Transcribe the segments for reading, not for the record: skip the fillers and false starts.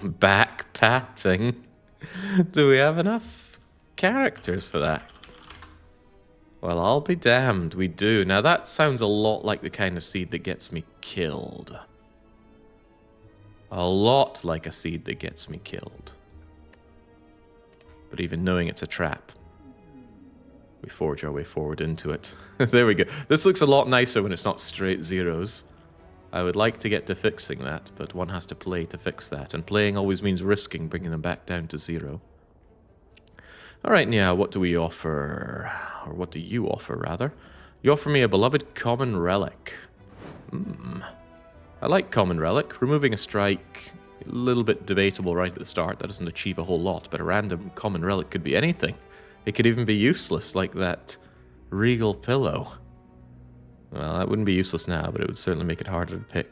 Back patting. Do we have enough characters for that? Well, I'll be damned, we do. Now that sounds a lot like the kind of seed that gets me killed. A lot like a seed that gets me killed. But even knowing it's a trap, we forge our way forward into it. There we go. This looks a lot nicer when it's not straight zeros. I would like to get to fixing that, but one has to play to fix that. And playing always means risking bringing them back down to 0. Alright, Nia, what do we offer? Or what do you offer, rather? You offer me a beloved common relic. I like common relic. Removing a strike, a little bit debatable right at the start. That doesn't achieve a whole lot, but a random common relic could be anything. It could even be useless, like that regal pillow. Well, that wouldn't be useless now, but it would certainly make it harder to pick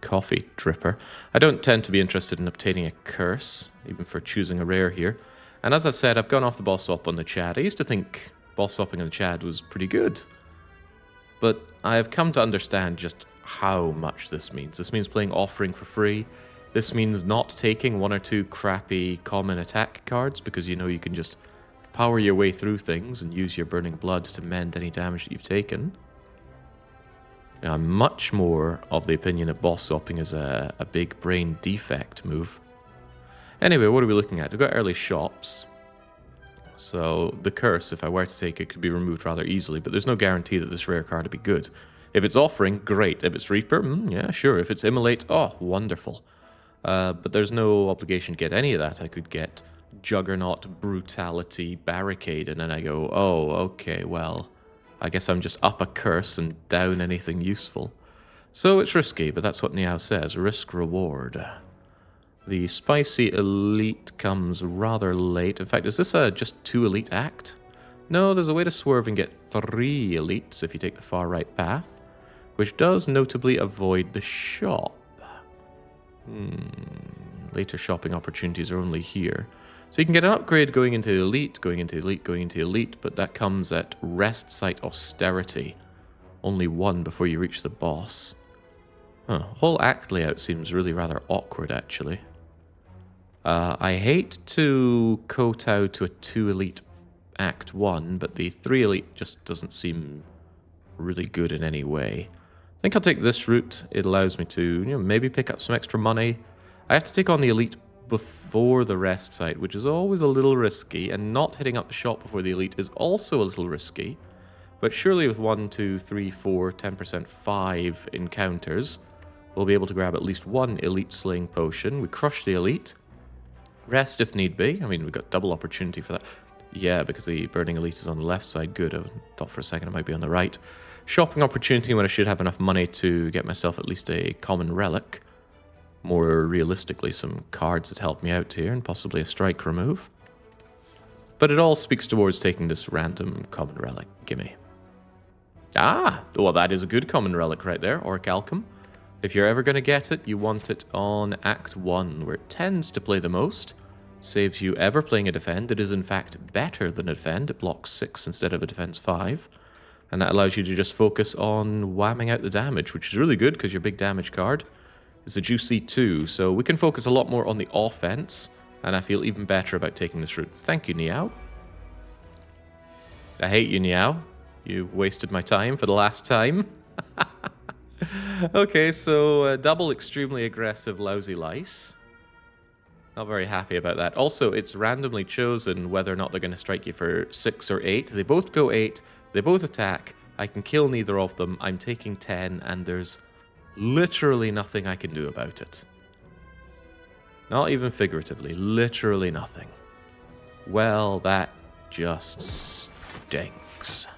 coffee dripper. I don't tend to be interested in obtaining a curse, even for choosing a rare here. And as I said, I've gone off the boss swap on the Chad. I used to think boss swapping on the Chad was pretty good. But I have come to understand just how much this means. This means playing Offering for free. This means not taking 1 or 2 crappy common attack cards, because you know you can just power your way through things and use your Burning Blood to mend any damage that you've taken. I'm much more of the opinion that boss swapping is a big brain defect move. Anyway, what are we looking at? We've got early shops. So the curse, if I were to take it, could be removed rather easily, but there's no guarantee that this rare card would be good. If it's Offering, great. If it's Reaper, yeah, sure. If it's Immolate, oh, wonderful. But there's no obligation to get any of that. I could get Juggernaut, Brutality, Barricade, and then I go, oh, okay, well, I guess I'm just up a curse and down anything useful. So it's risky, but that's what Niao says, risk-reward. The Spicy Elite comes rather late. In fact, is this a just 2 Elite act? No, there's a way to swerve and get 3 Elites if you take the far right path, which does notably avoid the shop. Later shopping opportunities are only here. So you can get an upgrade going into Elite, going into Elite, going into Elite, but that comes at Rest Site Austerity. Only 1 before you reach the boss. Whole act layout seems really rather awkward, actually. I hate to kowtow to a 2 Elite Act 1, but the 3 Elite just doesn't seem really good in any way. I think I'll take this route. It allows me to, maybe pick up some extra money. I have to take on the Elite before the rest site, which is always a little risky, and not hitting up the shop before the Elite is also a little risky. But surely with 1, 2, 3, 4, 10%, 5 encounters, we'll be able to grab at least 1 Elite Slaying Potion. We crush the Elite. Rest if need be. I mean, we've got double opportunity for that. Yeah, because the Burning Elite is on the left side. Good. I thought for a second it might be on the right. Shopping opportunity when I should have enough money to get myself at least a common relic. More realistically, some cards that help me out here, and possibly a strike remove. But it all speaks towards taking this random common relic. Gimme. Ah! Well, that is a good common relic right there, Orichalcum. If you're ever going to get it, you want it on Act 1, where it tends to play the most. Saves you ever playing a defend. It is in fact better than a defend. It blocks 6 instead of a defense 5. And that allows you to just focus on whamming out the damage, which is really good because your big damage card is a juicy 2. So we can focus a lot more on the offense, and I feel even better about taking this route. Thank you, Niao. I hate you, Niao. You've wasted my time for the last time. Okay, so double extremely aggressive lousy lice. Not very happy about that. Also, it's randomly chosen whether or not they're going to strike you for 6 or 8. They both go 8. They both attack. I can kill neither of them. I'm taking 10, and there's literally nothing I can do about it. Not even figuratively. Literally nothing. Well, that just stinks.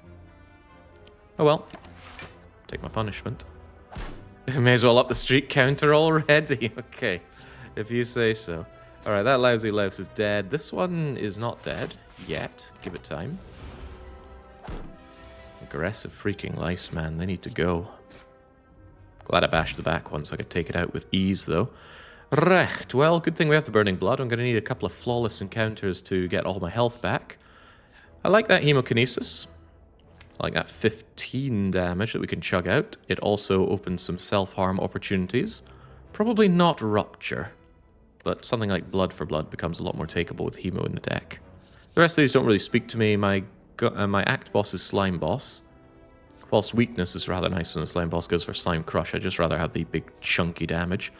Oh well. Take my punishment. May as well up the street counter already. Okay, if you say so. Alright, that lousy louse is dead. This one is not dead yet. Give it time. Aggressive freaking lice, man. They need to go. Glad I bashed the back one so I could take it out with ease, though. Recht. Well, good thing we have the Burning Blood. I'm going to need a couple of flawless encounters to get all my health back. I like that Hemokinesis. I like that 15 damage that we can chug out. It also opens some self-harm opportunities. Probably not Rupture. but something like Blood for Blood becomes a lot more takeable with Hemo in the deck. The rest of these don't really speak to me. My Act Boss is Slime Boss. Whilst Weakness is rather nice when the Slime Boss goes for Slime Crush, I'd just rather have the big chunky damage.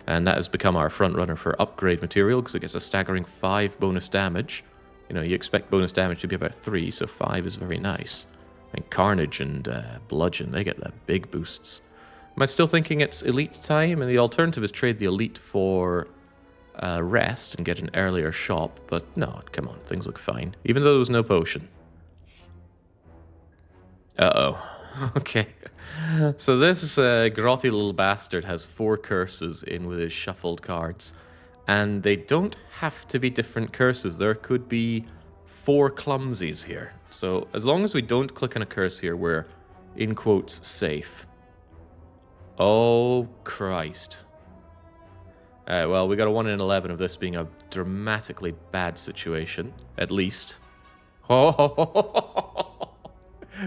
And that has become our front runner for upgrade material, because it gets a staggering 5 bonus damage. You know, you expect bonus damage to be about 3, so 5 is very nice. And Carnage and Bludgeon, they get the big boosts. Am I still thinking it's Elite time? And the alternative is trade the Elite for Rest and get an earlier shop. But no, come on, things look fine. Even though there was no potion. Uh-oh. Okay. So this grotty little bastard has 4 curses in with his shuffled cards. And they don't have to be different curses. There could be 4 clumsies here. So as long as we don't click on a curse here, we're, in quotes, safe. Oh, Christ. Well, we got a 1 in 11 of this being a dramatically bad situation, at least. Oh,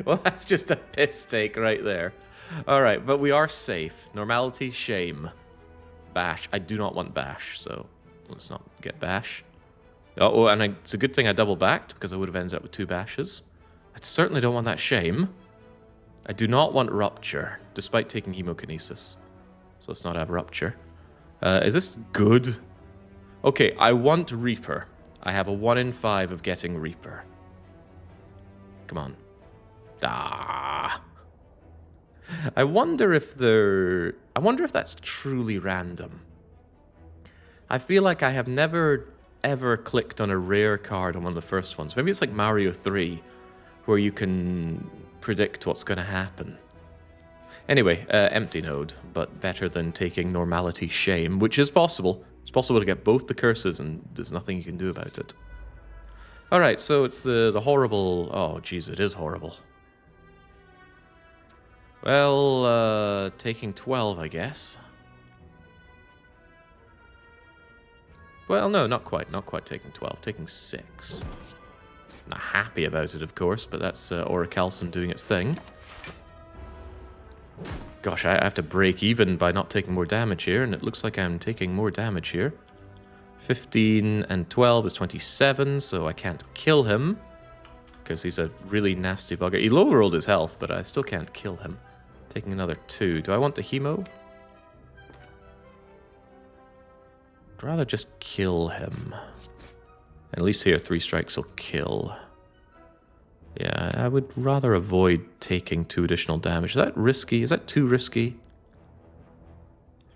well, that's just a piss take right there. All right, but we are safe. Normality, shame. Bash. I do not want bash, so let's not get bash. Oh, and it's a good thing I double backed, because I would have ended up with 2 bashes. I certainly don't want that shame. I do not want Rupture, despite taking Hemokinesis. So let's not have Rupture. Is this good? Okay, I want Reaper. I have a 1 in 5 of getting Reaper. Come on. Ah. I wonder if that's truly random. I feel like I have never ever clicked on a rare card on one of the first ones. Maybe it's like Mario 3, where you can predict what's going to happen. Anyway, empty node, but better than taking Normality Shame, which is possible. It's possible to get both the curses, and there's nothing you can do about it. Alright, so it's the horrible... Oh, jeez, it is horrible. Well, taking 12, I guess. Well, no, not quite. Not quite taking 12. Taking 6. Not happy about it, of course, but that's Orichalcum doing its thing. Gosh, I have to break even by not taking more damage here, and it looks like I'm taking more damage here. 15 and 12 is 27, so I can't kill him, because he's a really nasty bugger. He low-rolled his health, but I still can't kill him. Taking another 2. Do I want to Hemo? I'd rather just kill him. At least here, 3 strikes will kill. Yeah, I would rather avoid taking 2 additional damage. Is that risky? Is that too risky?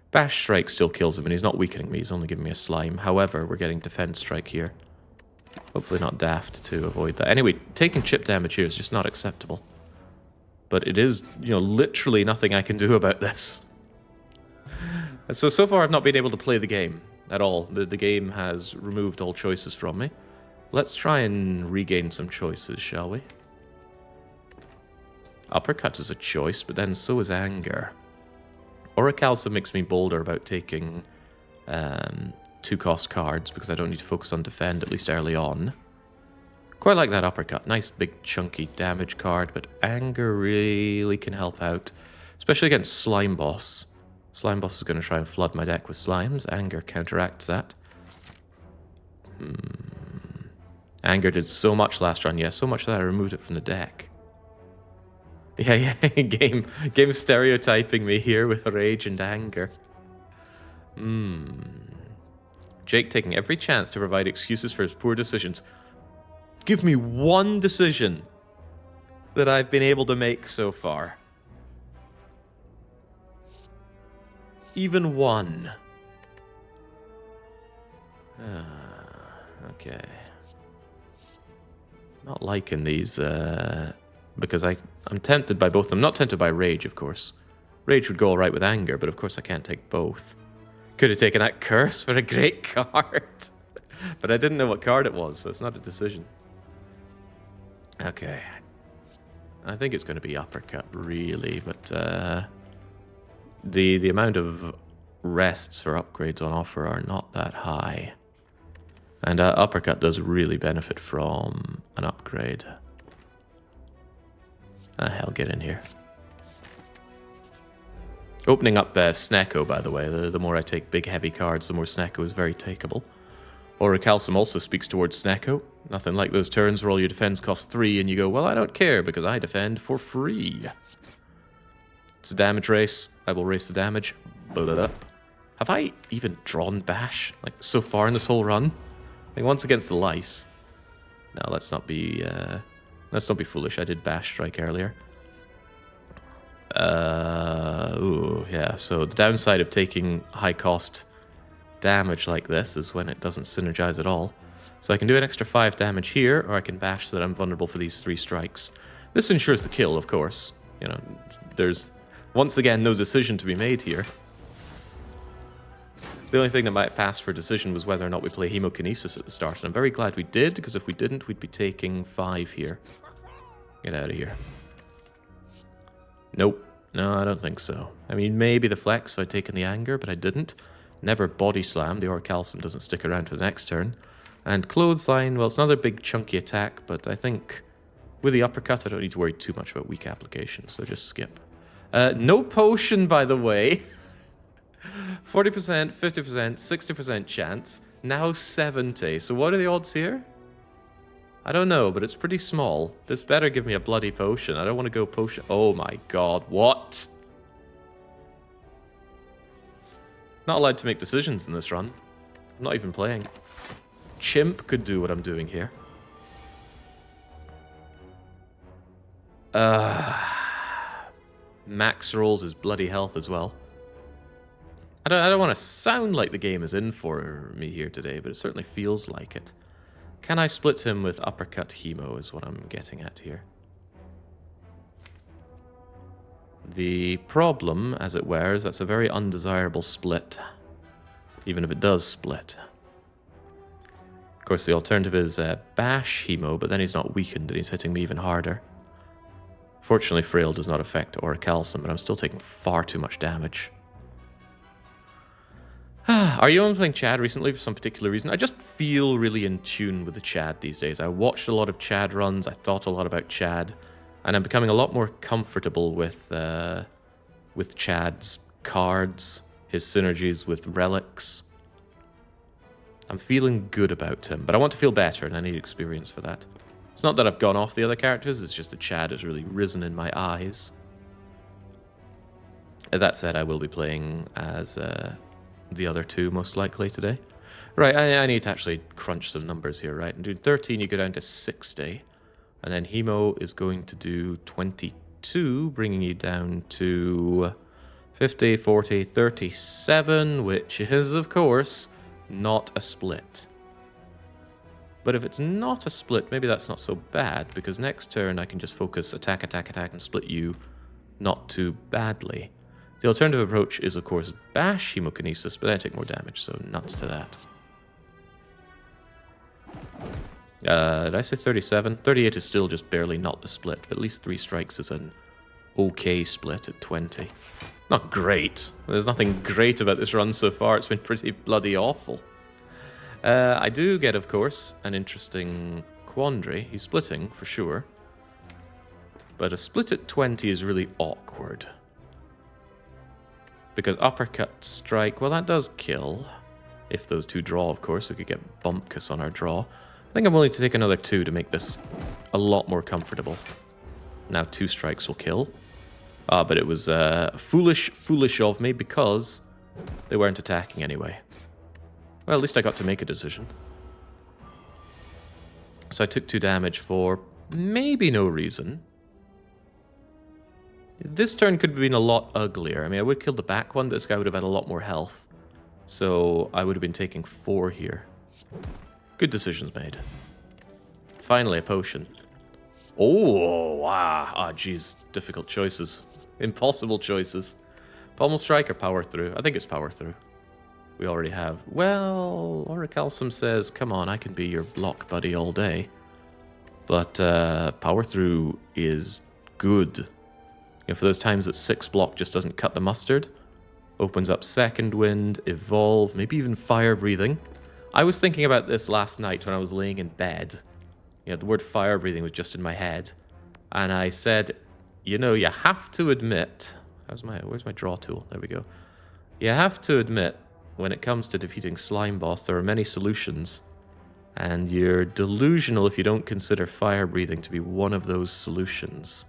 Bash Strike still kills him, and he's not weakening me. He's only giving me a slime. However, we're getting Defense Strike here. Hopefully not daft to avoid that. Anyway, taking chip damage here is just not acceptable. But it is, you know, literally nothing I can do about this. So far I've not been able to play the game at all. The game has removed all choices from me. Let's try and regain some choices, shall we? Uppercut is a choice, but then so is Anger. Orichalcum makes me bolder about taking 2-cost cards, because I don't need to focus on defend, at least early on. Quite like that Uppercut. Nice big chunky damage card, but Anger really can help out. Especially against Slime Boss. Slime Boss is going to try and flood my deck with slimes. Anger counteracts that. Anger did so much last run, yeah, so much that I removed it from the deck. Yeah, game stereotyping me here with rage and anger. Jake taking every chance to provide excuses for his poor decisions. Give me one decision that I've been able to make so far. Even one. Okay. Not liking these, because I'm tempted by both of them. Not tempted by Rage, of course. Rage would go alright with Anger, but of course I can't take both. Could have taken that Curse for a great card. But I didn't know what card it was, so it's not a decision. Okay. I think it's going to be Uppercut, really, but the amount of rests for upgrades on offer are not that high. And Uppercut does really benefit from an upgrade. Hell, get in here. Opening up Snecko, by the way. The more I take big, heavy cards, the more Snecko is very takeable. Orichalcum also speaks towards Snecko. Nothing like those turns where all your defense costs 3 and you go, well, I don't care because I defend for free. It's a damage race. I will race the damage. Build it up. Have I even drawn Bash? Like, so far in this whole run? Like, once against the Lice. No, let's not be foolish. I did Bash Strike earlier. Ooh, yeah, so the downside of taking high-cost damage like this is when it doesn't synergize at all. So I can do an extra 5 damage here, or I can Bash so that I'm vulnerable for these 3 strikes. This ensures the kill, of course. You know, there's, once again, no decision to be made here. The only thing that might pass for decision was whether or not we play Hemokinesis at the start, and I'm very glad we did, because if we didn't, we'd be taking 5 here. Get out of here. Nope. No, I don't think so. I mean, maybe the flex if I'd taken the anger, but I didn't. Never body slam. The Orichalcum doesn't stick around for the next turn. And clothesline, well, it's not a big chunky attack, but I think with the uppercut, I don't need to worry too much about weak application, so just skip. No potion, by the way. 40%, 50%, 60% chance. Now 70. So what are the odds here? I don't know, but it's pretty small. This better give me a bloody potion. I don't want to go potion. Oh my god, what? Not allowed to make decisions in this run. I'm not even playing. Chimp could do what I'm doing here. Max rolls his bloody health as well. I don't want to sound like the game is in for me here today, but it certainly feels like it. Can I split him with uppercut hemo is what I'm getting at here. The problem, as it were, is that's a very undesirable split. Even if it does split. Of course, the alternative is bash hemo, but then he's not weakened and he's hitting me even harder. Fortunately, Frail does not affect Orichalcum, but I'm still taking far too much damage. Are you only playing Chad recently for some particular reason? I just feel really in tune with the Chad these days. I watched a lot of Chad runs, I thought a lot about Chad, and I'm becoming a lot more comfortable with Chad's cards, his synergies with relics. I'm feeling good about him, but I want to feel better, and I need experience for that. It's not that I've gone off the other characters, it's just that Chad has really risen in my eyes. That said, I will be playing as the other two most likely today. Right, I need to actually crunch some numbers here, right? And doing 13, you go down to 60. And then Hemo is going to do 22, bringing you down to 50, 40, 37, which is, of course, not a split. But if it's not a split, maybe that's not so bad, because next turn I can just focus attack, attack, attack, and split you not too badly. The alternative approach is, of course, bash Hemokinesis, but I take more damage, so nuts to that. Did I say 37? 38 is still just barely not the split, but at least 3 strikes is an okay split at 20. Not great. There's nothing great about this run so far. It's been pretty bloody awful. I do get, of course, an interesting quandary. He's splitting, for sure. But a split at 20 is really awkward. Because uppercut strike, well, that does kill. If those two draw, of course, we could get Bumpkus on our draw. I think I'm willing to take another 2 to make this a lot more comfortable. Now 2 strikes will kill. But it was foolish of me because they weren't attacking anyway. Well, at least I got to make a decision. So I took 2 damage for maybe no reason. This turn could have been a lot uglier. I mean, I would have killed the back one, but this guy would have had a lot more health. So I would have been taking 4 here. Good decisions made. Finally, a potion. Oh, wow. Ah, geez. Difficult choices. Impossible choices. Pommel Strike or Power Through? I think it's Power Through. We already have. Well, Orichalcum says, come on, I can be your block buddy all day. But Power Through is good. You know, for those times that 6 block just doesn't cut the mustard. Opens up Second Wind, Evolve, maybe even Fire Breathing. I was thinking about this last night when I was laying in bed. You know, the word Fire Breathing was just in my head. And I said, you know, you have to admit, Where's my draw tool? There we go. You have to admit, when it comes to defeating Slime Boss, there are many solutions. And you're delusional if you don't consider fire breathing to be one of those solutions.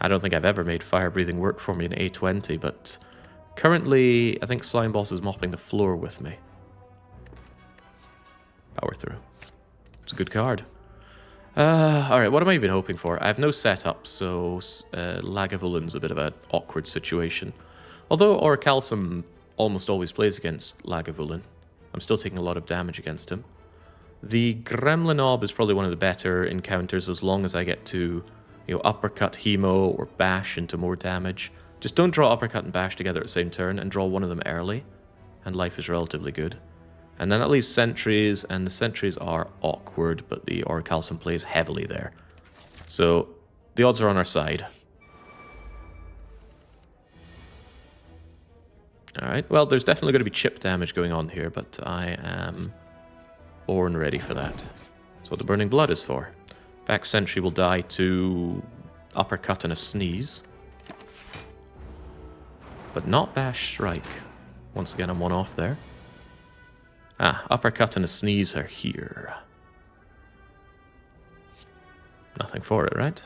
I don't think I've ever made fire breathing work for me in A20, but currently I think Slime Boss is mopping the floor with me. Power through. It's a good card. Alright, what am I even hoping for? I have no setup, so Lagavulin's a bit of an awkward situation. Although Orichalcum almost always plays against Lagavulin, I'm still taking a lot of damage against him. The Gremlinob is probably one of the better encounters as long as I get to, uppercut Hemo or bash into more damage. Just don't draw uppercut and bash together at the same turn and draw one of them early, and life is relatively good. And then that leaves sentries, and the sentries are awkward, but the Orichalcum plays heavily there. So the odds are on our side. Alright, well, there's definitely going to be chip damage going on here, but I am born ready for that. That's what the Burning Blood is for. Back Sentry will die to uppercut and a sneeze. But not Bash Strike. Once again, I'm one off there. Uppercut and a sneeze are here. Nothing for it, right?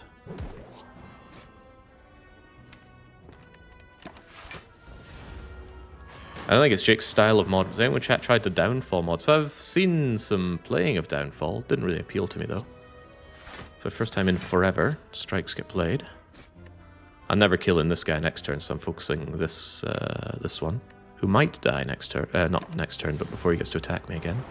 I don't think it's Jake's style of mod. Has anyone tried the Downfall mod? So I've seen some playing of Downfall. Didn't really appeal to me, though. For the first time in forever, strikes get played. I'm never killing this guy next turn, so I'm focusing this one, who might die next turn. Not next turn, but before he gets to attack me again.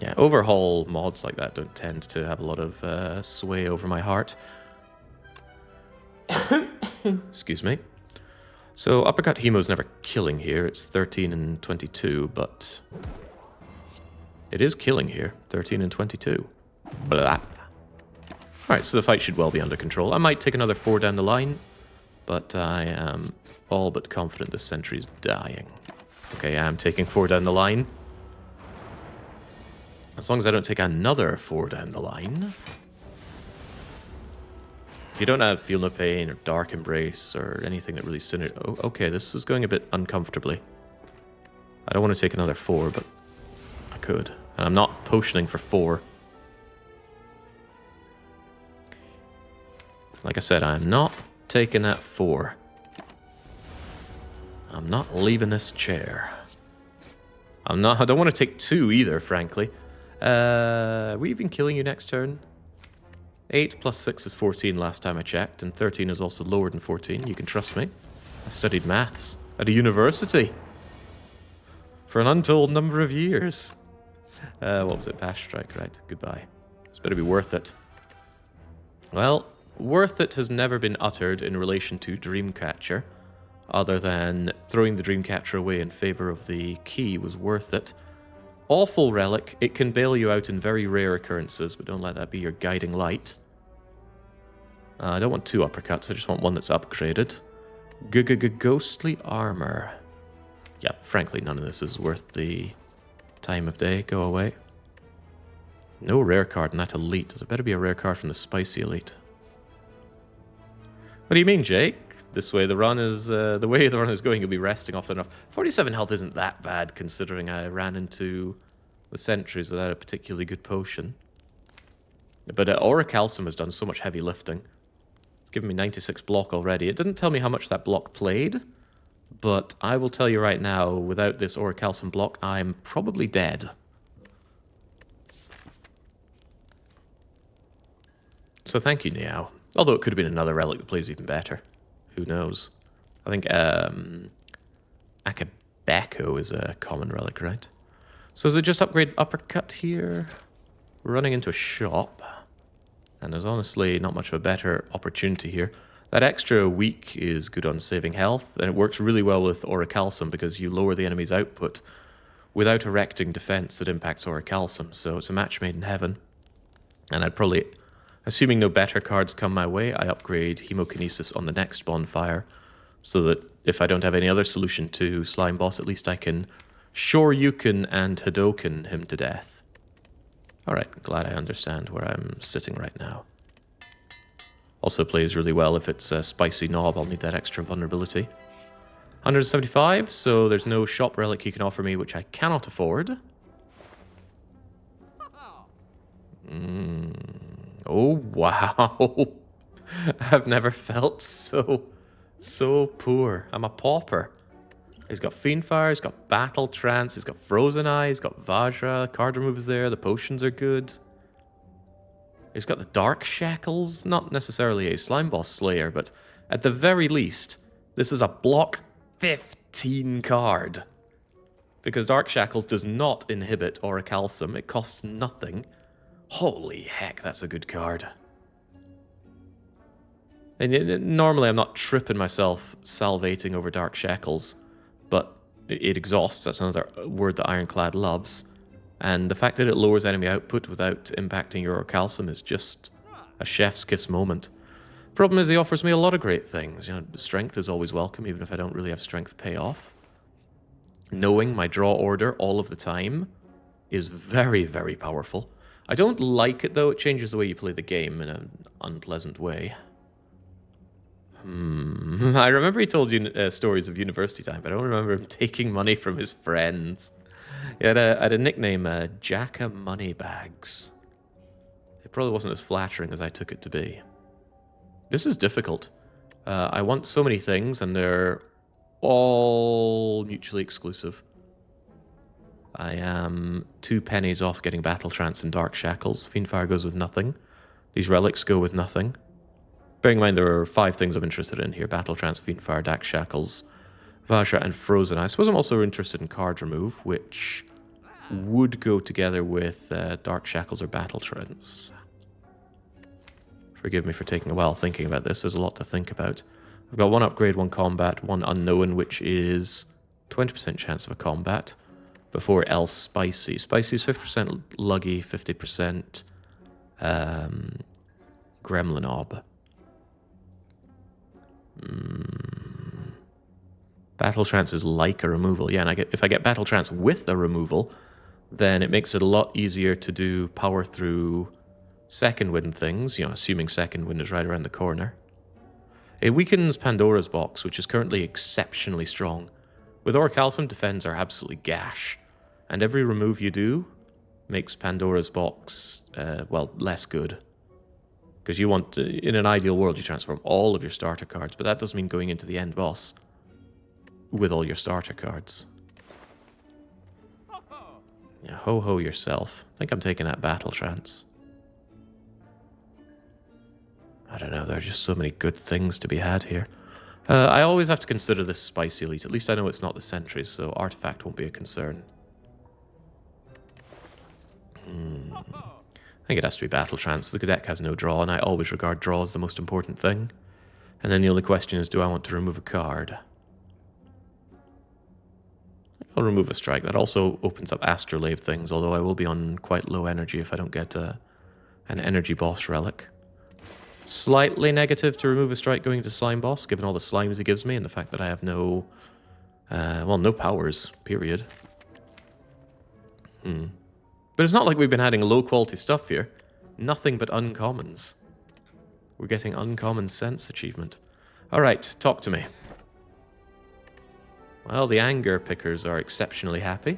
Yeah, overhaul mods like that don't tend to have a lot of sway over my heart. Excuse me. So Uppercut Hemo's never killing here. It's 13 and 22, but it is killing here. 13 and 22. Blah. Alright, so the fight should well be under control. I might take another 4 down the line, but I am all but confident this sentry is dying. Okay, I am taking 4 down the line. As long as I don't take another 4 down the line. If you don't have Feel No Pain or Dark Embrace or anything that really Oh, okay, this is going a bit uncomfortably. I don't want to take another 4, but I could. And I'm not potioning for 4. Like I said, I'm not taking that 4. I'm not leaving this chair. I don't want to take 2 either, frankly. Are we even killing you next turn? 8 plus 6 is 14 last time I checked, and 13 is also lower than 14. You can trust me. I studied maths at a university for an untold number of years. What was it? Bash Strike, right? Goodbye. It's better be worth it. Well, worth it has never been uttered in relation to Dreamcatcher, other than throwing the Dreamcatcher away in favor of the key was worth it. Awful relic. It can bail you out in very rare occurrences, but don't let that be your guiding light. I don't want 2 uppercuts, I just want one that's upgraded. Ghostly armor. Yeah, frankly, none of this is worth the time of day. Go away. No rare card in that elite. There better be a rare card from the spicy elite. What do you mean, Jake? This way the run is the way the run is going, you'll be resting often enough. 47 health isn't that bad considering I ran into the sentries without a particularly good potion. But Orichalcum has done so much heavy lifting. It's given me 96 block already. It didn't tell me how much that block played, but I will tell you right now, without this Orichalcum block, I'm probably dead. So thank you, Niao. Although it could have been another relic that plays even better. Who knows? I think Akabeko is a common relic, right? So is it just upgrade uppercut here? We're running into a shop. And there's honestly not much of a better opportunity here. That extra weak is good on saving health, and it works really well with Orichalcum because you lower the enemy's output without erecting defense that impacts Orichalcum. So it's a match made in heaven. And I'd probably... Assuming no better cards come my way, I upgrade Hemokinesis on the next bonfire, so that if I don't have any other solution to Slime Boss, at least I can Shoryuken and Hadoken him to death. Alright, glad I understand where I'm sitting right now. Also plays really well if it's a spicy knob. I'll need that extra vulnerability. 175, so there's no shop relic you can offer me, which I cannot afford. Oh, wow. I've never felt so poor. I'm a pauper. He's got Fiendfire, he's got Battle Trance, he's got Frozen Eye, he's got Vajra, card remove is there, the potions are good. He's got the Dark Shackles, not necessarily a Slime Boss Slayer, but at the very least, this is a block 15 card. Because Dark Shackles does not inhibit Orichalcum, it costs nothing. Holy heck, that's a good card. And normally I'm not tripping myself salvating over Dark Shackles, but it exhausts, that's another word that Ironclad loves. And the fact that it lowers enemy output without impacting your Orichalcum is just a chef's kiss moment. Problem is he offers me a lot of great things. You know, strength is always welcome, even if I don't really have strength payoff. Knowing my draw order all of the time is very, very powerful. I don't like it, though. It changes the way you play the game in an unpleasant way. I remember he told you stories of university time, but I don't remember him taking money from his friends. He had a nickname, Jacka Moneybags. It probably wasn't as flattering as I took it to be. This is difficult. I want so many things, and they're all mutually exclusive. I am 2 pennies off getting Battle Trance and Dark Shackles. Fiendfire goes with nothing. These relics go with nothing. Bearing in mind there are 5 things I'm interested in here. Battle Trance, Fiendfire, Dark Shackles, Vajra, and Frozen. I suppose I'm also interested in card remove, which would go together with Dark Shackles or Battle Trance. Forgive me for taking a while thinking about this. There's a lot to think about. I've got 1 upgrade, 1 combat, 1 unknown, which is 20% chance of a combat. Before else spicy. Spicy is 50% luggy, 50% gremlinob. Battle Trance is like a removal. Yeah, and if I get Battle Trance with a removal, then it makes it a lot easier to do power through second wind things, you know, assuming second wind is right around the corner. It weakens Pandora's Box, which is currently exceptionally strong. With Orichalcum, defends are absolutely gash. And every remove you do makes Pandora's Box, well, less good. Because you want, in an ideal world, you transform all of your starter cards, but that doesn't mean going into the end boss with all your starter cards. Yeah, ho-ho yourself. I think I'm taking that Battle Trance. I don't know, there are just so many good things to be had here. I always have to consider this Spicy Elite. At least I know it's not the Sentries, so Artifact won't be a concern. I think it has to be Battle Trance. The deck has no draw, and I always regard draw as the most important thing. And then the only question is, do I want to remove a card? I'll remove a strike. That also opens up Astrolabe things, although I will be on quite low energy if I don't get an energy boss relic. Slightly negative to remove a strike going into Slime Boss, given all the slimes he gives me, and the fact that I have no, well, no powers, period. But it's not like we've been adding low-quality stuff here. Nothing but uncommons. We're getting Uncommon Sense achievement. Alright, talk to me. Well, the anger pickers are exceptionally happy.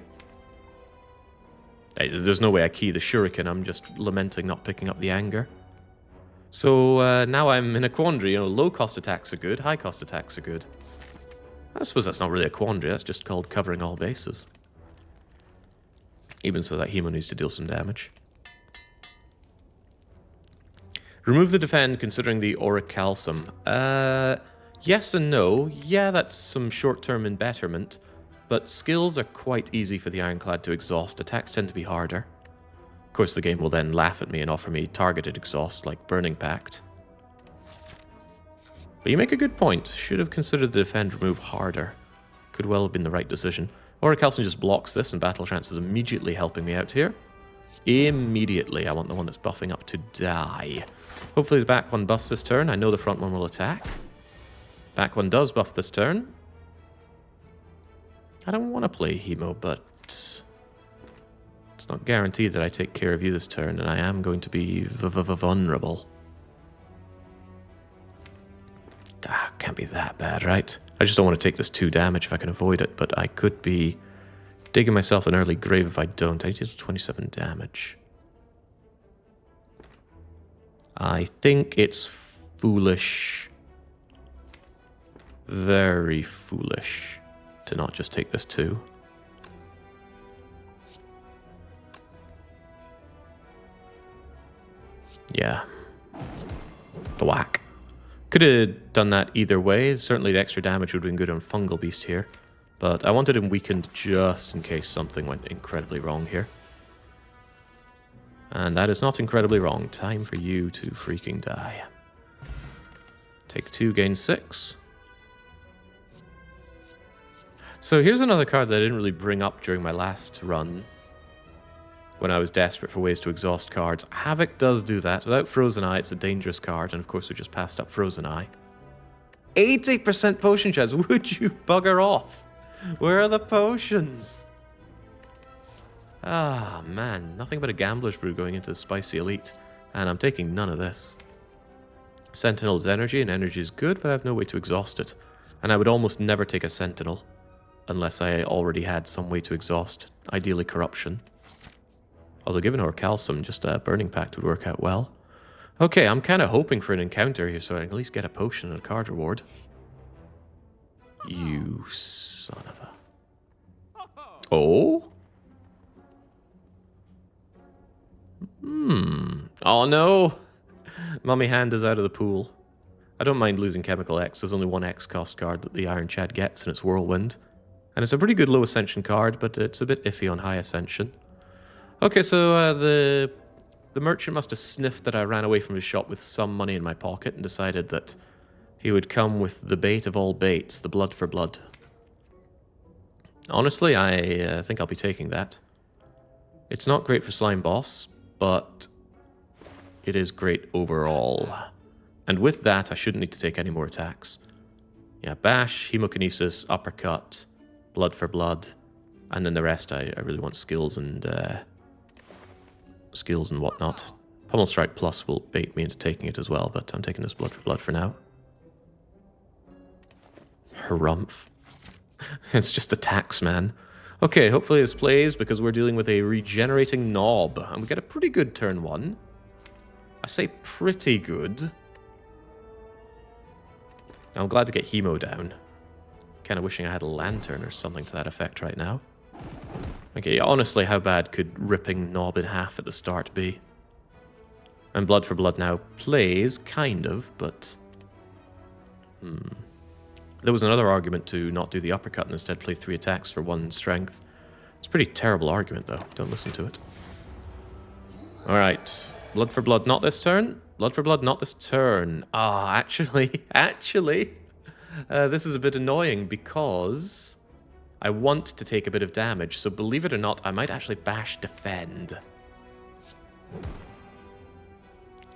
Hey, there's no way I key the shuriken, I'm just lamenting not picking up the anger. So now I'm in a quandary, you know, low-cost attacks are good, high-cost attacks are good. I suppose that's not really a quandary, that's just called covering all bases. Even so, that Hemo needs to deal some damage. Remove the defend considering the Orichalcum. Yes and no. Yeah, that's some short-term embetterment, but skills are quite easy for the Ironclad to exhaust. Attacks tend to be harder. Of course, the game will then laugh at me and offer me targeted exhaust like Burning Pact. But you make a good point. Should have considered the defend remove harder. Could well have been the right decision. Orichalcum just blocks this, and Battle Trance is immediately helping me out here. Immediately. I want the one that's buffing up to die. Hopefully the back one buffs this turn. I know the front one will attack. Back one does buff this turn. I don't want to play Hemo, but it's not guaranteed that I take care of you this turn, and I am going to be vulnerable. bad, right? I just don't want to take this 2 damage if I can avoid it, but I could be digging myself an early grave if I don't. I did 27 damage. I think it's foolish, very foolish, to not just take this 2. Yeah. The whack. Could have done that either way. Certainly the extra damage would have been good on Fungal Beast here. But I wanted him weakened just in case something went incredibly wrong here. And that is not incredibly wrong. Time for you to freaking die. Take 2, gain 6. So here's another card that I didn't really bring up during my last run, when I was desperate for ways to exhaust cards. Havoc does do that. Without Frozen Eye, it's a dangerous card, and of course we just passed up Frozen Eye. 80% potion chance. Would you bugger off? Where are the potions? Ah, man. Nothing but a Gambler's Brew going into the Spicy Elite, and I'm taking none of this. Sentinel's energy, and energy is good, but I have no way to exhaust it. And I would almost never take a Sentinel, unless I already had some way to exhaust, ideally Corruption. Although given Orcalsum, just a Burning Pact would work out well. Okay, I'm kind of hoping for an encounter here so I can at least get a potion and a card reward. You son of a... Oh? Oh no! Mummy Hand is out of the pool. I don't mind losing Chemical X. There's only 1 X cost card that the Ironclad gets, and it's Whirlwind. And it's a pretty good low Ascension card, but it's a bit iffy on high Ascension. Okay, so the merchant must have sniffed that I ran away from his shop with some money in my pocket and decided that he would come with the bait of all baits, the blood for blood. Honestly, I think I'll be taking that. It's not great for Slime Boss, but it is great overall. And with that, I shouldn't need to take any more attacks. Yeah, Bash, Hemokinesis, Uppercut, Blood for Blood, and then the rest I really want skills and whatnot. Pummel Strike Plus will bait me into taking it as well, but I'm taking this Blood for Blood for now. Harumph. It's just a tax, man. Okay, hopefully this plays because we're dealing with a regenerating knob. And we get a pretty good turn 1. I say pretty good. I'm glad to get Hemo down. Kind of wishing I had a lantern or something to that effect right now. Okay, honestly, how bad could ripping knob in half at the start be? And Blood for Blood now plays, kind of, but... There was another argument to not do the uppercut and instead play 3 attacks for 1 strength. It's a pretty terrible argument, though. Don't listen to it. Alright. Blood for Blood not this turn. Blood for Blood not this turn. Ah, actually, this is a bit annoying because I want to take a bit of damage. So believe it or not, I might actually Bash Defend.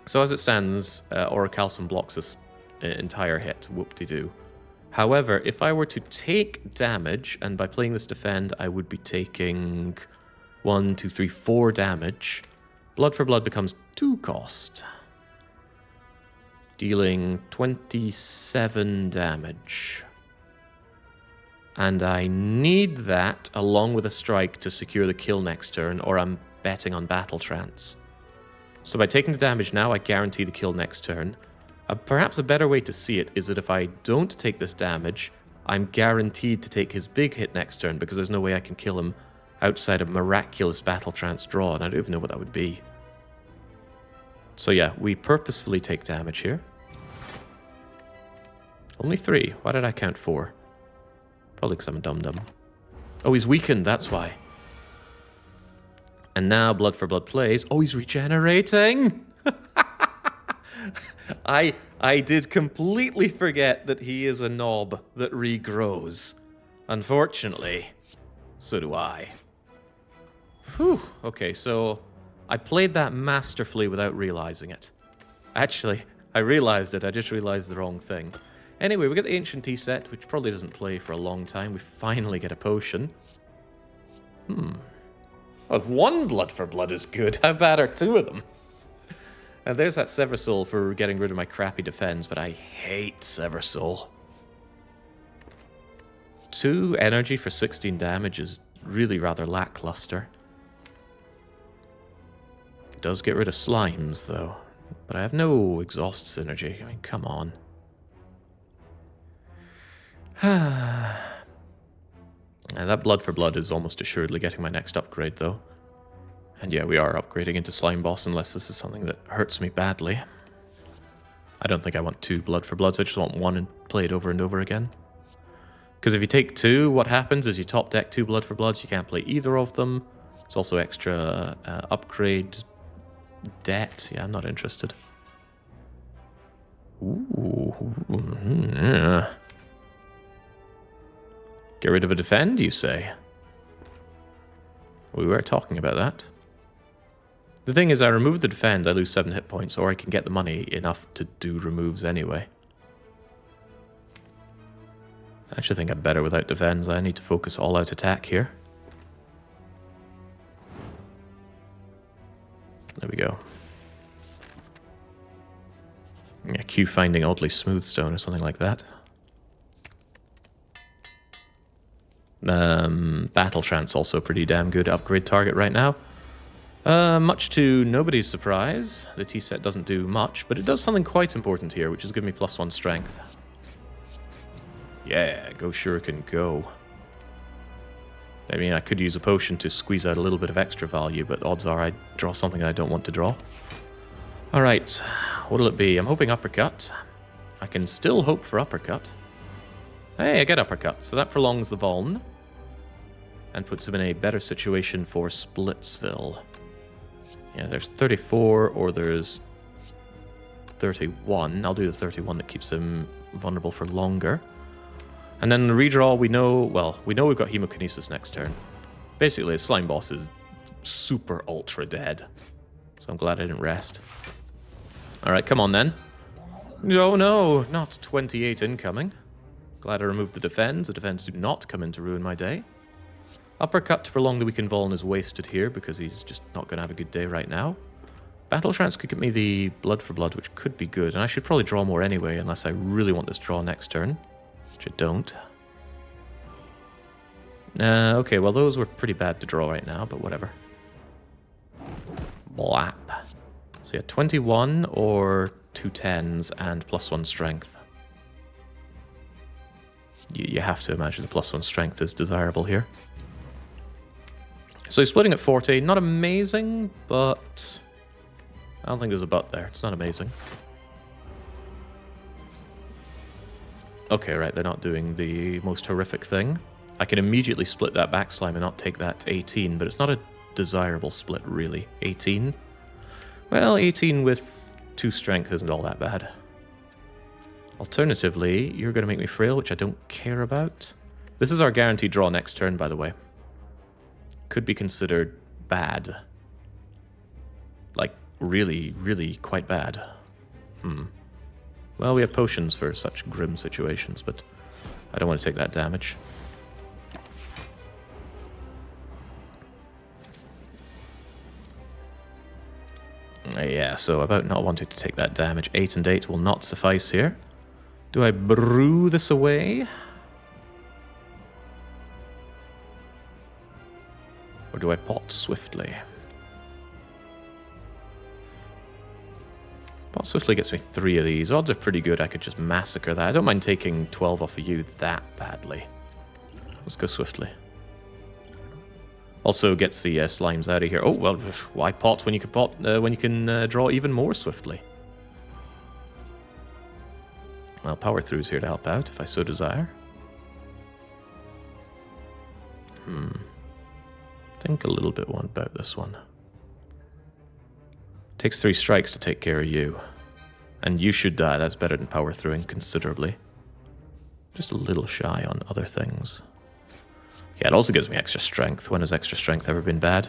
So as it stands, Orichalcum blocks this entire hit. Whoop-de-doo. However, if I were to take damage, and by playing this Defend, I would be taking 1, 2, 3, 4 damage. Blood for Blood becomes 2 cost. Dealing 27 damage. And I need that along with a strike to secure the kill next turn, or I'm betting on Battle Trance. So by taking the damage now, I guarantee the kill next turn. Perhaps a better way to see it is that if I don't take this damage, I'm guaranteed to take his big hit next turn because there's no way I can kill him outside of miraculous Battle Trance draw, and I don't even know what that would be. So yeah, we purposefully take damage here. Only 3. Why did I count 4? Probably because I'm a dum-dum. Oh, he's weakened, that's why. And now Blood for Blood plays. Oh, he's regenerating! I did completely forget that he is a knob that regrows. Unfortunately, so do I. Whew. Okay, so I played that masterfully without realizing it. Actually, I realized it. I just realized the wrong thing. Anyway, we get the Ancient Tea set, which probably doesn't play for a long time. We finally get a potion. Well, if 1 Blood for Blood is good, how bad are 2 of them? And there's that Sever Soul for getting rid of my crappy defense, but I hate Sever Soul. 2 energy for 16 damage is really rather lackluster. It does get rid of slimes, though. But I have no exhaust synergy. I mean, come on. And that blood for blood is almost assuredly getting my next upgrade, though. And yeah, we are upgrading into Slime Boss unless this is something that hurts me badly. I don't think I want 2 blood for bloods. I just want 1 and play it over and over again. Because if you take 2, what happens is you top deck 2 blood for bloods. You can't play either of them. It's also extra upgrade debt. Yeah, I'm not interested. Ooh. Yeah. Get rid of a defend, you say? We were talking about that. The thing is, I remove the defend, I lose 7 hit points, or I can get the money enough to do removes anyway. I actually think I'm better without defends. I need to focus all-out attack here. There we go. Yeah, Q finding oddly smooth stone or something like that. Battle Trance also a pretty damn good upgrade target right now. Much to nobody's surprise, the T-set doesn't do much, but it does something quite important here, which is give me +1 strength. Yeah, go Shuriken, go. I mean, I could use a potion to squeeze out a little bit of extra value, but odds are I draw something I don't want to draw. Alright, what'll it be? I'm hoping uppercut. I can still hope for uppercut. Hey, I get uppercut, so that prolongs the Vuln. And puts him in a better situation for Splitsville. Yeah, there's 34 or there's 31. I'll do the 31 that keeps him vulnerable for longer. And then the redraw, we know we've got Hemokinesis next turn. Basically, his Slime Boss is super ultra dead. So I'm glad I didn't rest. Alright, come on then. Oh no, not 28 incoming. Glad I removed the defends. The defends do not come in to ruin my day. Uppercut to prolong the weakened Vuln is wasted here because he's just not going to have a good day right now. Battle Trance could get me the blood for blood, which could be good. And I should probably draw more anyway, unless I really want this draw next turn. Which I don't. Okay, well those were pretty bad to draw right now, but whatever. Blap. So yeah, 21 or 2 10s and +1 strength. You have to imagine the +1 strength is desirable here. So he's splitting at 40. Not amazing, but I don't think there's a but there. It's not amazing. Okay, right, they're not doing the most horrific thing. I can immediately split that back slime and not take that 18, but it's not a desirable split, really. 18? Well, 18 with 2 strength isn't all that bad. Alternatively, you're going to make me frail, which I don't care about. This is our guaranteed draw next turn, by the way. Could be considered bad. Like, really, really quite bad. Well, we have potions for such grim situations, but I don't want to take that damage. Yeah, so about not wanting to take that damage. 8 and 8 will not suffice here. Do I brew this away? Or do I pot swiftly? Pot swiftly gets me 3 of these. Odds are pretty good I could just massacre that. I don't mind taking 12 off of you that badly. Let's go swiftly. Also gets the slimes out of here. Oh, well, why pot when you can draw even more swiftly? Well, power through's here to help out if I so desire. Think a little bit about this one. Takes 3 strikes to take care of you. And you should die. That's better than power throughing considerably. Just a little shy on other things. Yeah, it also gives me extra strength. When has extra strength ever been bad?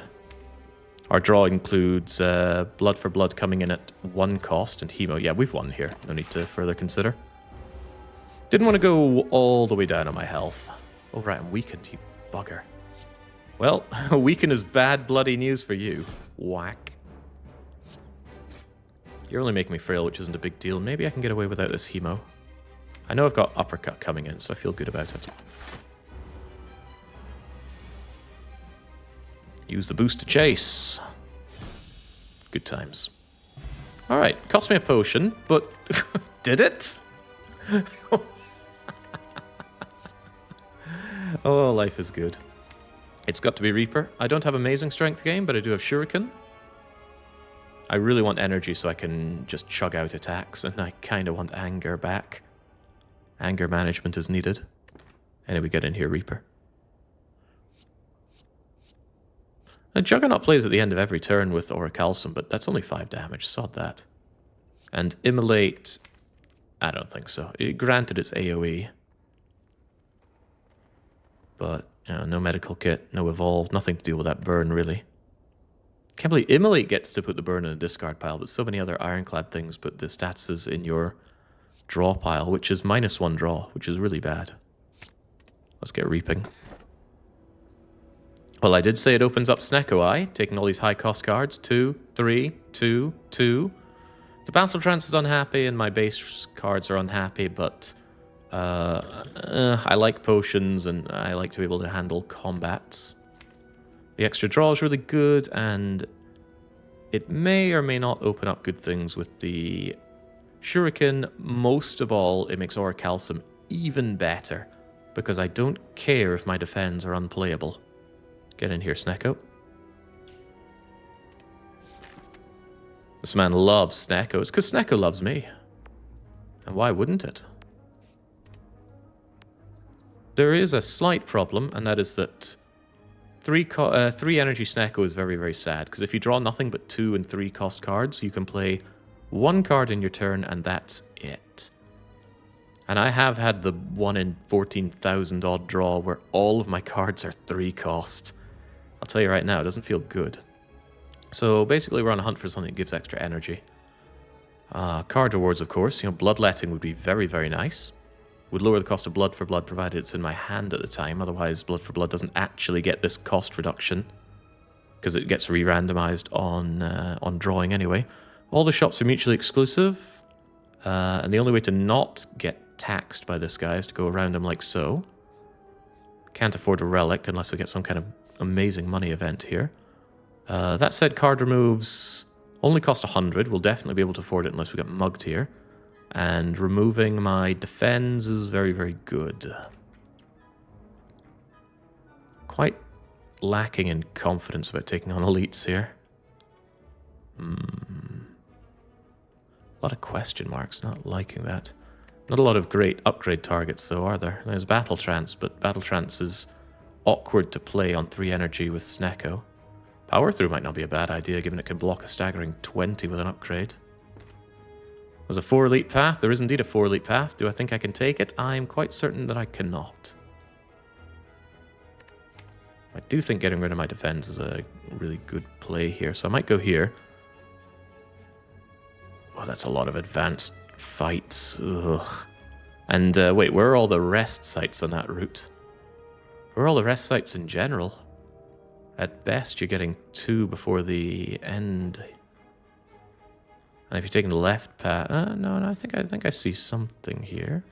Our draw includes blood for blood coming in at 1 cost and hemo. Yeah, we've won here. No need to further consider. Didn't want to go all the way down on my health. Oh, right, I'm weakened, you bugger. Well, weaken is bad bloody news for you. Whack. You're only making me frail, which isn't a big deal. Maybe I can get away without this hemo. I know I've got uppercut coming in, so I feel good about it. Use the boost to chase. Good times. Alright, cost me a potion, but did it? Oh, life is good. It's got to be Reaper. I don't have amazing strength game, but I do have Shuriken. I really want energy so I can just chug out attacks, and I kind of want anger back. Anger management is needed. Anyway, get in here, Reaper. A Juggernaut plays at the end of every turn with Orichalcum, but that's only 5 damage, sod that. And Immolate, I don't think so. Granted, it's AoE. But, you know, no medical kit, no evolve, nothing to deal with that burn, really. Can't believe Immolate gets to put the burn in a discard pile, but so many other Ironclad things put the statuses in your draw pile, which is -1 draw, which is really bad. Let's get Reaping. Well, I did say it opens up Snecko Eye, taking all these high-cost cards. 2, 3, 2, 2. The Battle Trance is unhappy, and my base cards are unhappy, but I like potions, and I like to be able to handle combats. The extra draw is really good, and it may or may not open up good things with the Shuriken. Most of all, it makes Orichalcum even better, because I don't care if my defense are unplayable. Get in here, Snecko. This man loves Snecko. It's because Snecko loves me. And why wouldn't it? There is a slight problem, and that is that 3 energy Snecko is very, very sad, because if you draw nothing but 2 and 3 cost cards, you can play 1 card in your turn, and that's it. And I have had the 1 in 14,000 odd draw where all of my cards are 3 cost. I'll tell you right now, it doesn't feel good. So basically we're on a hunt for something that gives extra energy. Card rewards, of course. You know, Bloodletting would be very, very nice. Would lower the cost of blood for blood, provided it's in my hand at the time. Otherwise, blood for blood doesn't actually get this cost reduction, because it gets re-randomized on drawing anyway. All the shops are mutually exclusive, and the only way to not get taxed by this guy is to go around him like so. Can't afford a relic unless we get some kind of amazing money event here. That said, card removes only cost 100. We'll definitely be able to afford it unless we get mugged here. And removing my defense is very, very good. Quite lacking in confidence about taking on elites here. A lot of question marks, not liking that. Not a lot of great upgrade targets, though, are there? There's Battle Trance, but Battle Trance is awkward to play on 3 energy with Snecko. Power Through might not be a bad idea, given it can block a staggering 20 with an upgrade. There's a 4 elite path. There is indeed a 4 elite path. Do I think I can take it? I'm quite certain that I cannot. I do think getting rid of my defense is a really good play here, so I might go here. Oh, that's a lot of advanced fights. Ugh. And wait, where are all the rest sites on that route? Where are all the rest sites in general? At best, you're getting 2 before the end. And if you're taking the left path, no, I think I see something here.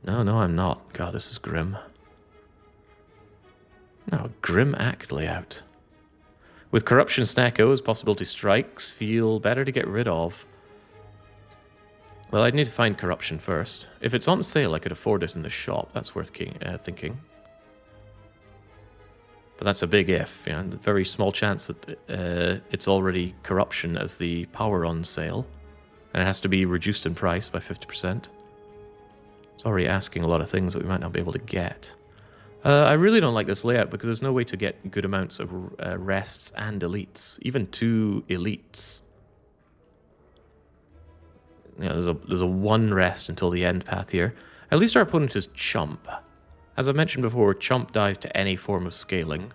No, I'm not. God, this is grim. No, grim act layout. With Corruption Snecko's possibility strikes feel better to get rid of. Well, I'd need to find Corruption first. If it's on sale, I could afford it in the shop. That's worth thinking. But that's a big if. You know, very small chance that it's already Corruption as the power on sale. And it has to be reduced in price by 50%. It's already asking a lot of things that we might not be able to get. I really don't like this layout because there's no way to get good amounts of rests and elites. Even 2 elites. You know, there's a 1 rest until the end path here. At least our opponent is Chump. As I mentioned before, Chump dies to any form of scaling.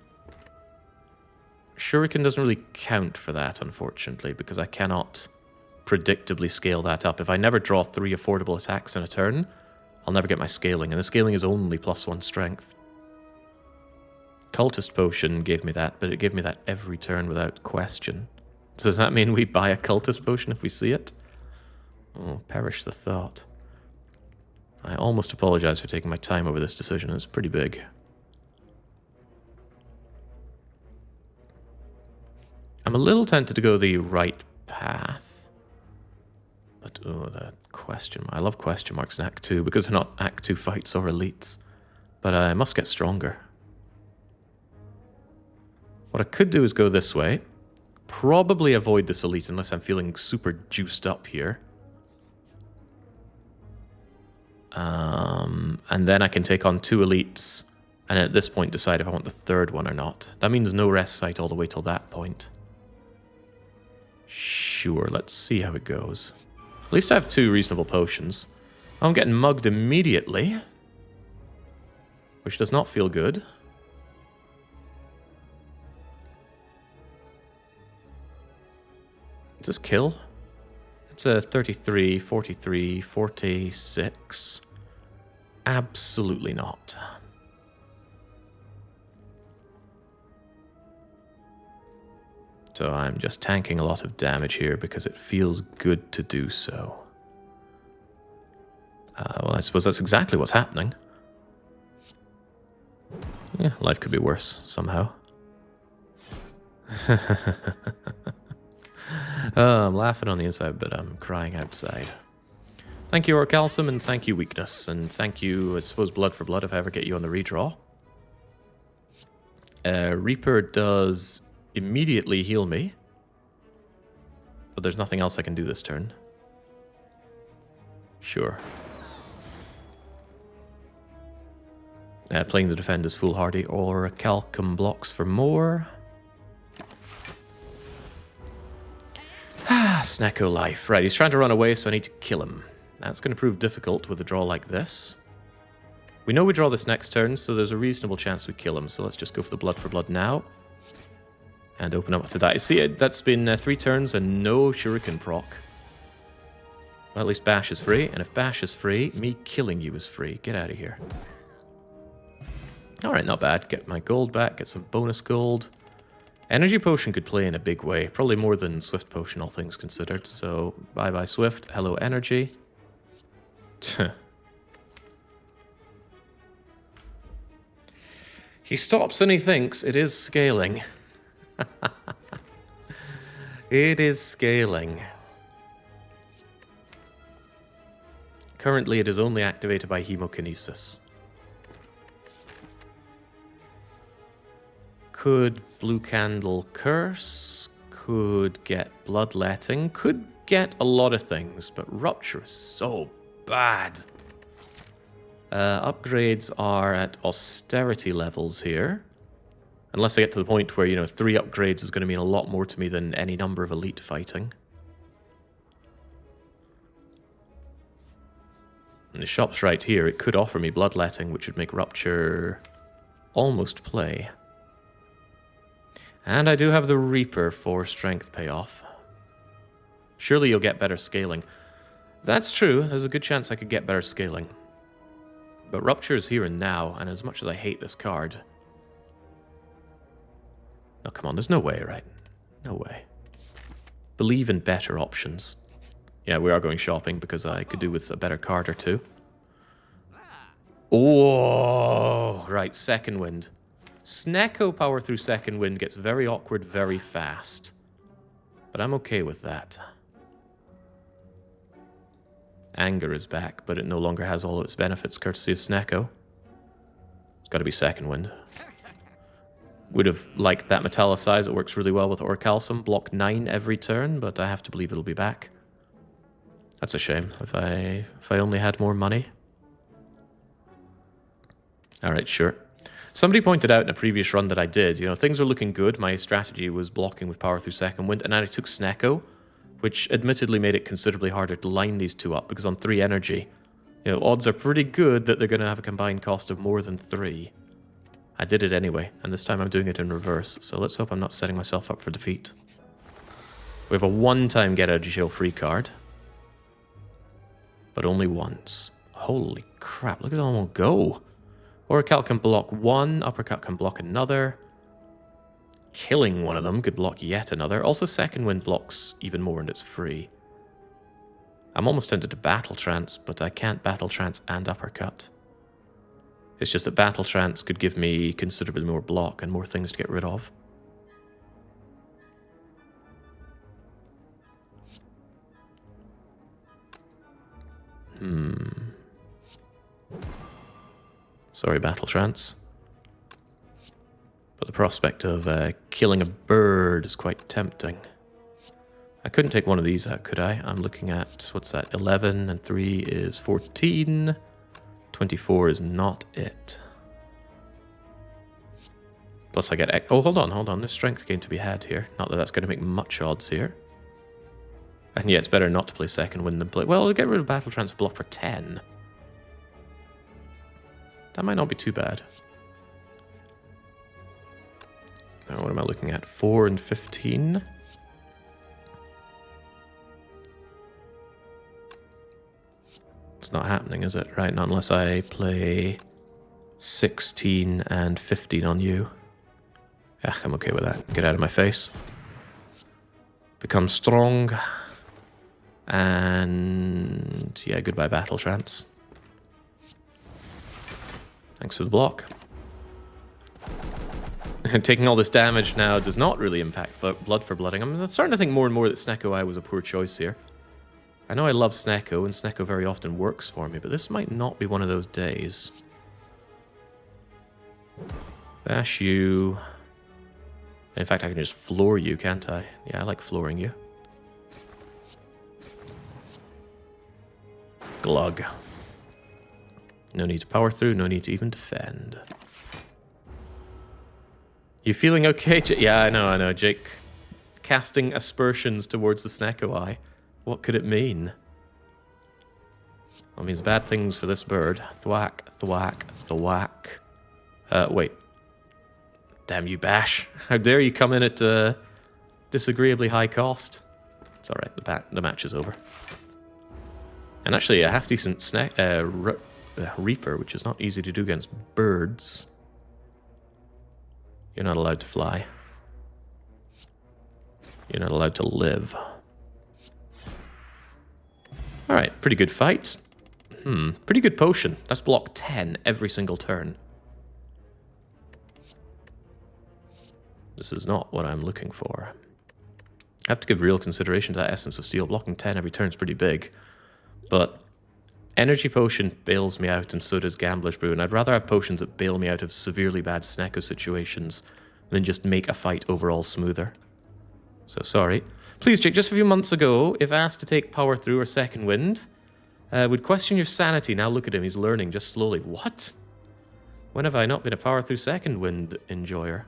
Shuriken doesn't really count for that, unfortunately, because I cannot predictably scale that up. If I never draw 3 affordable attacks in a turn, I'll never get my scaling, and the scaling is only +1 strength. Cultist Potion gave me that, but it gave me that every turn without question. So does that mean we buy a Cultist Potion if we see it? Oh, perish the thought. I almost apologize for taking my time over this decision. It's pretty big. I'm a little tempted to go the right path. But, oh, the question. I love question marks in Act 2 because they're not Act 2 fights or elites. But I must get stronger. What I could do is go this way. Probably avoid this elite unless I'm feeling super juiced up here. And then I can take on 2 elites. And at this point decide if I want the 3rd one or not. That means no rest site all the way till that point. Sure, let's see how it goes. At least I have 2 reasonable potions. I'm getting mugged immediately. Which does not feel good. Does this kill? It's a 33, 43, 46. Absolutely not. So I'm just tanking a lot of damage here because it feels good to do so. Well, I suppose that's exactly what's happening. Yeah, life could be worse somehow. I'm laughing on the inside, but I'm crying outside. Thank you, Orcalsum, and thank you, Weakness, and thank you, I suppose, Blood for Blood if I ever get you on the redraw. Reaper does immediately heal me, but there's nothing else I can do this turn. Sure. Playing the defend is foolhardy, or Calcum blocks for more. Snecko life. Right, he's trying to run away, so I need to kill him. That's going to prove difficult with a draw like this. We know we draw this next turn, so there's a reasonable chance we kill him. So let's just go for the blood for blood now. And open up to die. See, that's been 3 turns and no shuriken proc. Well, at least Bash is free. And if Bash is free, me killing you is free. Get out of here. Alright, not bad. Get my gold back, get some bonus gold. Energy Potion could play in a big way. Probably more than Swift Potion, all things considered. So, bye-bye Swift. Hello Energy. He stops and he thinks it is scaling. It is scaling. Currently, it is only activated by Hemokinesis. Could Blue Candle Curse, could get Bloodletting, could get a lot of things, but Rupture is so bad. Upgrades are at austerity levels here. Unless I get to the point where, you know, 3 upgrades is going to mean a lot more to me than any number of elite fighting. And the shop's right here. It could offer me Bloodletting, which would make Rupture almost play. And I do have the Reaper for strength payoff. Surely you'll get better scaling. That's true. There's a good chance I could get better scaling. But Rupture is here and now, and as much as I hate this card... Oh, come on, there's no way, right? No way. Believe in better options. Yeah, we are going shopping because I could do with a better card or 2. Oh, right, Second Wind. Snecko power through Second Wind gets very awkward very fast. But I'm okay with that. Anger is back, but it no longer has all of its benefits courtesy of Snecko. It's got to be Second Wind. Would have liked that Metallicize. It works really well with Orcalsum. Block 9 every turn, but I have to believe it'll be back. That's a shame. If I only had more money. Alright, sure. Somebody pointed out in a previous run that I did, you know, things were looking good. My strategy was blocking with power through Second Wind, and then I took Snecko, which admittedly made it considerably harder to line these 2 up, because on 3 energy, you know, odds are pretty good that they're going to have a combined cost of more than 3. I did it anyway, and this time I'm doing it in reverse, so let's hope I'm not setting myself up for defeat. We have a one-time get out of jail free card. But only once. Holy crap, look at them all go. Oracle can block 1, Uppercut can block another. Killing one of them could block yet another. Also Second Wind blocks even more and it's free. I'm almost tempted to Battle Trance, but I can't Battle Trance and Uppercut. It's just that Battle Trance could give me considerably more block and more things to get rid of. Sorry, Battle Trance. But the prospect of killing a bird is quite tempting. I couldn't take one of these out, could I? I'm looking at, what's that, 11 and 3 is 14. 24 is not it. Plus I get... Oh, hold on. There's strength gain to be had here. Not that that's going to make much odds here. And yeah, it's better not to play second wind than play... Well, we'll get rid of Battle Trance block for 10. That might not be too bad. Now, what am I looking at? 4 and 15? It's not happening, is it? Right, not unless I play 16 and 15 on you. Yeah, I'm okay with that. Get out of my face. Become strong. And yeah, goodbye Battle Trance. Thanks for the block. Taking all this damage now does not really impact blood for blooding. I'm starting to think more and more that Snecko Eye was a poor choice here. I know I love Snecko, and Snecko very often works for me, but this might not be one of those days. Bash you. In fact, I can just floor you, can't I? Yeah, I like flooring you. Glug. No need to power through, no need to even defend. You feeling okay, Jake? Yeah, I know, Jake. Casting aspersions towards the Snecko Eye. What could it mean? Well, it means bad things for this bird. Thwack, thwack, thwack. Wait. Damn you, Bash. How dare you come in at disagreeably high cost. It's alright, the match is over. And actually, a half-decent Reaper, which is not easy to do against birds. You're not allowed to fly. You're not allowed to live. Alright, pretty good fight. Pretty good potion. That's block 10 every single turn. This is not what I'm looking for. I have to give real consideration to that Essence of Steel. Blocking 10 every turn is pretty big. But Energy Potion bails me out, and so does Gambler's Brew, and I'd rather have potions that bail me out of severely bad Snecko situations than just make a fight overall smoother. So sorry. Please, Jake, just a few months ago, if asked to take Power Through or Second Wind, would question your sanity. Now look at him, he's learning just slowly. What? When have I not been a Power Through Second Wind enjoyer?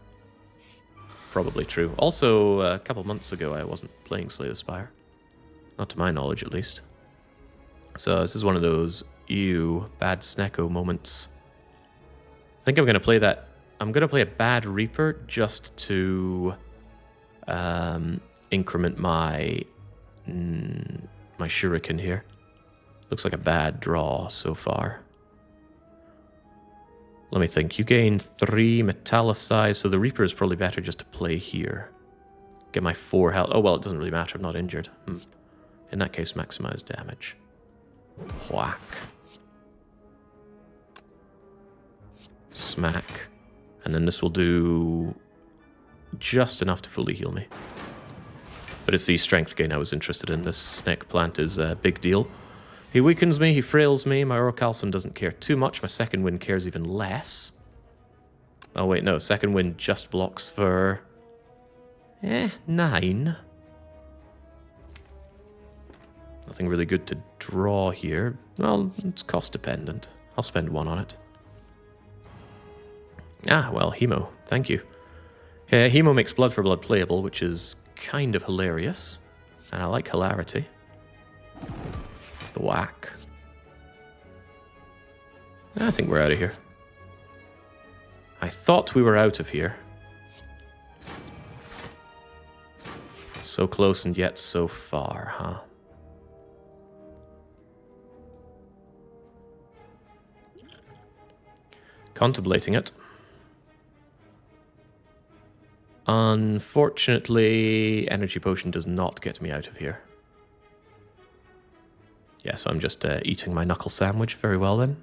Probably true. Also, a couple months ago, I wasn't playing Slay the Spire. Not to my knowledge, at least. So this is one of those, ew, bad Snecko moments. I think I'm going to play that. I'm going to play a bad Reaper just to increment my my Shuriken here. Looks like a bad draw so far. Let me think. You gain 3 Metallicize, so the Reaper is probably better just to play here. Get my 4 health. Oh, well, it doesn't really matter. I'm not injured. In that case, maximize damage. Whack. Smack. And then this will do just enough to fully heal me. But it's the strength gain I was interested in. This snake plant is a big deal. He weakens me, he frails me, my Orocalcum doesn't care too much, my Second Wind cares even less. Oh wait, no, Second Wind just blocks for... 9. Nothing really good to draw here. Well, it's cost dependent. I'll spend 1 on it. Ah, well, Hemo, thank you. Hemo makes Blood for Blood playable, which is kind of hilarious. And I like hilarity. The whack. I think we're out of here. I thought we were out of here. So close and yet so far, huh? Contemplating it. Unfortunately, Energy Potion does not get me out of here. Yeah, so I'm just eating my knuckle sandwich. Very well then.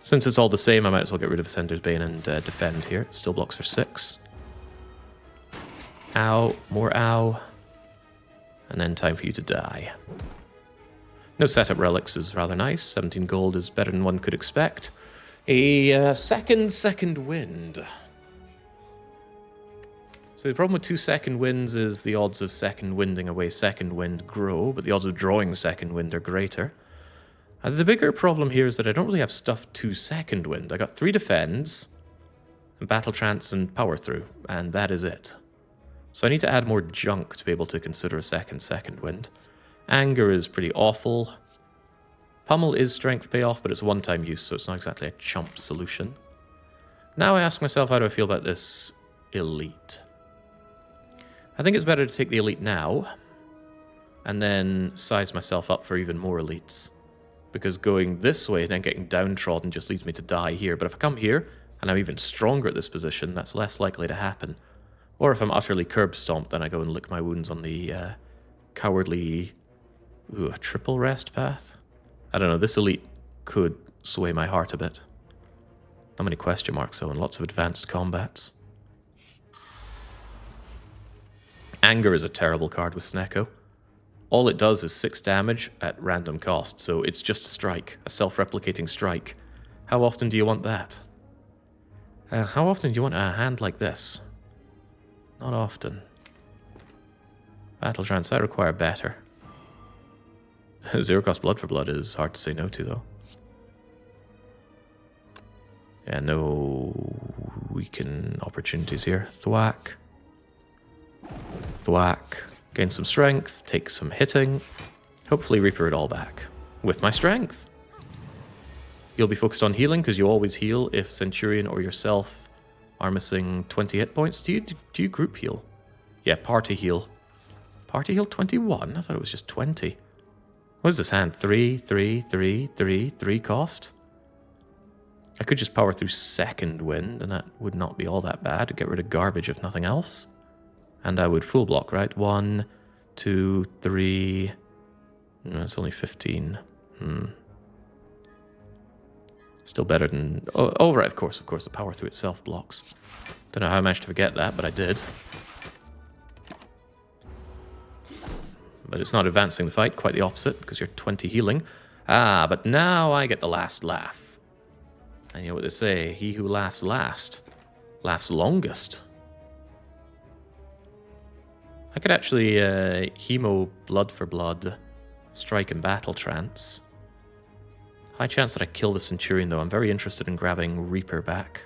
Since it's all the same, I might as well get rid of Sender's Bane and defend here. Still blocks for 6. Ow, more ow. And then time for you to die. No setup relics is rather nice. 17 gold is better than one could expect. A second wind. So the problem with 2 second winds is the odds of second winding away second wind grow, but the odds of drawing second wind are greater. The bigger problem here is that I don't really have stuff to second wind. I got 3 defends, and battle trance and power through, and that is it. So I need to add more junk to be able to consider a second wind. Anger is pretty awful. Pummel is strength payoff, but it's one-time use, so it's not exactly a chump solution. Now I ask myself, how do I feel about this elite? I think it's better to take the elite now, and then size myself up for even more elites. Because going this way and then getting downtrodden just leads me to die here. But if I come here, and I'm even stronger at this position, that's less likely to happen. Or if I'm utterly curb stomped, then I go and lick my wounds on the cowardly triple rest path. I don't know, this elite could sway my heart a bit. Not many question marks though, and lots of advanced combats. Anger is a terrible card with Snecko. All it does is 6 damage at random cost, so it's just a strike, a self-replicating strike. How often do you want that? How often do you want a hand like this? Not often. Battle trance, I require better. 0 cost blood for blood is hard to say no to, though. Yeah, no weaken opportunities here. Thwack. Thwack. Gain some strength, take some hitting. Hopefully Reaper it all back. With my strength. You'll be focused on healing, because you always heal if Centurion or yourself are missing 20 hit points. Do you group heal? Yeah, party heal. Party heal 21? I thought it was just 20. What is this hand? 3 cost? I could just power through second wind, and that would not be all that bad. Get rid of garbage if nothing else. And I would full block, right? 1, 2, 3... No, it's only 15. Still better than... Oh, right, of course, the power through itself blocks. Don't know how I managed to forget that, but I did. But it's not advancing the fight, quite the opposite, because you're 20 healing. Ah, but now I get the last laugh. And you know what they say, he who laughs last, laughs longest. I could actually hemo blood for blood, strike and battle trance. High chance that I kill the Centurion though. I'm very interested in grabbing Reaper back.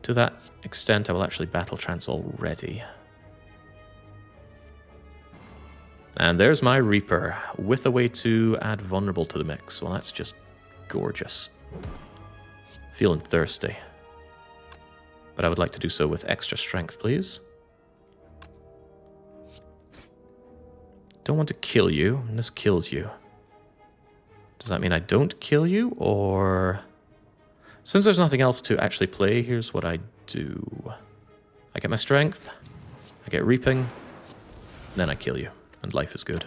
To that extent, I will actually battle trance already. And there's my Reaper, with a way to add vulnerable to the mix. Well, that's just gorgeous. Feeling thirsty. But I would like to do so with extra strength, please. Don't want to kill you, and this kills you. Does that mean I don't kill you, or... Since there's nothing else to actually play, here's what I do. I get my strength, I get reaping, then I kill you, and life is good.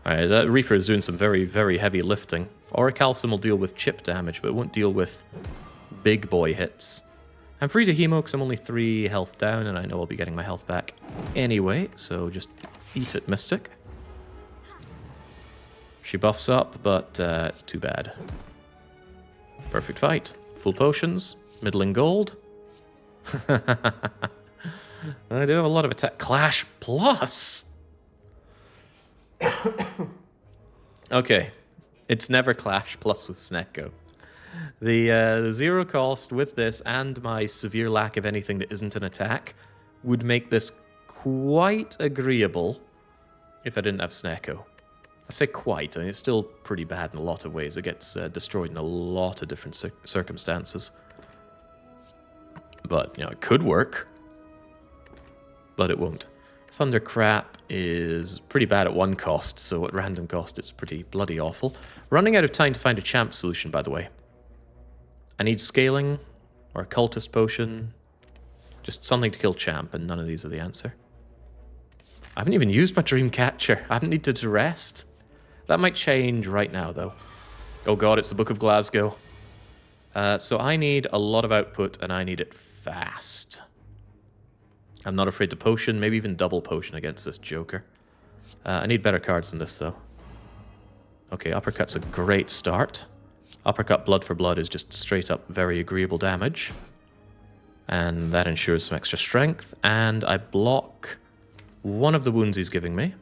Alright, that Reaper is doing some very, very heavy lifting. Orichalcum will deal with chip damage, but it won't deal with big boy hits. I'm free to hemo because I'm only 3 health down, and I know I'll be getting my health back anyway, so just eat it, Mystic. She buffs up, but too bad. Perfect fight. Full potions, middling gold. I do have a lot of attack. Clash plus! Okay, it's never Clash plus with Snecko. The 0 cost with this and my severe lack of anything that isn't an attack would make this quite agreeable if I didn't have Snecko. I say quite, I mean, it's still pretty bad in a lot of ways. It gets destroyed in a lot of different circumstances. But, you know, it could work. But it won't. Thundercrap is pretty bad at 1 cost, so at random cost it's pretty bloody awful. Running out of time to find a champ solution, by the way. I need scaling, or a cultist potion. Just something to kill champ, and none of these are the answer. I haven't even used my dream catcher. I haven't needed to rest. That might change right now, though. Oh god, it's the Book of Glasgow. So I need a lot of output, and I need it fast. I'm not afraid to potion, maybe even double potion against this Joker. I need better cards than this, though. Okay, uppercut's a great start. Uppercut blood for blood is just straight up very agreeable damage. And that ensures some extra strength. And I block one of the wounds he's giving me.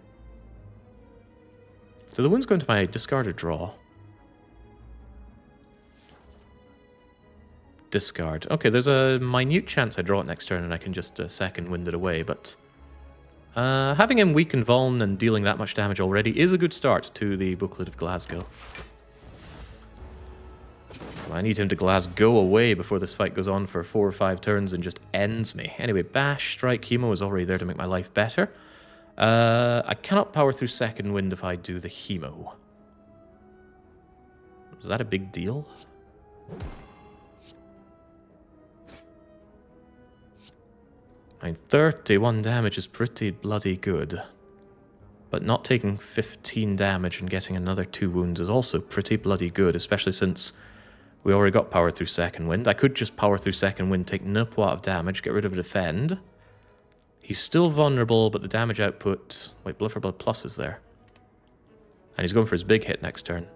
So the wounds go into my discarded draw. Discard. Okay, there's a minute chance I draw it next turn and I can just second wind it away, but having him weaken Vuln and dealing that much damage already is a good start to the Booklet of Glasgow. I need him to Glasgow away before this fight goes on for 4 or 5 turns and just ends me. Anyway, Bash, Strike, Hemo is already there to make my life better. I cannot power through second wind if I do the Hemo. Is that a big deal? I mean, 31 damage is pretty bloody good. But not taking 15 damage and getting another 2 wounds is also pretty bloody good, especially since we already got power through second wind. I could just power through second wind, take no point of damage, get rid of a defend. He's still vulnerable, but the damage output... Wait, Blood for Blood Plus is there. And he's going for his big hit next turn.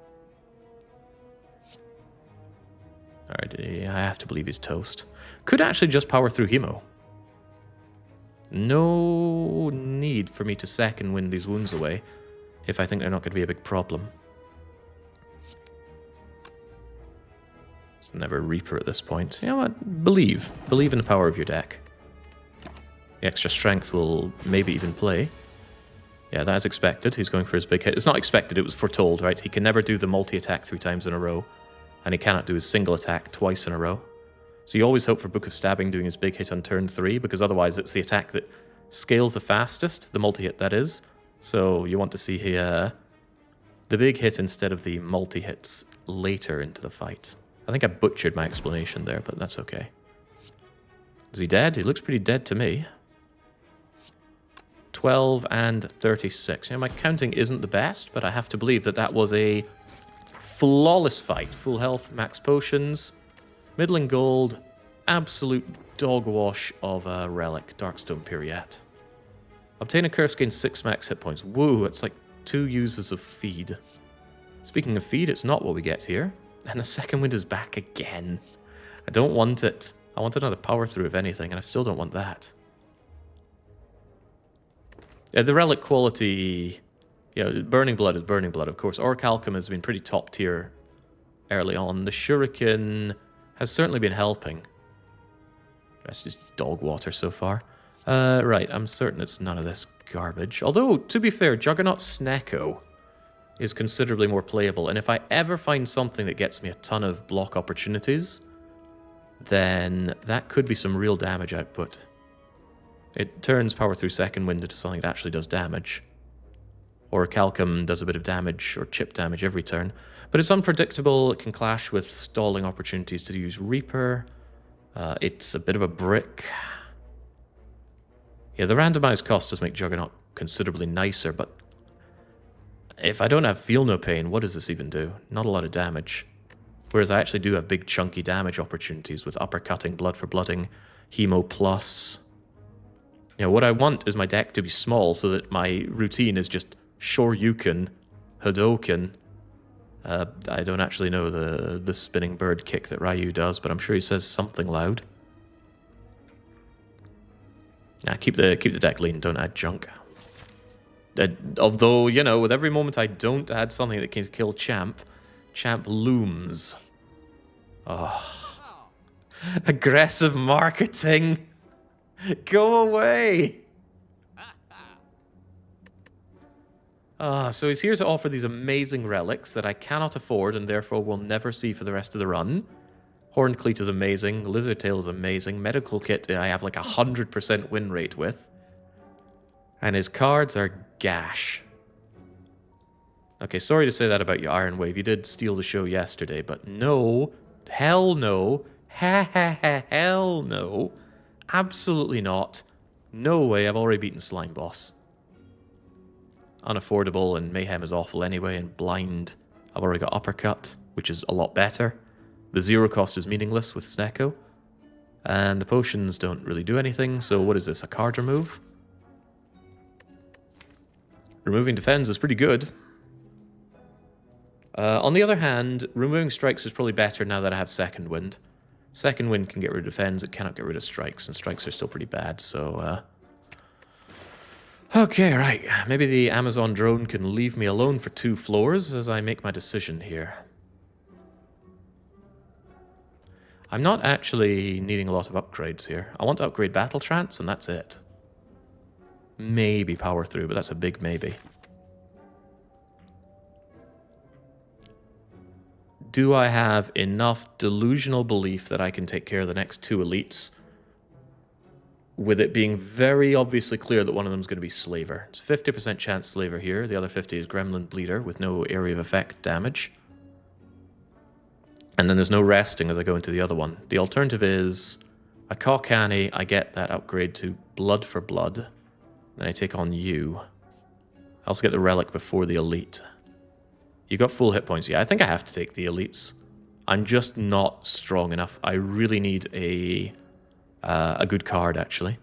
Alright, I have to believe he's toast. Could actually just power through Hemo. No need for me to second wind these wounds away if I think they're not going to be a big problem. It's never Reaper at this point. You know what? Believe. Believe in the power of your deck. The extra strength will maybe even play. Yeah, that is expected. He's going for his big hit. It's not expected, it was foretold, right? He can never do the multi-attack 3 times in a row. And he cannot do his single attack twice in a row. So you always hope for Book of Stabbing doing his big hit on turn 3, because otherwise it's the attack that scales the fastest, the multi-hit that is. So you want to see the big hit instead of the multi-hits later into the fight. I think I butchered my explanation there, but that's okay. Is he dead? He looks pretty dead to me. 12 and 36. You know, my counting isn't the best, but I have to believe that that was a flawless fight. Full health, max potions, middling gold, absolute dog wash of a relic, Darkstone Periat. Obtain a curse, gain 6 max hit points. Woo, it's like 2 uses of feed. Speaking of feed, it's not what we get here. And the second wind is back again. I don't want it. I want another power through, if anything, and I still don't want that. Yeah, the relic quality... Yeah, Burning Blood is Burning Blood, of course. Orichalcum has been pretty top tier early on. The Shuriken has certainly been helping. The rest is dog water so far. Right, I'm certain it's none of this garbage. Although, to be fair, Juggernaut Snecko is considerably more playable. And if I ever find something that gets me a ton of block opportunities, then that could be some real damage output. It turns power through second wind into something that actually does damage. Orichalcum does a bit of damage, or chip damage every turn. But it's unpredictable, it can clash with stalling opportunities to use Reaper. It's a bit of a brick. Yeah, the randomized cost does make Juggernaut considerably nicer, but if I don't have Feel No Pain, what does this even do? Not a lot of damage. Whereas I actually do have big chunky damage opportunities with uppercutting, blood for blooding, Hemo plus. You know, what I want is my deck to be small so that my routine is just Shoryuken, Hadoken. I don't actually know the spinning bird kick that Ryu does, but I'm sure he says something loud. Nah, keep the deck lean, don't add junk. Although, you know, with every moment I don't add something that can kill Champ, Champ looms. Oh. Aggressive marketing. Go away. So he's here to offer these amazing relics that I cannot afford and therefore will never see for the rest of the run. Horned Cleat is amazing. Lizard Tail is amazing. Medical Kit I have like 100% win rate with. And his cards are gash. Okay, sorry to say that about you, Iron Wave. You did steal the show yesterday, but no. Hell no. Hell no. Absolutely not. No way, I've already beaten Slime Boss. Unaffordable, and Mayhem is awful anyway, and Blind, I've already got Uppercut, which is a lot better. The 0 cost is meaningless with Snecko. And the potions don't really do anything, so what is this, a card remove? Removing defense is pretty good. On the other hand, removing strikes is probably better now that I have second wind. Second wind can get rid of defense, it cannot get rid of strikes, and strikes are still pretty bad, so... Okay, right. Maybe the Amazon drone can leave me alone for 2 floors as I make my decision here. I'm not actually needing a lot of upgrades here. I want to upgrade Battle Trance, and that's it. Maybe Power Through, but that's a big maybe. Do I have enough delusional belief that I can take care of the next 2 elites, with it being very obviously clear that one of them is going to be Slaver? It's 50% chance Slaver here, the other 50 is Gremlin Bleeder with no area of effect damage. And then there's no resting as I go into the other one. The alternative is I call Canny, I get that upgrade to Blood for Blood, then I take on you. I also get the relic before the elite. You got full hit points. Yeah, I think I have to take the elites. I'm just not strong enough. I really need a good card, actually.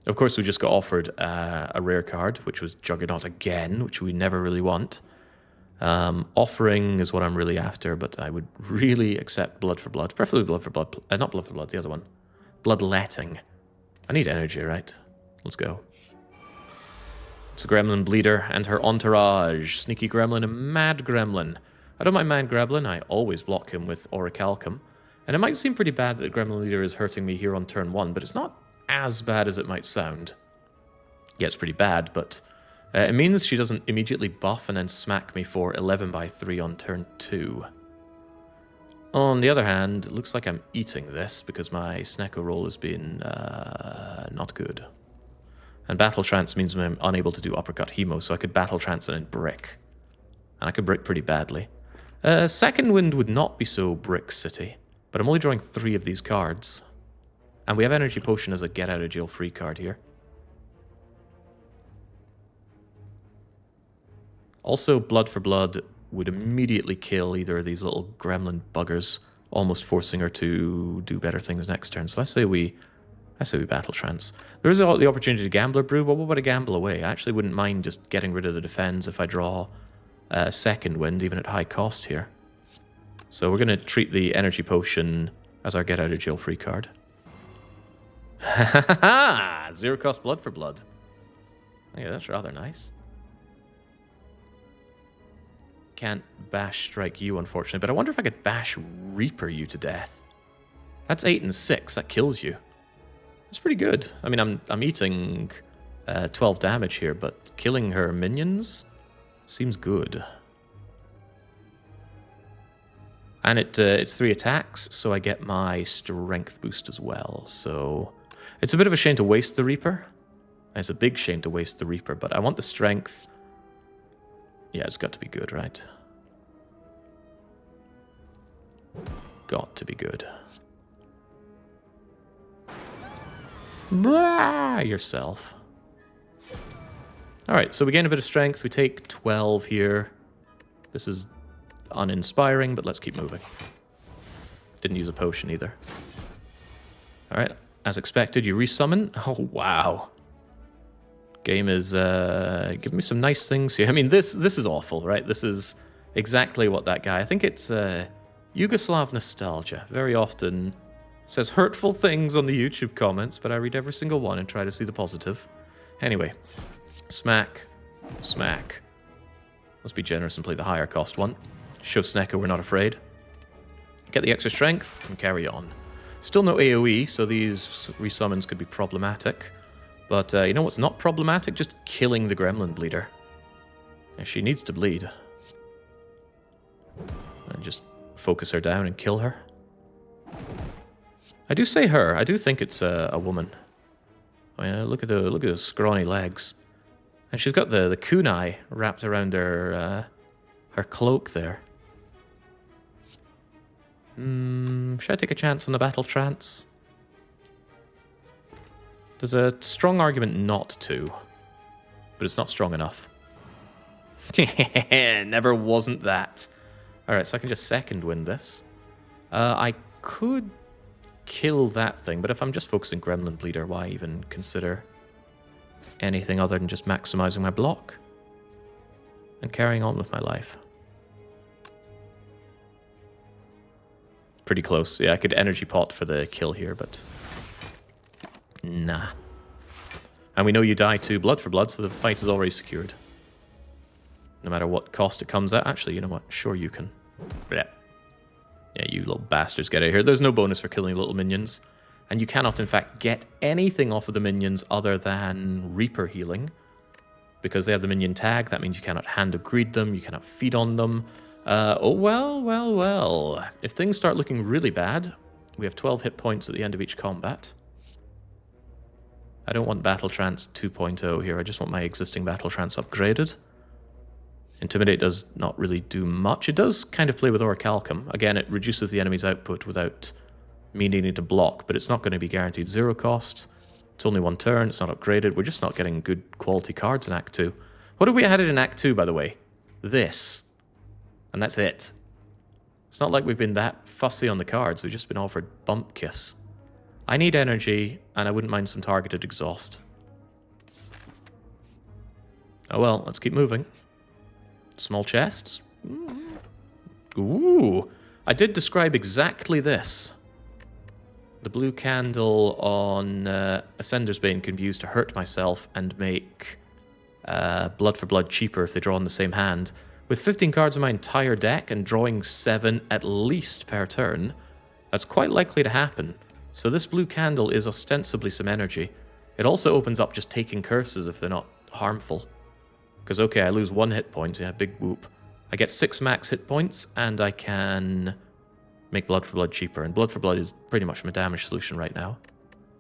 Of course, we just got offered a rare card, which was Juggernaut again, which we never really want. Offering is what I'm really after, but I would really accept Blood for Blood. Preferably Blood for Blood. Not Blood for Blood, the other one. Bloodletting. I need energy, right? Let's go. It's a Gremlin Bleeder and her entourage. Sneaky Gremlin and Mad Gremlin. I don't mind Mad Gremlin, I always block him with Orichalcum. And it might seem pretty bad that the Gremlin Leader is hurting me here on turn 1, but it's not as bad as it might sound. Yeah, it's pretty bad, but it means she doesn't immediately buff and then smack me for 11/3 on turn 2. On the other hand, it looks like I'm eating this because my Snecko roll has been not good. And Battle Trance means I'm unable to do Uppercut Hemo, so I could Battle Trance and then Brick. And I could Brick pretty badly. Second Wind would not be so Brick City, but I'm only drawing 3 of these cards. And we have Energy Potion as a get-out-of-jail-free card here. Also, Blood for Blood would immediately kill either of these little gremlin buggers, almost forcing her to do better things next turn. So I say we Battle Trance. There is the opportunity to Gambler Brew, but what about a gamble away? I actually wouldn't mind just getting rid of the defense if I draw Second Wind, even at high cost here. So we're going to treat the Energy Potion as our get-out-of-jail-free card. Ha ha ha! 0 cost Blood for Blood. Yeah, that's rather nice. Can't Bash Strike you, unfortunately, but I wonder if I could Bash Reaper you to death. That's 8 and 6. That kills you. That's pretty good. I mean, I'm eating 12 damage here, but killing her minions seems good. And it's 3 attacks, so I get my strength boost as well. So it's a bit of a shame to waste the Reaper. It's a big shame to waste the Reaper, but I want the strength. Yeah, it's got to be good, right? Got to be good. Blah, yourself. Alright, so we gain a bit of strength. We take 12 here. This is uninspiring, but let's keep moving. Didn't use a potion either. Alright, as expected, you resummon. Oh, wow. Game is giving me some nice things here. I mean, this is awful, right? This is exactly what that guy... I think it's Yugoslav nostalgia. Very often says hurtful things on the YouTube comments, but I read every single one and try to see the positive. Anyway, smack, smack. Let's be generous and play the higher cost one. Show Snecko we're not afraid. Get the extra strength and carry on. Still no AoE, so these resummons could be problematic. But you know what's not problematic? Just killing the Gremlin Bleeder. Yeah, she needs to bleed. And just focus her down and kill her. I do say her. I do think it's a woman. I mean, look at the scrawny legs, and she's got the kunai wrapped around her cloak there. Should I take a chance on the Battle Trance? There's a strong argument not to, but it's not strong enough. Never wasn't that. Alright, so I can just second win this. I could kill that thing, but if I'm just focusing Gremlin Bleeder, why even consider anything other than just maximizing my block? and carrying on with my life. Pretty close. Yeah, I could energy pot for the kill here, but nah. And we know you die to blood for blood, so the fight is already secured. No matter what cost it comes at. Actually, you know what? Sure you can. Yeah. Yeah, you little bastards, get out of here. There's no bonus for killing little minions. And you cannot, in fact, get anything off of the minions other than Reaper healing. Because they have the minion tag, that means you cannot hand of greed them, you cannot feed on them. Oh, well. If things start looking really bad, we have 12 hit points at the end of each combat. I don't want Battle Trance 2.0 here, I just want my existing Battle Trance upgraded. Intimidate does not really do much. It does kind of play with Orichalcum. Again, it reduces the enemy's output without me needing to block, but it's not going to be guaranteed 0 cost. It's only 1 turn, it's not upgraded. We're just not getting good quality cards in Act 2. What have we added in Act 2, by the way? This. And that's it. It's not like we've been that fussy on the cards. We've just been offered Bump Kiss. I need energy, and I wouldn't mind some targeted exhaust. Oh well, let's keep moving. Small chests. Ooh. I did describe exactly this. The blue candle on Ascender's Bane can be used to hurt myself and make Blood for Blood cheaper if they draw on the same hand. With 15 cards in my entire deck and drawing 7 at least per turn, that's quite likely to happen. So this blue candle is ostensibly some energy. It also opens up just taking curses if they're not harmful. Because, okay, I lose 1 hit point, yeah, big whoop. I get 6 max hit points, and I can make Blood for Blood cheaper. And Blood for Blood is pretty much my damage solution right now.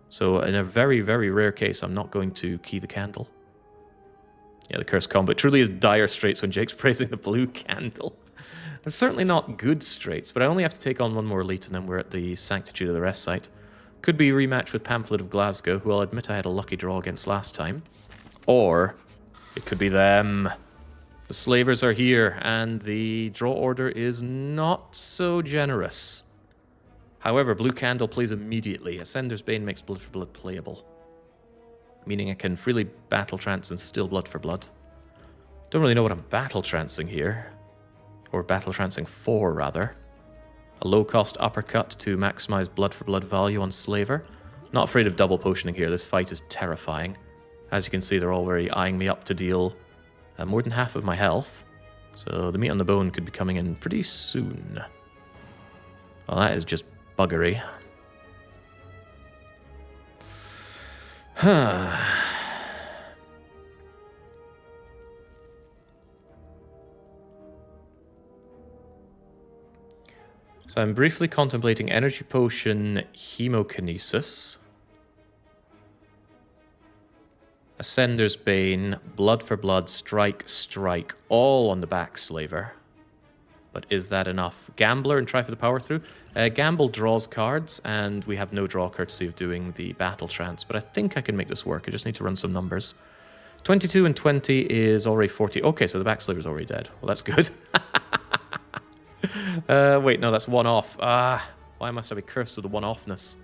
So in a very, very rare case, I'm not going to key the candle. Yeah, the cursed combo. It truly is dire straits when Jake's praising the blue candle. It's certainly not good straits, but I only have to take on 1 more elite, and then we're at the Sanctitude of the Rest site. Could be a rematch with Pamphlet of Glasgow, who I'll admit I had a lucky draw against last time. Or it could be them. The Slavers are here, and the draw order is not so generous. However, Blue Candle plays immediately. Ascender's Bane makes Blood for Blood playable, meaning I can freely Battle Trance and still Blood for Blood. Don't really know what I'm Battle Trancing here. Or Battle Trancing for, rather. A low-cost uppercut to maximize Blood for Blood value on Slaver. Not afraid of double potioning here. This fight is terrifying. As you can see, they're already eyeing me up to deal more than half of my health. So the meat on the bone could be coming in pretty soon. Well, that is just buggery. So I'm briefly contemplating Energy Potion, Hemokinesis, Ascender's Bane, Blood for Blood, Strike, Strike, all on the back Slaver. But is that enough? Gambler and try for the power through. Gamble draws cards, and we have no draw courtesy of doing the Battle Trance, but I think I can make this work. I just need to run some numbers. 22 and 20 is already 40. Okay, so the back Slaver's already dead. Well, that's good. Wait, no, that's 1 off. Why must I be cursed with the 1-offness?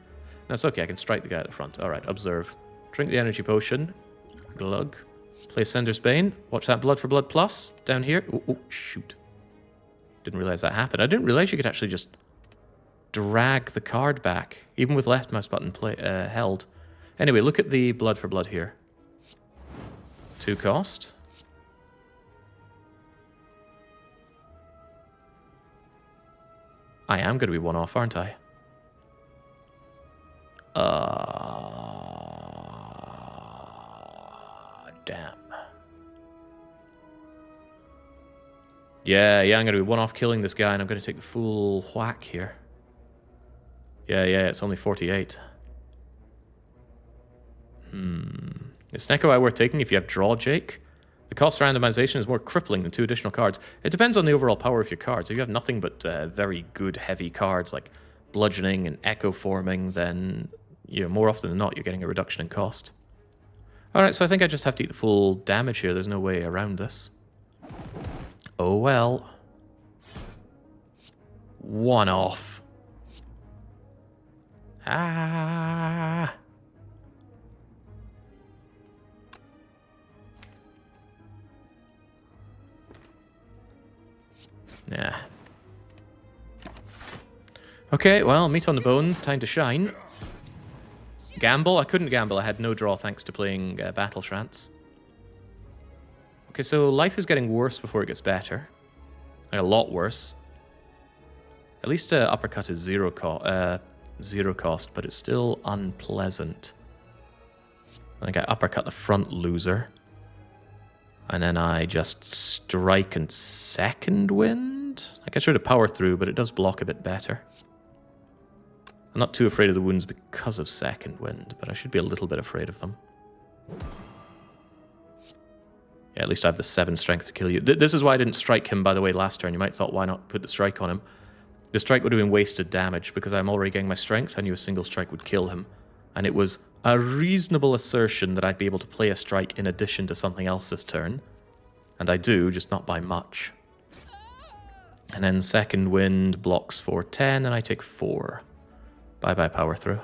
That's okay, I can strike the guy at the front. Alright, observe. Drink the energy potion. Glug. Play Ascender's Bane. Watch that Blood for Blood plus down here. Oh, shoot. Didn't realize that happened. I didn't realize you could actually just drag the card back, even with left mouse button held. Anyway, look at the Blood for Blood here. 2 cost. I am going to be 1 off, aren't I? Damn. Yeah, I'm going to be 1 off killing this guy, and I'm going to take the full whack here. Yeah, it's only 48. Is Neko Eye worth taking if you have draw, Jake? The cost randomization is more crippling than 2 additional cards. It depends on the overall power of your cards. If you have nothing but very good heavy cards like bludgeoning and echo forming, then more often than not you're getting a reduction in cost. Alright, so I think I just have to eat the full damage here. There's no way around this. Oh well. 1 off. Okay, well, meat on the bone, time to shine. Gamble? I couldn't gamble. I had no draw thanks to playing Battle Trance. Okay, so life is getting worse before it gets better. Like a lot worse. At least uppercut is zero cost, but it's still unpleasant. I think I uppercut the front loser. And then I just strike and second wind? Like I should have power through, but it does block a bit better. I'm not too afraid of the wounds because of second wind, but I should be a little bit afraid of them. Yeah, at least I have the 7 strength to kill you. This is why I didn't strike him, by the way, last turn. You might have thought, why not put the strike on him? The strike would have been wasted damage because I'm already getting my strength. I knew a single strike would kill him. And it was a reasonable assertion that I'd be able to play a strike in addition to something else this turn. And I do, just not by much. And then second wind blocks for 10, and I take 4. Bye-bye power through.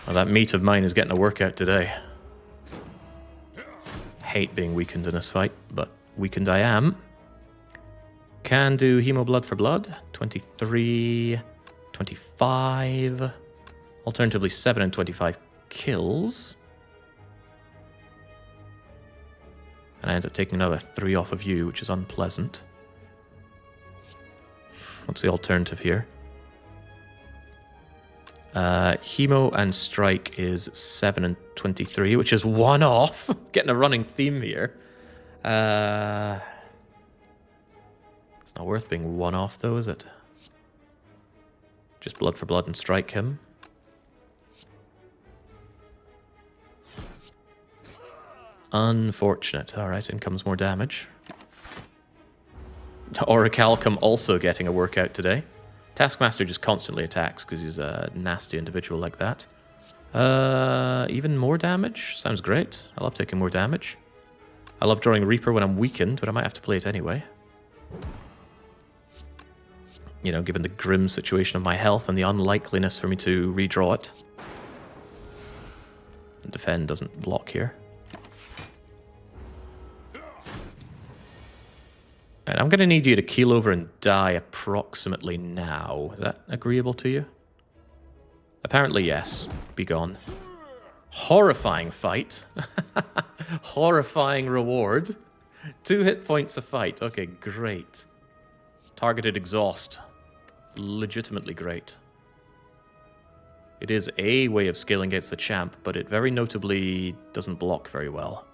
Well, that meat of mine is getting a workout today. Hate being weakened in this fight, but weakened I am. Can do Hemo Blood for Blood. 23, 25. Alternatively, 7 and 25 kills. And I end up taking another 3 off of you, which is unpleasant. What's the alternative here? Hemo and Strike is 7 and 23, which is 1 off. Getting a running theme here. It's not worth being 1 off, though, is it? Just Blood for Blood and Strike him. Unfortunate. Alright, in comes more damage. Orichalcum also getting a workout today. Taskmaster just constantly attacks because he's a nasty individual like that. Even more damage? Sounds great. I love taking more damage. I love drawing Reaper when I'm weakened, but I might have to play it anyway. You know, given the grim situation of my health and the unlikeliness for me to redraw it. And defend doesn't block here. Right, I'm going to need you to keel over and die approximately now. Is that agreeable to you? Apparently, yes. Be gone. Horrifying fight. Horrifying reward. 2 hit points a fight. Okay, great. Targeted exhaust. Legitimately great. It is a way of scaling against the champ, but it very notably doesn't block very well.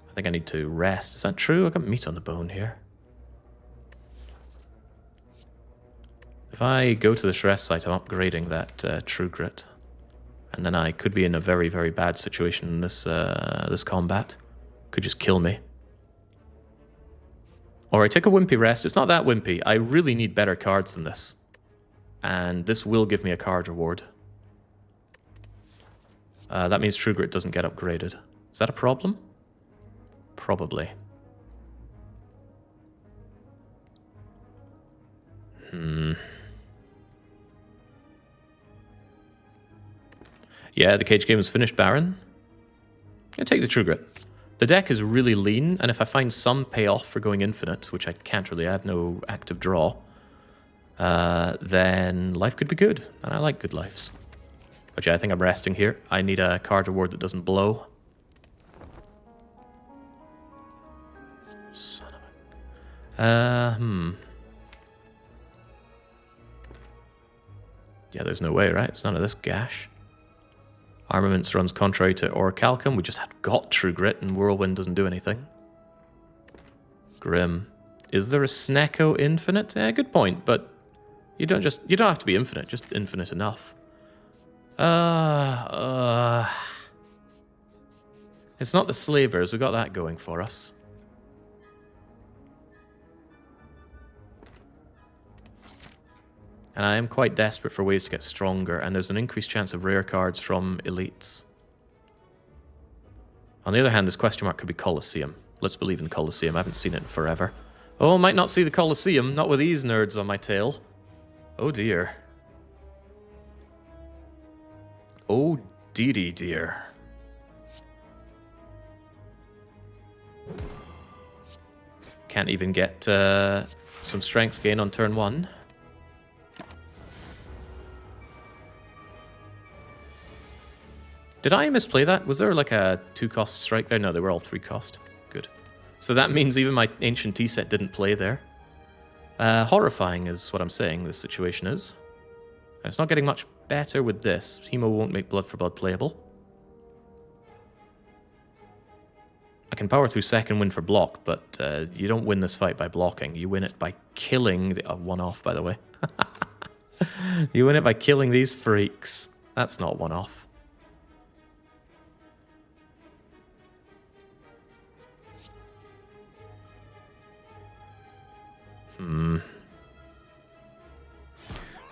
I think I need to rest. Is that true? I got meat on the bone here. If I go to this rest site, I'm upgrading that True Grit. And then I could be in a very, very bad situation in this, this combat. Could just kill me. Or I take a wimpy rest. It's not that wimpy. I really need better cards than this. And this will give me a card reward. That means True Grit doesn't get upgraded. Is that a problem? Probably. Yeah, the cage game is finished, Baron. Yeah, take the True Grit. The deck is really lean, and if I find some payoff for going infinite, which I can't really, I have no active draw, then life could be good, and I like good lives. But yeah, I think I'm resting here. I need a card reward that doesn't blow. Son of a... Yeah, there's no way, right? It's none of this gash. Armaments runs contrary to Orichalcum. We just got True Grit, and Whirlwind doesn't do anything. Grim. Is there a Snecko infinite? Yeah, good point, but you don't have to be infinite, just infinite enough. It's not the Slavers, we got that going for us. And I am quite desperate for ways to get stronger, and there's an increased chance of rare cards from elites. On the other hand, this question mark could be Colosseum. Let's believe in Colosseum. I haven't seen it in forever. Oh, might not see the Colosseum, not with these nerds on my tail. Oh dear. Oh dearie dear. Can't even get some strength gain on turn 1. Did I misplay that? Was there like a 2-cost strike there? No, they were all 3-cost. Good. So that means even my Ancient Tea set didn't play there. Horrifying is what I'm saying this situation is. And it's not getting much better with this. Hemo won't make Blood for Blood playable. I can power through Second Wind for block, but you don't win this fight by blocking. You win it by killing the... one-off, by the way. You win it by killing these freaks. That's not one-off.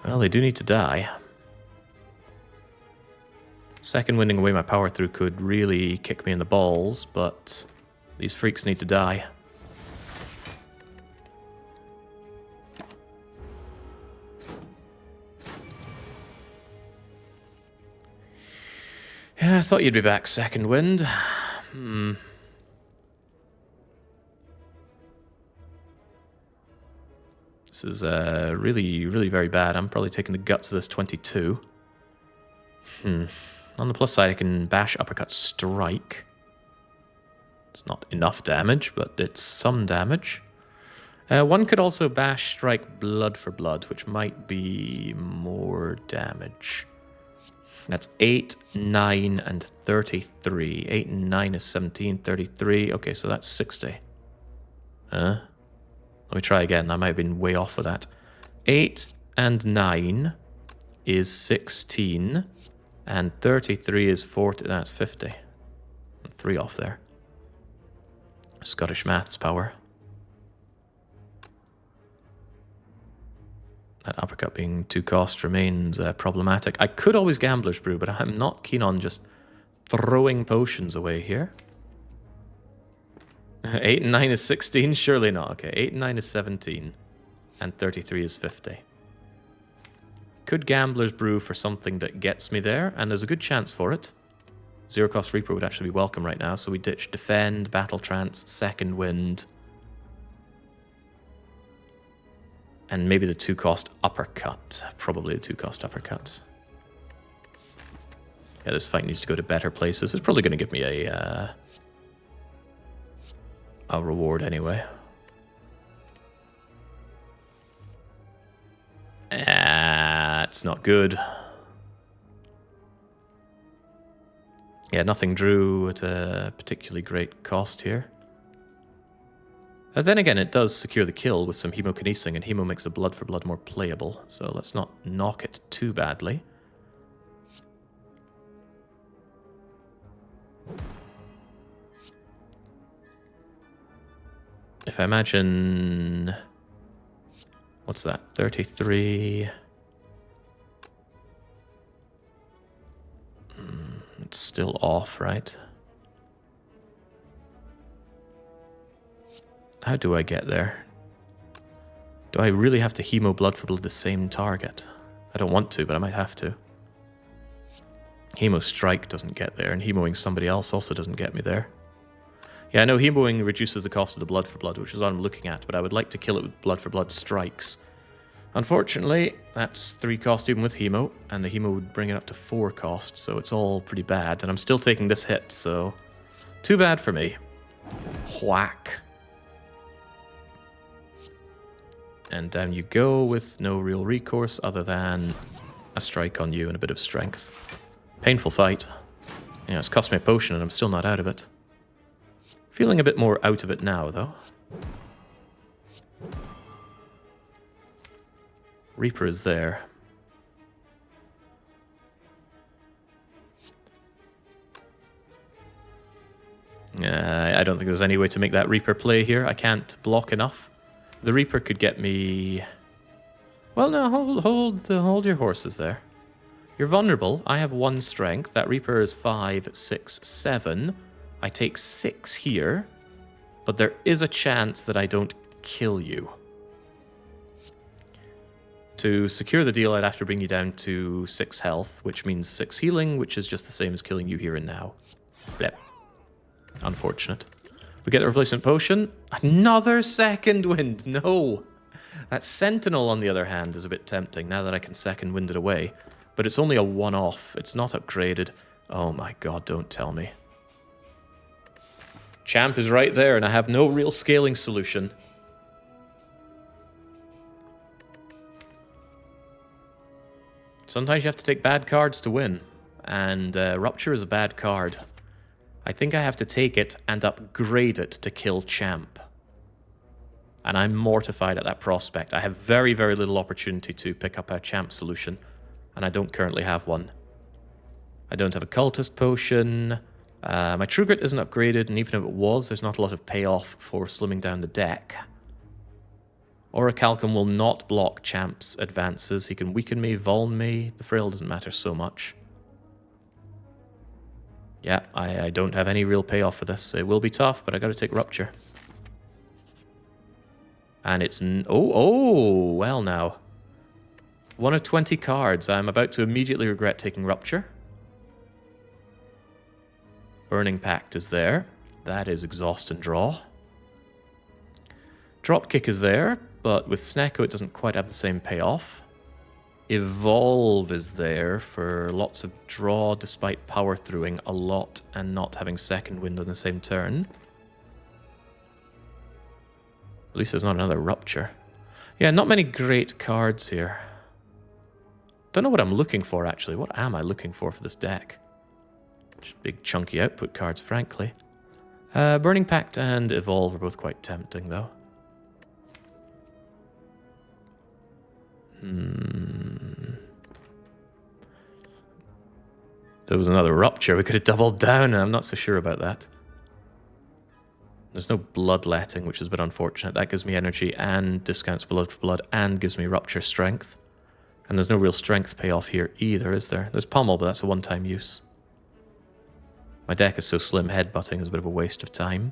Well, they do need to die. Second winding away my power through could really kick me in the balls, but these freaks need to die. Yeah, I thought you'd be back, Second Wind. This is really, really very bad. I'm probably taking the guts of this 22. On the plus side, I can bash, uppercut, strike. It's not enough damage, but it's some damage. One could also bash, strike, blood for blood, which might be more damage. That's 8, 9, and 33. 8 and 9 is 17, 33. Okay, so that's 60. Huh? Let me try again. I might have been way off with that. 8 and 9 is 16. And 33 is 40. That's 50. I'm 3 off there. Scottish maths power. That uppercut being 2 cost remains problematic. I could always Gambler's Brew, but I'm not keen on just throwing potions away here. 8 and 9 is 16? Surely not. Okay, 8 and 9 is 17. And 33 is 50. Could Gambler's Brew for something that gets me there, and there's a good chance for it. 0-cost Reaper would actually be welcome right now, so we ditch Defend, Battle Trance, Second Wind. And maybe the 2-cost Uppercut. Probably the 2-cost Uppercut. Yeah, this fight needs to go to better places. It's probably going to give me a reward anyway. It's not good. Yeah, nothing drew at a particularly great cost here. Then again, it does secure the kill with some hemokinesing, and hemo makes the blood for blood more playable, so let's not knock it too badly. If I imagine... What's that? 33... It's still off, right? How do I get there? Do I really have to hemo blood for blood the same target? I don't want to, but I might have to. Hemo strike doesn't get there, and hemoing somebody else also doesn't get me there. Yeah, I know hemoing reduces the cost of the blood for blood, which is what I'm looking at, but I would like to kill it with blood for blood strikes. Unfortunately, that's 3 cost even with hemo, and the hemo would bring it up to 4 cost, so it's all pretty bad, and I'm still taking this hit, so too bad for me. Whack. And down you go with no real recourse other than a strike on you and a bit of strength. Painful fight. Yeah, it's cost me a potion and I'm still not out of it. Feeling a bit more out of it now, though. Reaper is there. I don't think there's any way to make that Reaper play here. I can't block enough. The Reaper could get me... Well, no, hold your horses there. You're vulnerable. I have 1 strength. That Reaper is 5, 6, 7. I take 6 here, but there is a chance that I don't kill you. To secure the deal, I'd have to bring you down to 6 health, which means 6 healing, which is just the same as killing you here and now. Blep. Unfortunate. We get the replacement potion. Another second wind. No. That Sentinel, on the other hand, is a bit tempting now that I can second wind it away. But it's only a one-off. It's not upgraded. Oh my god, don't tell me. Champ is right there, and I have no real scaling solution. Sometimes you have to take bad cards to win. And Rupture is a bad card. I think I have to take it and upgrade it to kill Champ. And I'm mortified at that prospect. I have very, very little opportunity to pick up a Champ solution. And I don't currently have one. I don't have a Cultist Potion. My True Grit isn't upgraded, and even if it was, there's not a lot of payoff for slimming down the deck. Orichalcum will not block Champ's advances. He can weaken me, vuln me. The Frail doesn't matter so much. Yeah, I don't have any real payoff for this. It will be tough, but I gotta take Rupture. And it's... Oh, well now. 1 of 20 cards. I'm about to immediately regret taking Rupture. Burning Pact is there. That is exhaust and draw. Dropkick is there, but with Snecko it doesn't quite have the same payoff. Evolve is there for lots of draw despite power throughing a lot and not having second wind on the same turn. At least there's not another Rupture. Yeah, not many great cards here. Don't know what I'm looking for, actually. What am I looking for this deck? Just big chunky output cards, frankly. Burning Pact and Evolve are both quite tempting, though. There was another Rupture. We could have doubled down. I'm not so sure about that. There's no Bloodletting, which is a bit unfortunate. That gives me energy and discounts Blood for Blood and gives me Rupture strength. And there's no real strength payoff here either, is there? There's Pummel, but that's a one-time use. My deck is so slim, headbutting is a bit of a waste of time.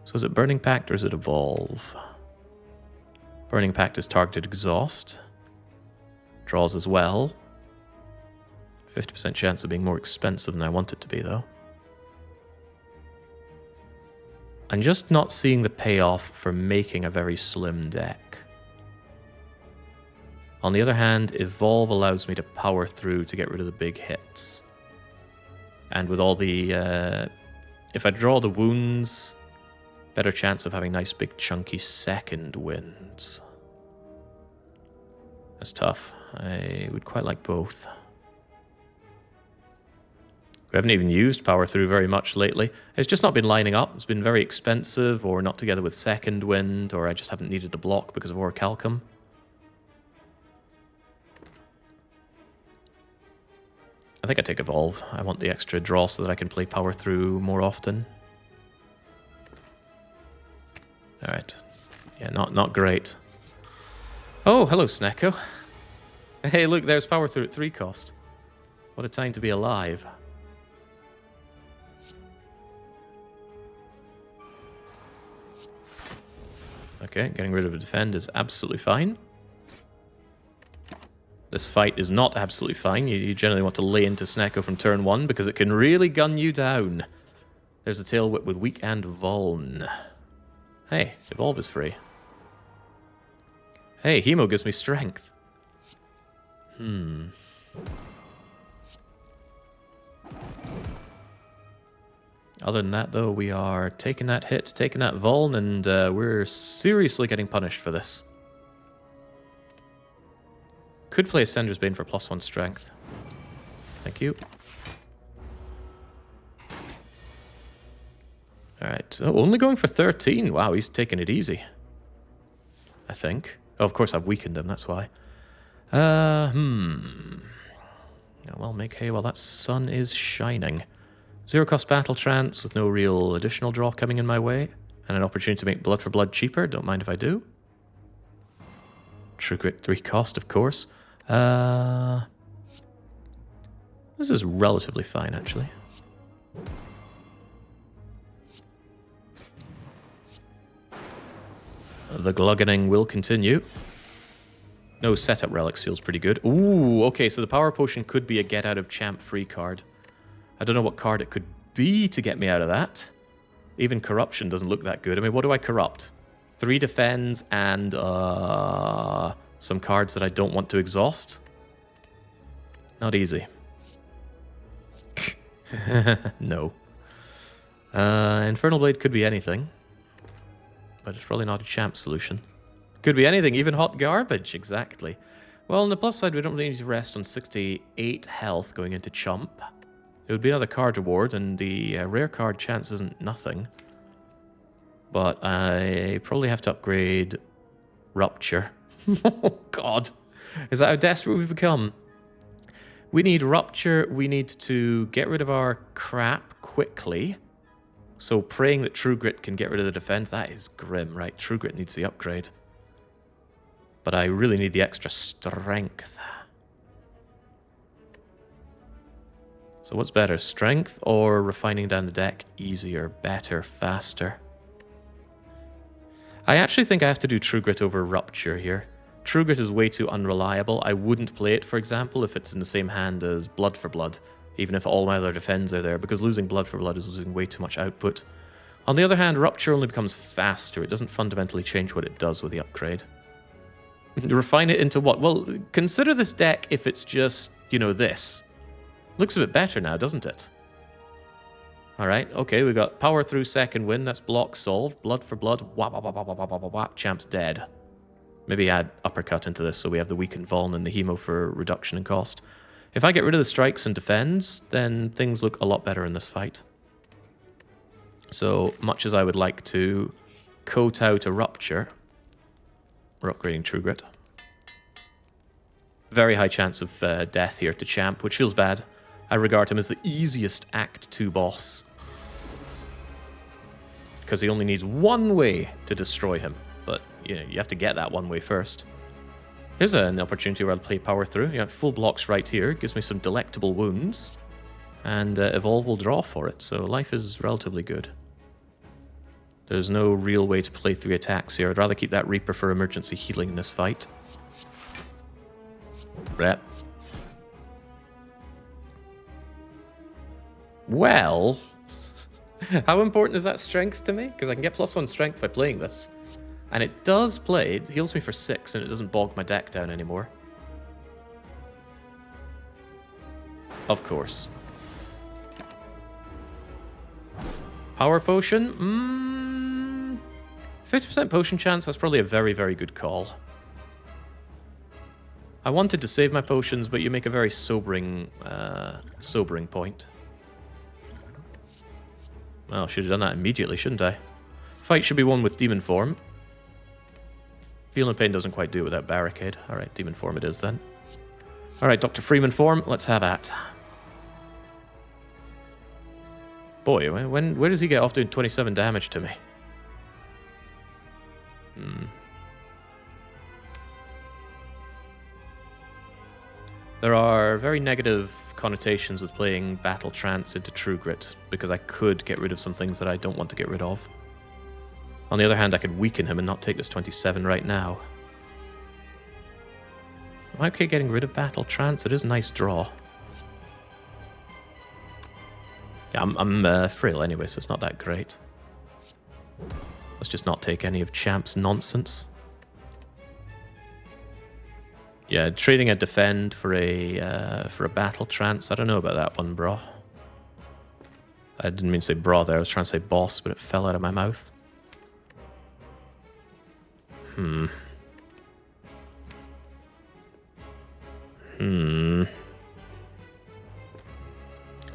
So is it Burning Pact or is it Evolve? Burning Pact is targeted exhaust. Draws as well. 50% chance of being more expensive than I want it to be, though. I'm just not seeing the payoff for making a very slim deck. On the other hand, Evolve allows me to power through to get rid of the big hits. And with all the... if I draw the wounds, better chance of having nice big chunky second wins. That's tough. I would quite like both. We haven't even used power through very much lately. It's just not been lining up. It's been very expensive, or not together with second wind, or I just haven't needed the block because of Orichalcum. I think I take Evolve. I want the extra draw so that I can play power through more often. Alright. Yeah, not great. Oh, hello, Snecko. Hey, look, there's power through at 3 cost. What a time to be alive. Okay, getting rid of a defend is absolutely fine. This fight is not absolutely fine. You generally want to lay into Snecko from turn 1 because it can really gun you down. There's a Tail Whip with weak and vuln. Hey, Evolve is free. Hey, Hemo gives me strength. Other than that, though, we are taking that hit, taking that vuln, and we're seriously getting punished for this. Could play Ascender's Bane for +1 strength. Thank you. Alright, oh, only going for 13. Wow, he's taking it easy. I think. Oh, of course I've weakened him, that's why. Yeah, well, make hay while that sun is shining. 0-cost battle trance with no real additional draw coming in my way. And an opportunity to make Blood for Blood cheaper. Don't mind if I do. True Grit 3 cost, of course. This is relatively fine, actually. The gluggening will continue. No, setup relic seal's pretty good. Ooh, okay, so the power potion could be a get out of champ free card. I don't know what card it could be to get me out of that. Even corruption doesn't look that good. I mean, what do I corrupt? 3 defends and some cards that I don't want to exhaust. Not easy. No. Infernal Blade could be anything. But it's probably not a champ solution. Could be anything, even hot garbage, exactly. Well, on the plus side, we don't really need to rest on 68 health going into chump. It would be another card reward, and the rare card chance isn't nothing. But I probably have to upgrade Rupture. Oh, God. Is that how desperate we've become? We need Rupture. We need to get rid of our crap quickly. So praying that True Grit can get rid of the defense, that is grim, right? True Grit needs the upgrade. But I really need the extra strength. So what's better, strength or refining down the deck? Easier, better, faster. I actually think I have to do True Grit over Rupture here. True Grit is way too unreliable. I wouldn't play it, for example, if it's in the same hand as Blood for Blood, even if all my other defends are there, because losing Blood for Blood is losing way too much output. On the other hand, Rupture only becomes faster. It doesn't fundamentally change what it does with the upgrade. Refine it into what? Well, consider this deck if it's just, you know, this. Looks a bit better now, doesn't it? Alright, okay, we got power through second wind, that's block solved. Blood for blood, wap, wap, wap, wap, wap, wap, wap, wap, champ's dead. Maybe add uppercut into this so we have the weakened Vuln and the hemo for reduction in cost. If I get rid of the strikes and defends, then things look a lot better in this fight. So, much as I would like to kowtow to Rupture, we're upgrading True Grit. Very high chance of death here to champ, which feels bad. I regard him as the easiest Act 2 boss. Because he only needs one way to destroy him. But, you know, you have to get that one way first. Here's an opportunity where I'll play power through. You have full blocks right here. Gives me some delectable wounds. And Evolve will draw for it. So life is relatively good. There's no real way to play 3 attacks here. I'd rather keep that Reaper for emergency healing in this fight. Rep. Well, how important is that strength to me? Because I can get +1 strength by playing this. And it does play, it heals me for 6 and it doesn't bog my deck down anymore. Of course. Power potion? 50% potion chance, that's probably a very, very good call. I wanted to save my potions, but you make a very sobering point. Well, should have done that immediately, shouldn't I? Fight should be won with Demon Form. Feel no Pain doesn't quite do it without Barricade. Alright, Demon Form it is then. Alright, Dr. Freeman Form, let's have at. Boy, where does he get off doing 27 damage to me? There are very negative connotations with playing Battle Trance into True Grit, because I could get rid of some things that I don't want to get rid of. On the other hand, I could weaken him and not take this 27 right now. Am I okay getting rid of Battle Trance? It is a nice draw. Yeah, I'm frail anyway, so it's not that great. Let's just not take any of Champ's nonsense. Yeah, trading a defend for a Battle Trance. I don't know about that one, bro. I didn't mean to say bro there. I was trying to say boss, but it fell out of my mouth.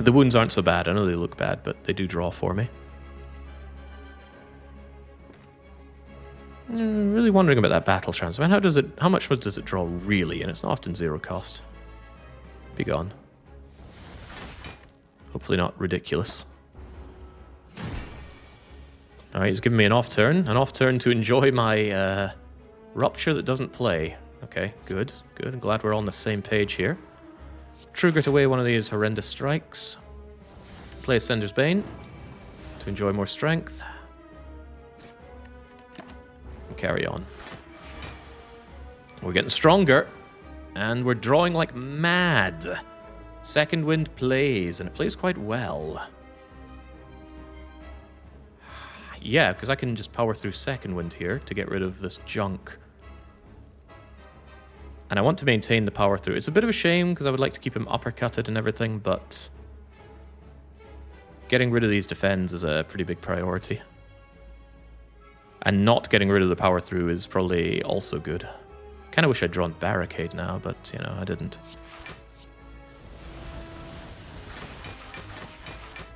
The wounds aren't so bad. I know they look bad, but they do draw for me. Really wondering about that Battle Trance. Man, how much does it draw really? And it's not often 0 cost. Be gone. Hopefully not ridiculous. Alright, he's giving me an off turn. An off turn to enjoy my Rupture that doesn't play. Okay, good, good. I'm glad we're on the same page here. True Grit away one of these horrendous strikes. Play Ascender's Bane to enjoy more strength. Carry on. We're getting stronger, and we're drawing like mad. Second wind plays, and it plays quite well. Yeah, because I can just power through Second Wind here to get rid of this junk. And I want to maintain the power through. It's a bit of a shame because I would like to keep him uppercutted and everything, but getting rid of these defends is a pretty big priority. And not getting rid of the power through is probably also good. Kind of wish I'd drawn Barricade now, but, you know, I didn't.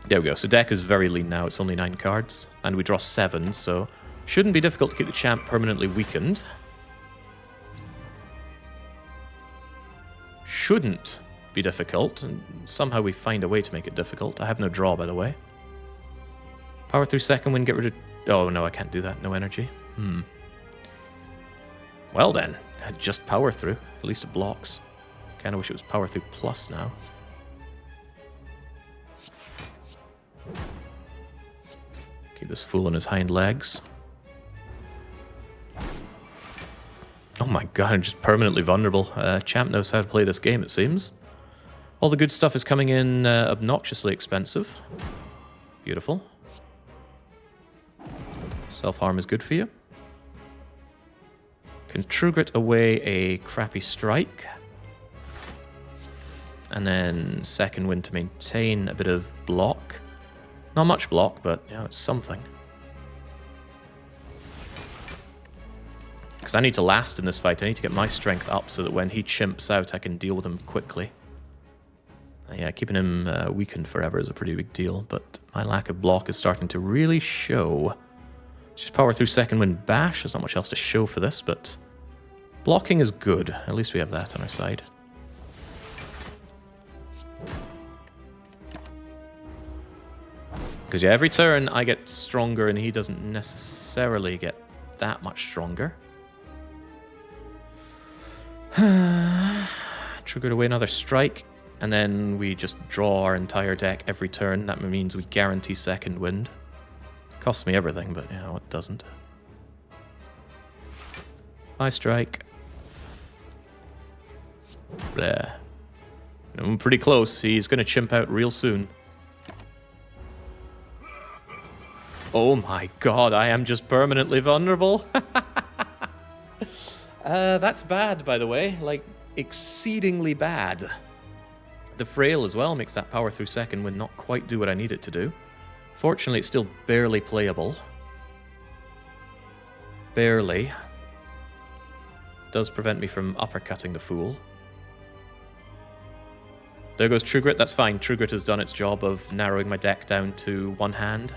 There we go. So deck is very lean now. It's only 9 cards. And we draw 7, so shouldn't be difficult to keep the champ permanently weakened. Shouldn't be difficult, and somehow we find a way to make it difficult. I have no draw, by the way. Power through Second Wind, get rid of... Oh, no, I can't do that. No energy. Well then, just power through. At least it blocks. Kind of wish it was power through plus now. Keep this fool on his hind legs. Oh my god, I'm just permanently vulnerable. Champ knows how to play this game, it seems. All the good stuff is coming in obnoxiously expensive. Beautiful. Self-harm is good for you. Can True Grit away a crappy strike. And then Second Wind to maintain a bit of block. Not much block, but you know, it's something. Because I need to last in this fight. I need to get my strength up so that when he chimps out, I can deal with him quickly. Yeah, keeping him weakened forever is a pretty big deal, but my lack of block is starting to really show. Just power through Second Wind Bash. There's not much else to show for this, but blocking is good. At least we have that on our side. Because yeah, every turn I get stronger and he doesn't necessarily get that much stronger. Triggered away another strike, and then we just draw our entire deck every turn. That means we guarantee Second Wind. Costs me everything, but you know, it doesn't. I strike. There. I'm pretty close. He's going to chimp out real soon. Oh my god, I am just permanently vulnerable. That's bad, by the way. Like, exceedingly bad. The Frail as well makes that power through Second Wind not quite do what I need it to do. Fortunately, it's still barely playable. Barely. Does prevent me from uppercutting the fool. There goes True Grit. That's fine. True Grit has done its job of narrowing my deck down to one hand.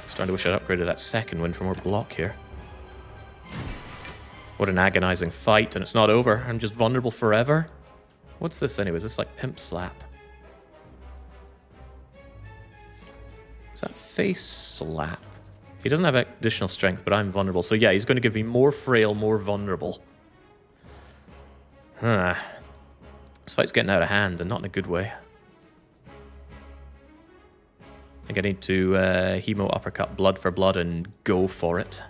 Starting to wish I'd upgraded that Second Wind for more block here. What an agonizing fight, and it's not over. I'm just vulnerable forever. What's this anyway? Is this like Pimp Slap? Is that Face Slap? He doesn't have additional strength, but I'm vulnerable. So yeah, he's going to give me more frail, more vulnerable. Huh. This fight's getting out of hand, and not in a good way. I think I need to Hemo Uppercut Blood for Blood and go for it.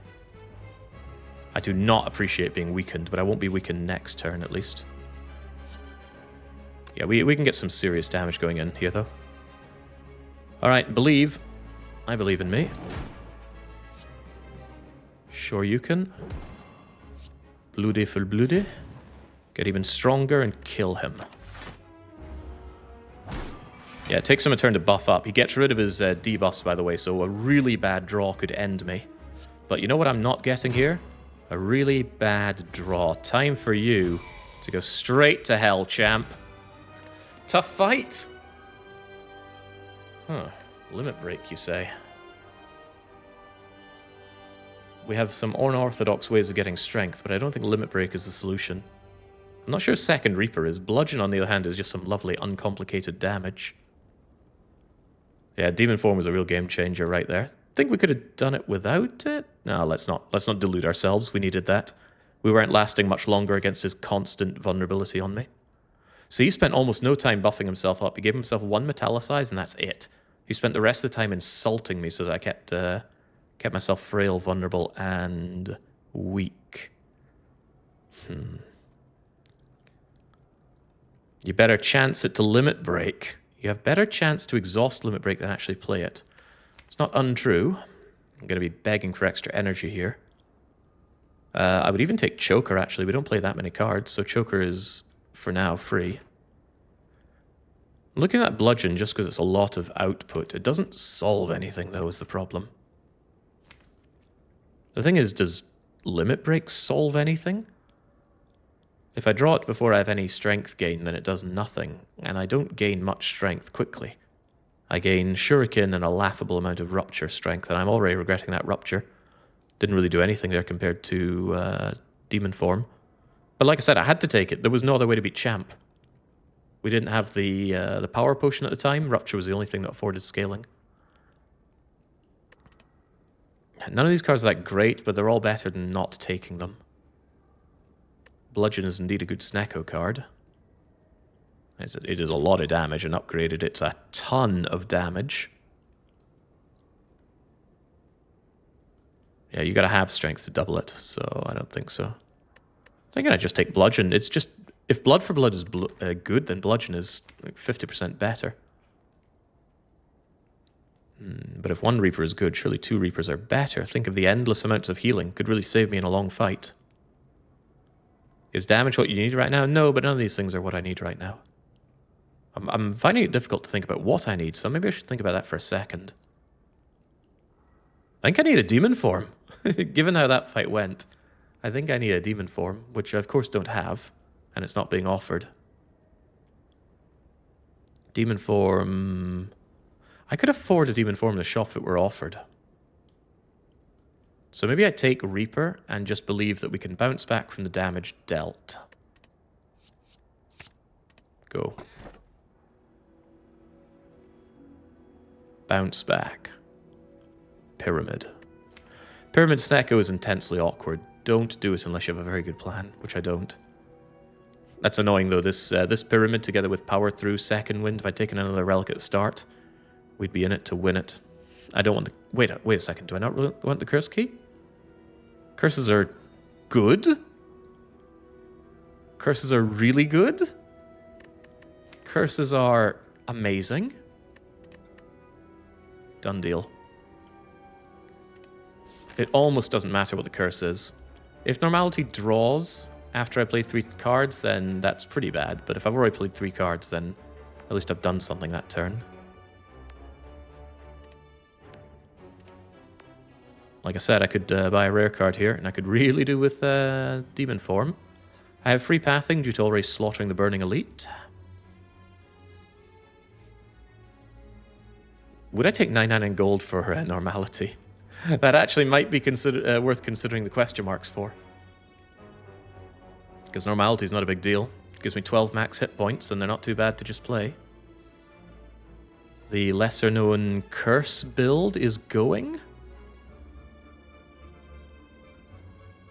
I do not appreciate being weakened, but I won't be weakened next turn at least. Yeah, we can get some serious damage going in here, though. Alright, believe. I believe in me. Sure you can. Bloody for bloody. Get even stronger and kill him. Yeah, it takes him a turn to buff up. He gets rid of his debuffs, by the way, so a really bad draw could end me. But you know what I'm not getting here? A really bad draw. Time for you to go straight to hell, champ. Tough fight. Huh. Limit break, you say? We have some unorthodox ways of getting strength, but I don't think limit break is the solution. I'm not sure Second Reaper is. Bludgeon, on the other hand, is just some lovely, uncomplicated damage. Yeah, Demon Form was a real game changer right there. Think we could have done it without it? No, let's not delude ourselves. We needed that. We weren't lasting much longer against his constant vulnerability on me. So he spent almost no time buffing himself up. He gave himself one Metallicize, and that's it. He spent the rest of the time insulting me so that I kept myself frail, vulnerable, and weak. You better chance it to limit break. You have better chance to exhaust limit break than actually play it. It's not untrue. I'm going to be begging for extra energy here. I would even take Choker, actually. We don't play that many cards, so Choker is, for now, free. I'm looking at Bludgeon just because it's a lot of output. It doesn't solve anything, though, is the problem. The thing is, does Limit Break solve anything? If I draw it before I have any strength gain, then it does nothing, and I don't gain much strength quickly. I gain Shuriken and a laughable amount of Rupture strength, and I'm already regretting that Rupture. Didn't really do anything there compared to Demon Form. But like I said, I had to take it. There was no other way to beat Champ. We didn't have the Power Potion at the time. Rupture was the only thing that afforded scaling. None of these cards are that great, but they're all better than not taking them. Bludgeon is indeed a good Snecko card. It is a lot of damage, and upgraded it's a ton of damage. Yeah, you gotta have strength to double it, so I don't think so. I'm thinking I just take Bludgeon. It's just, if Blood for Blood is good, then Bludgeon is like 50% better. But if one Reaper is good, surely two Reapers are better. Think of the endless amounts of healing. Could really save me in a long fight. Is damage what you need right now? No, but none of these things are what I need right now. I'm finding it difficult to think about what I need, so maybe I should think about that for a second. I think I need a Demon Form. Given how that fight went, I think I need a Demon Form, which I of course don't have, and it's not being offered. Demon Form... I could afford a Demon Form in the shop if it were offered. So maybe I take Reaper and just believe that we can bounce back from the damage dealt. Go. Bounce back. Pyramid. Pyramid Snecko is intensely awkward. Don't do it unless you have a very good plan, which I don't. That's annoying though, this Pyramid together with Power Through, Second Wind, if I'd taken another Relic at the start, we'd be in it to win it. I don't want the... Wait a second, do I not really want the Curse Key? Curses are good? Curses are really good? Curses are amazing? Done deal. It almost doesn't matter what the curse is. If Normality draws after I play 3 cards, then that's pretty bad. But if I've already played 3 cards, then at least I've done something that turn. Like I said, I could buy a rare card here, and I could really do with Demon Form. I have free pathing due to already slaughtering the Burning Elite. Would I take 99 gold for Normality? That actually might be worth considering the question marks for. Because Normality is not a big deal. It gives me 12 max hit points, and they're not too bad to just play. The lesser-known Curse build is going.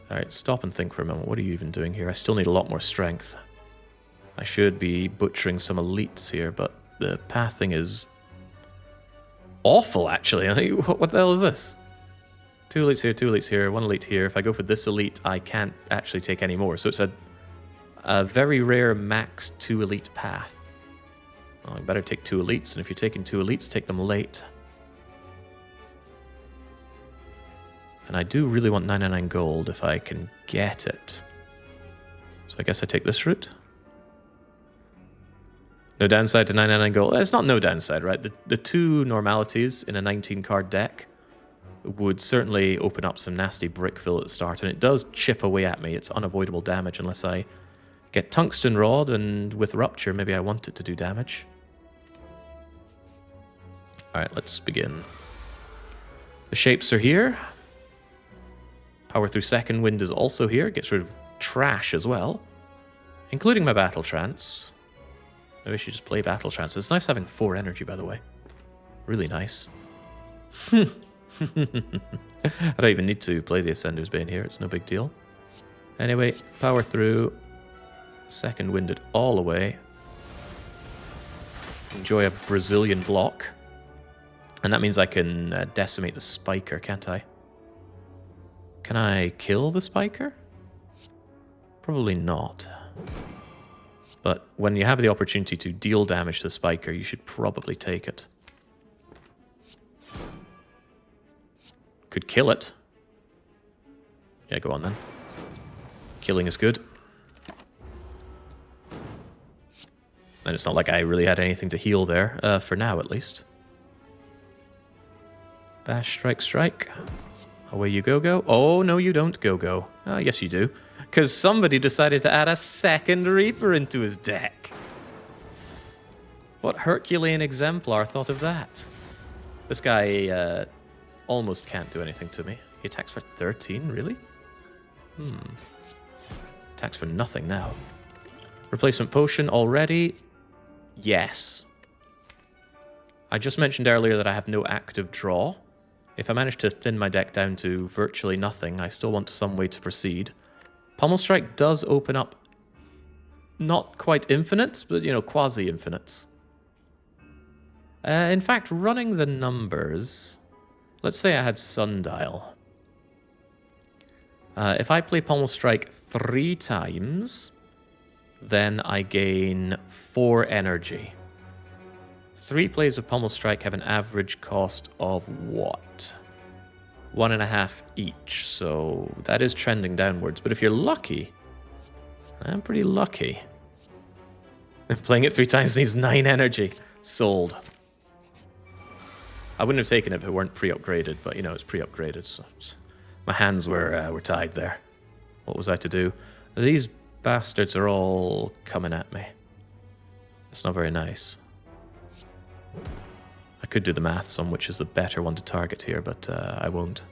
Alright, stop and think for a moment. What are you even doing here? I still need a lot more strength. I should be butchering some elites here, but the pathing is awful, actually. I think, what the hell is this? 2 elites here, 2 elites here, 1 elite here. If I go for this elite, I can't actually take any more. So it's a very rare max 2 elite path. Well, I better take 2 elites, and if you're taking 2 elites, take them late. And I do really want 99 gold if I can get it. So I guess I take this route. No downside to 99 gold. It's not no downside, right? The 2 normalities in a 19-card deck would certainly open up some nasty brickfill at the start, and it does chip away at me. It's unavoidable damage unless I get Tungsten Rod, and with Rupture, maybe I want it to do damage. Alright, let's begin. The shapes are here. Power Through Second Wind is also here. Gets rid of trash as well, including my Battle Trance. Maybe I should just play Battle Trance. It's nice having 4 energy, by the way. Really nice. I don't even need to play the Ascender's Bane here. It's no big deal. Anyway, Power Through. Second Wind it all away. Enjoy a Brazilian block. And that means I can decimate the Spiker, can't I? Can I kill the Spiker? Probably not. But when you have the opportunity to deal damage to the Spiker, you should probably take it. Could kill it. Yeah, go on then. Killing is good. And it's not like I really had anything to heal there, for now at least. Bash, strike, strike. Away you go. Oh, no you don't, go. Ah, yes you do. Because somebody decided to add a second Reaper into his deck. What Herculean exemplar thought of that? This guy almost can't do anything to me. He attacks for 13, really? Attacks for nothing now. Replacement potion already? Yes. I just mentioned earlier that I have no active draw. If I manage to thin my deck down to virtually nothing, I still want some way to proceed. Pummel Strike does open up not quite infinites, but, you know, quasi-infinites. In fact, running the numbers... Let's say I had Sundial. If I play Pummel Strike 3 times, then I gain 4 energy. 3 plays of Pummel Strike have an average cost of what? 1.5 each, so that is trending downwards. But if you're lucky, I'm pretty lucky. Playing it 3 times needs 9 energy. Sold. I wouldn't have taken it if it weren't pre-upgraded, but you know, it's pre-upgraded, so my hands were tied there. What was I to do? These bastards are all coming at me. It's not very nice. I could do the maths on which is the better one to target here, but I won't.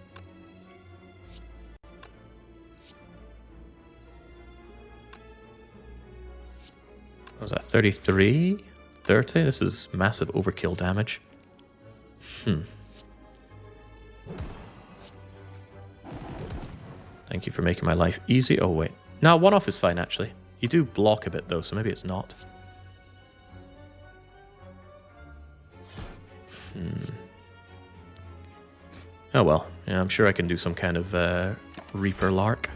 What was that, 33? 30? This is massive overkill damage. Thank you for making my life easy. Oh, wait. No, one-off is fine, actually. You do block a bit, though, so maybe it's not. Oh, well. Yeah, I'm sure I can do some kind of Reaper lark.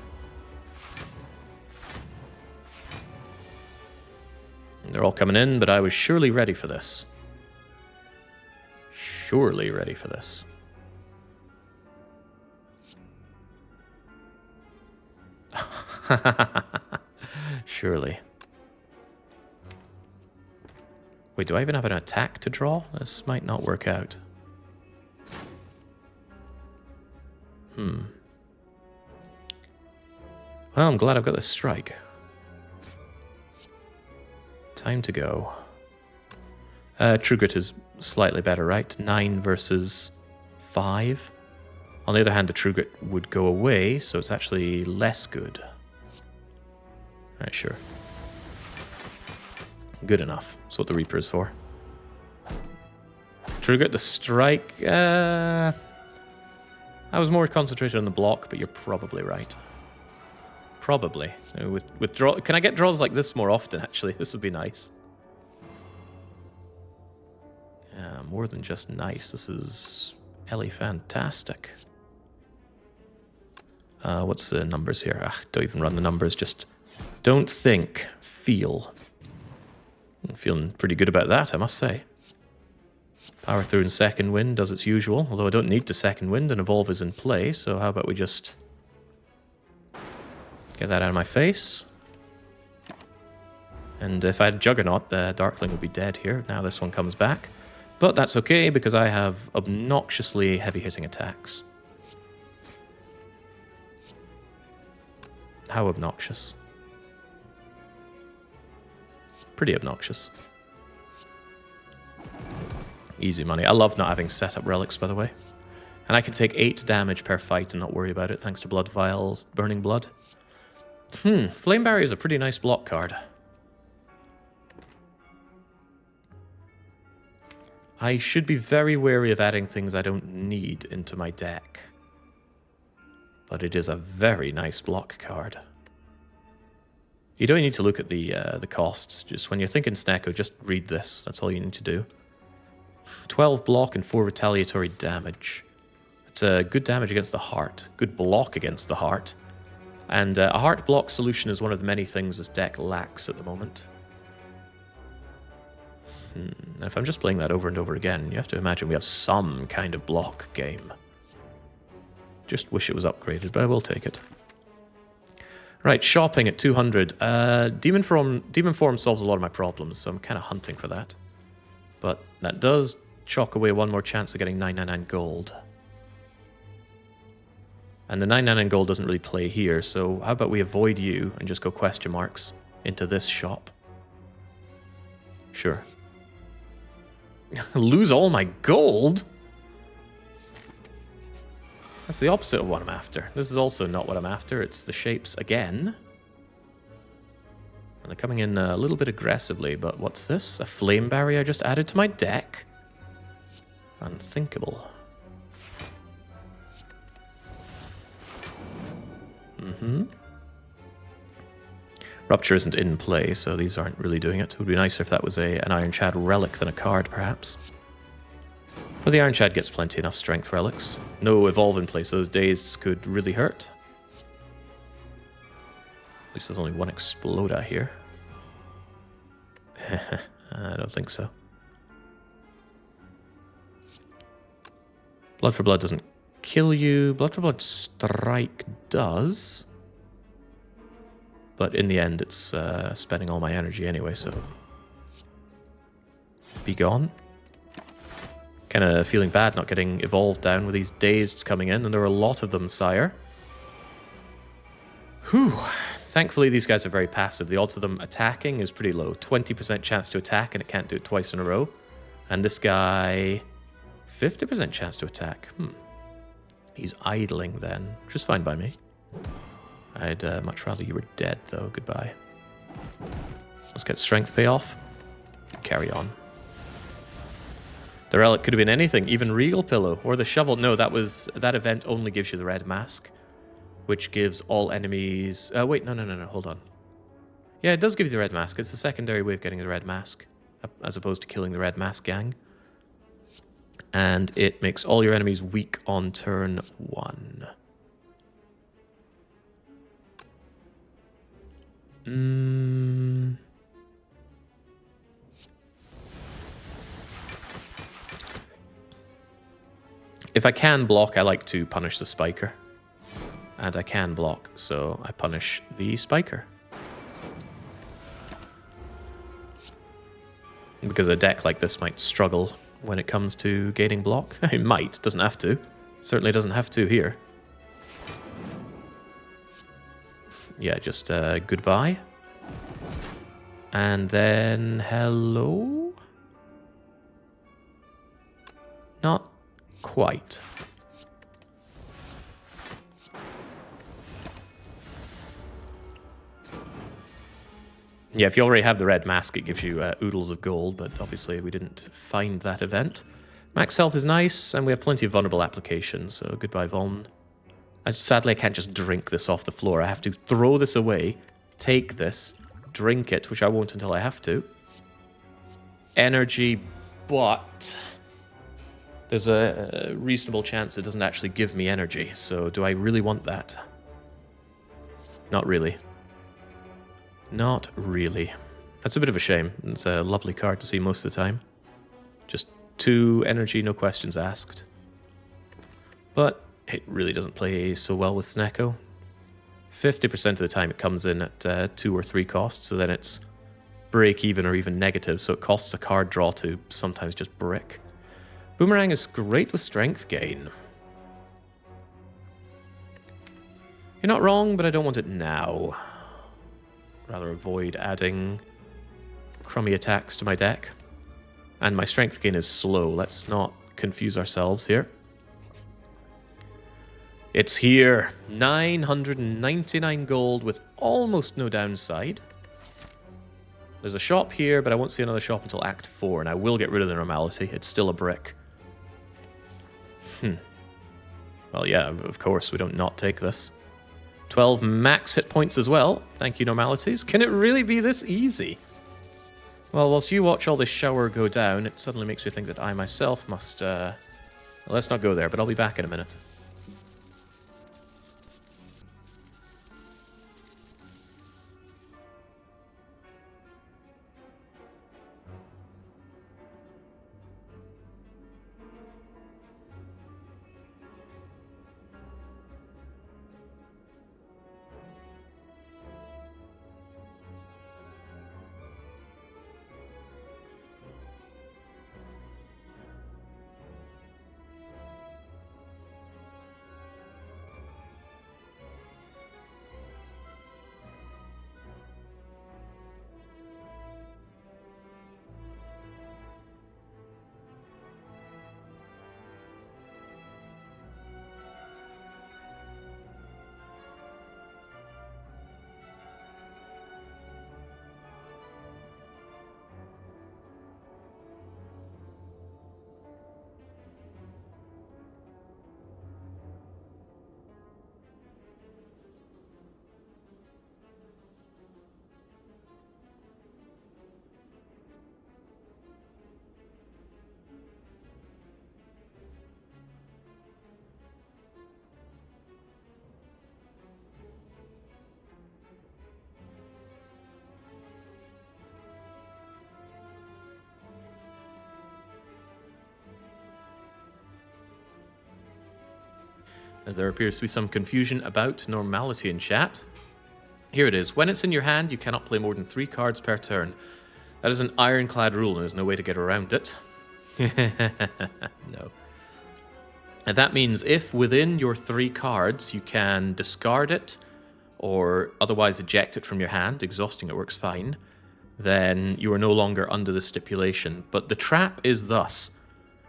They're all coming in, but I was surely ready for this. Surely ready for this. Surely. Wait, do I even have an attack to draw? This might not work out. Well, I'm glad I've got this strike. Time to go. True Grit is slightly better, right? 9 versus 5. On the other hand, the True Grit would go away, so it's actually less good. Alright, sure. Good enough. That's what the Reaper is for. True Grit, the strike... I was more concentrated on the block, but you're probably right. Probably. With draw... Can I get draws like this more often, actually? This would be nice. Yeah, more than just nice. This is... Ellie fantastic. What's the numbers here? Don't even run the numbers. Just don't think. Feel. I'm feeling pretty good about that, I must say. Power through and second wind does its usual. Although I don't need to second wind and evolve is in play. So how about we just... get that out of my face. And if I had Juggernaut, the Darkling would be dead here. Now this one comes back. But that's okay, because I have obnoxiously heavy-hitting attacks. How obnoxious? Pretty obnoxious. Easy money. I love not having set up relics, by the way. And I can take 8 damage per fight and not worry about it, thanks to Blood Vial's Burning Blood. Flame Barrier is a pretty nice block card. I should be very wary of adding things I don't need into my deck. But it is a very nice block card. You don't need to look at the costs. Just when you're thinking Snecko, just read this. That's all you need to do. 12 block and 4 retaliatory damage. It's a good damage against the heart. Good block against the heart. And a heart block solution is one of the many things this deck lacks at the moment. And if I'm just playing that over and over again, you have to imagine we have some kind of block game. Just wish it was upgraded, but I will take it. Right, shopping at 200. Demon form solves a lot of my problems, so I'm kind of hunting for that. But that does chalk away one more chance of getting 999 gold. And the 999 gold doesn't really play here, so how about we avoid you and just go question marks into this shop? Sure. Lose all my gold? That's the opposite of what I'm after. This is also not what I'm after. It's the shapes again. And they're coming in a little bit aggressively, but what's this? A flame barrier I just added to my deck? Unthinkable. Rupture isn't in play, so these aren't really doing it. It would be nicer if that was an Ironclad relic than a card, perhaps. But the Ironclad gets plenty enough strength relics. No evolve in place, so those dazed could really hurt. At least there's only one Exploda here. I don't think so. Blood for Blood doesn't kill you. Blood for Blood Strike does. But in the end, it's spending all my energy anyway, so... Be gone. Kind of feeling bad not getting evolved down with these dazeds coming in, and there are a lot of them, sire. Whew. Thankfully, these guys are very passive. The odds of them attacking is pretty low. 20% chance to attack, and it can't do it twice in a row. And this guy... 50% chance to attack. He's idling then, which is fine by me. I'd much rather you were dead, though. Goodbye. Let's get strength payoff. Carry on. The relic could have been anything, even Regal Pillow or the shovel. No, that event only gives you the red mask, which gives all enemies... wait, no, hold on. Yeah, it does give you the red mask. It's the secondary way of getting the red mask, as opposed to killing the red mask gang. And it makes all your enemies weak on turn 1. If I can block, I like to punish the Spiker. And I can block, so I punish the Spiker. Because a deck like this might struggle when it comes to gaining block. It might, doesn't have to. Certainly doesn't have to here. Yeah, just goodbye. And then hello? Not quite. Yeah, if you already have the red mask, it gives you oodles of gold, but obviously we didn't find that event. Max health is nice, and we have plenty of vulnerable applications, so goodbye, Vuln. Sadly, I can't just drink this off the floor. I have to throw this away, take this, drink it, which I won't until I have to. Energy, but there's a reasonable chance it doesn't actually give me energy, so do I really want that? Not really. Not really. That's a bit of a shame. It's a lovely card to see most of the time. Just 2 energy, no questions asked. But it really doesn't play so well with Snecko. 50% of the time it comes in at 2 or 3 costs, so then it's break even or even negative, so it costs a card draw to sometimes just brick. Boomerang is great with strength gain. You're not wrong, but I don't want it now. Rather avoid adding crummy attacks to my deck. And my strength gain is slow. Let's not confuse ourselves here. It's here. 999 gold with almost no downside. There's a shop here, but I won't see another shop until Act 4, and I will get rid of the normality. It's still a brick. Well, yeah, of course, we don't not take this. 12 max hit points as well. Thank you, normalities. Can it really be this easy? Well, whilst you watch all this shower go down, it suddenly makes me think that I myself must... Well, let's not go there, but I'll be back in a minute. There appears to be some confusion about normality in chat. Here it is. When it's in your hand, you cannot play more than 3 cards per turn. That is an ironclad rule, and there's no way to get around it. No. And that means if within your 3 cards you can discard it or otherwise eject it from your hand, exhausting it works fine, then you are no longer under the stipulation. But the trap is thus.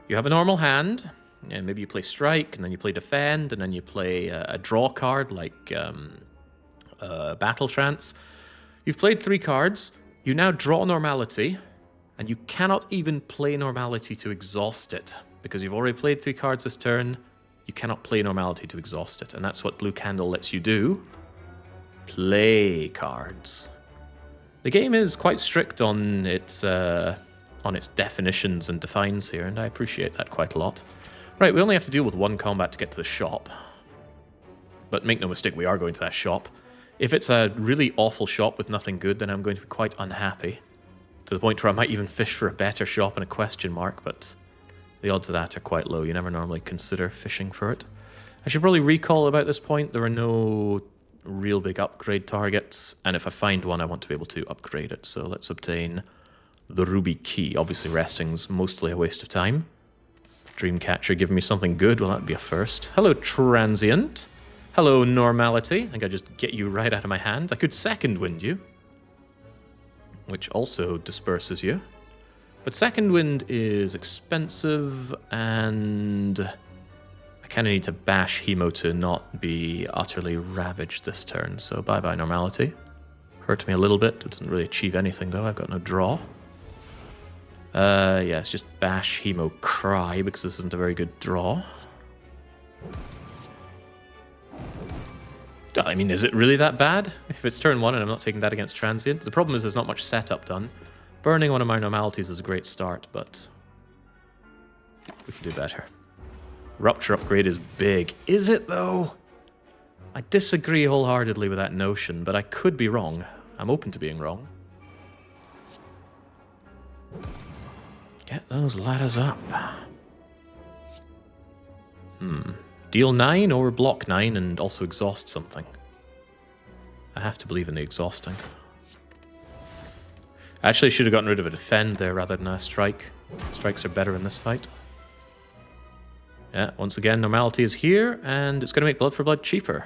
You have a normal hand, and maybe you play strike, and then you play defend, and then you play a draw card like battle trance. You've played 3 cards, you now draw normality, and you cannot even play normality to exhaust it. Because you've already played 3 cards this turn, you cannot play normality to exhaust it. And that's what Blue Candle lets you do. Play cards. The game is quite strict on its definitions and defines here, and I appreciate that quite a lot. Right, we only have to deal with 1 combat to get to the shop. But make no mistake, we are going to that shop. If it's a really awful shop with nothing good, then I'm going to be quite unhappy. To the point where I might even fish for a better shop and a question mark, but the odds of that are quite low. You never normally consider fishing for it. I should probably recall about this point, there are no real big upgrade targets, and if I find one, I want to be able to upgrade it. So let's obtain the Ruby Key. Obviously, resting's mostly a waste of time. Dreamcatcher giving me something good. Well, that'd be a first. Hello, Transient. Hello, Normality. I think I just get you right out of my hand. I could Second Wind you, which also disperses you. But Second Wind is expensive, and I kind of need to bash Hemo to not be utterly ravaged this turn. So bye-bye, Normality. Hurt me a little bit. It doesn't really achieve anything, though. I've got no draw. Yeah, it's just bash, Hemo, cry, because this isn't a very good draw. I mean, is it really that bad? If it's turn 1 and I'm not taking that against Transient? The problem is there's not much setup done. Burning one of my normalities is a great start, but we can do better. Rupture upgrade is big. Is it, though? I disagree wholeheartedly with that notion, but I could be wrong. I'm open to being wrong. Get those ladders up. Deal 9 or block 9 and also exhaust something. I have to believe in the exhausting. I actually should have gotten rid of a defend there rather than a strike. Strikes are better in this fight. Yeah, once again, normality is here, and it's going to make blood for blood cheaper.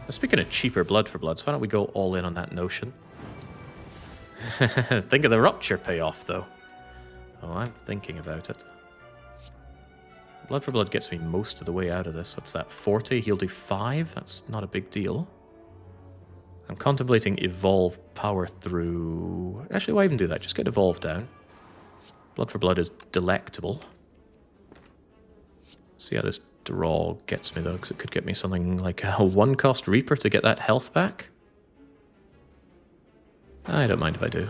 Now, speaking of cheaper blood for blood, so why don't we go all in on that notion? Think of the Rupture payoff, though. Oh, I'm thinking about it. Blood for blood gets me most of the way out of this. What's that, 40? He'll do 5? That's not a big deal. I'm contemplating evolve power through... Actually, why even do that? Just get evolve down. Blood for blood is delectable. See how this draw gets me, though, because it could get me something like a 1-cost Reaper to get that health back. I don't mind if I do.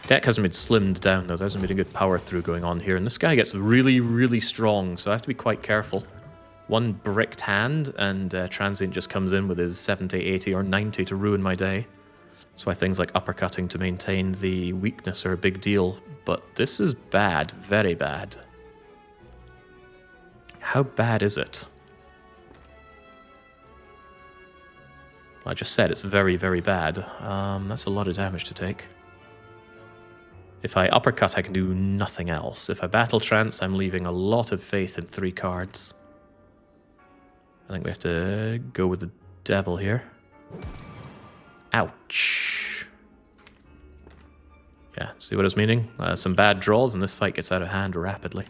Deck hasn't been slimmed down, though. There hasn't been a good power through going on here. And this guy gets really, really strong, so I have to be quite careful. One bricked hand, and Transient just comes in with his 70, 80, or 90 to ruin my day. That's why things like uppercutting to maintain the weakness are a big deal. But this is bad. Very bad. How bad is it? I just said it's very, very bad. That's a lot of damage to take. If I uppercut, I can do nothing else. If I battle trance, I'm leaving a lot of faith in 3 cards. I think we have to go with the devil here. Ouch. Yeah, see what I was meaning? Some bad draws, and this fight gets out of hand rapidly.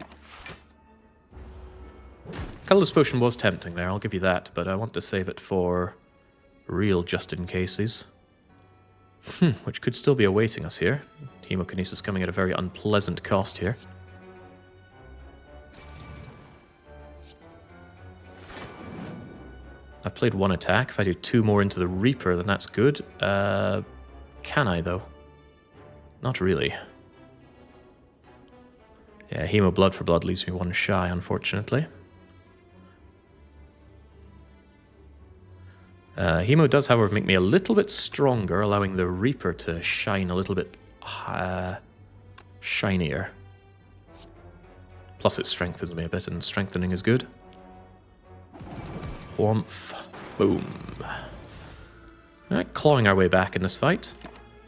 Colourless Potion was tempting there, I'll give you that, but I want to save it for real just-in-cases. Which could still be awaiting us here. Hemokinesis coming at a very unpleasant cost here. I've played 1 attack. If I do 2 more into the Reaper, then that's good. Can I, though? Not really. Yeah, Hemo Blood for Blood leaves me 1 shy, unfortunately. Hemo does, however, make me a little bit stronger, allowing the Reaper to shine a little bit shinier. Plus it strengthens me a bit, and strengthening is good. Whomph. Boom. Alright, clawing our way back in this fight.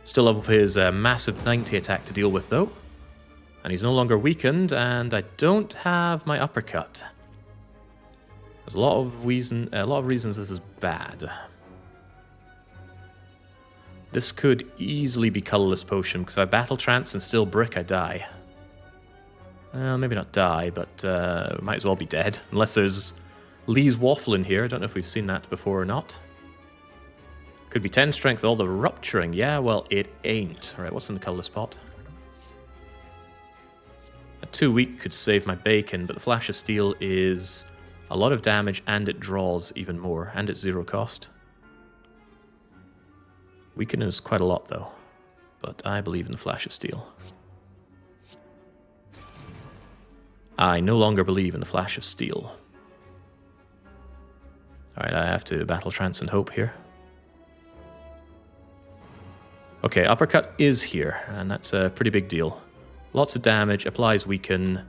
Still have his massive 90 attack to deal with, though. And he's no longer weakened, and I don't have my uppercut. There's a lot of reasons this is bad. This could easily be Colorless Potion, because if I Battle Trance and still Brick, I die. Well, maybe not die, but might as well be dead. Unless there's Lee's Waffle in here. I don't know if we've seen that before or not. Could be 10 strength, all the rupturing. Yeah, well, it ain't. Alright, what's in the Colorless Pot? A 2 weak could save my bacon, but the Flash of Steel is a lot of damage, and it draws even more, and it's 0 cost. Weaken is quite a lot, though, but I believe in the Flash of Steel. I no longer believe in the Flash of Steel. Alright, I have to Battle Trance and Hope here. Okay, Uppercut is here, and that's a pretty big deal. Lots of damage, applies Weaken.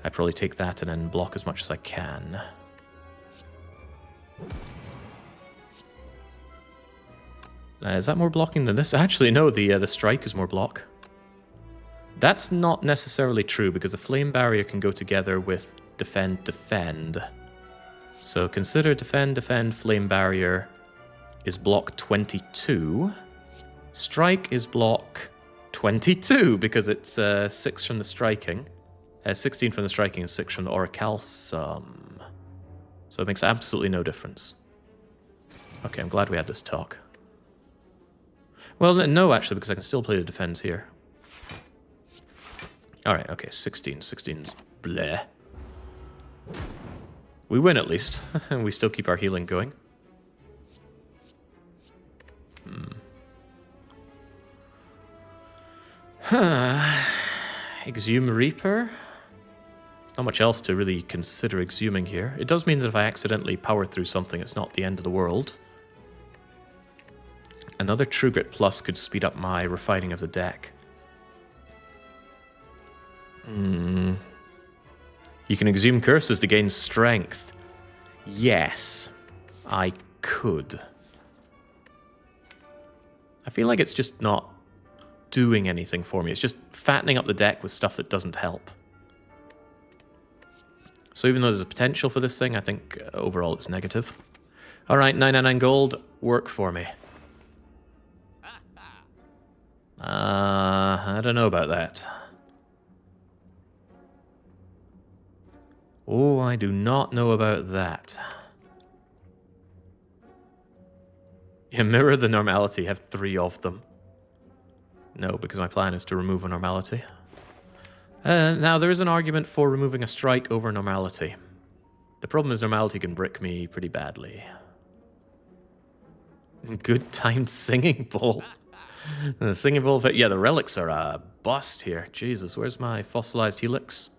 I'd probably take that and then block as much as I can. Is that more blocking than this? Actually, no, the strike is more block. That's not necessarily true, because a Flame Barrier can go together with Defend, Defend. So consider Defend, Defend, Flame Barrier is block 22. Strike is block 22, because it's 6 from the striking. 16 from the striking and 6 from the Orichalcum. So it makes absolutely no difference. Okay, I'm glad we had this talk. Well, no, actually, because I can still play the defense here. Alright, okay, 16. 16's bleh. We win at least. And we still keep our healing going. Exhume Reaper? Not much else to really consider exhuming here. It does mean that if I accidentally power through something, it's not the end of the world. Another True Grit Plus could speed up my refining of the deck. You can exhume curses to gain strength. Yes, I could. I feel like it's just not doing anything for me. It's just fattening up the deck with stuff that doesn't help. So even though there's a potential for this thing, I think overall it's negative. Alright, 999 gold, work for me. I don't know about that. Oh, I do not know about that. Yeah, mirror the normality, have 3 of them. No, because my plan is to remove a normality. Now, there is an argument for removing a strike over normality. The problem is normality can brick me pretty badly. Good timed singing bowl. The singing bowl, yeah, the relics are a bust here. Jesus, where's my fossilized helix?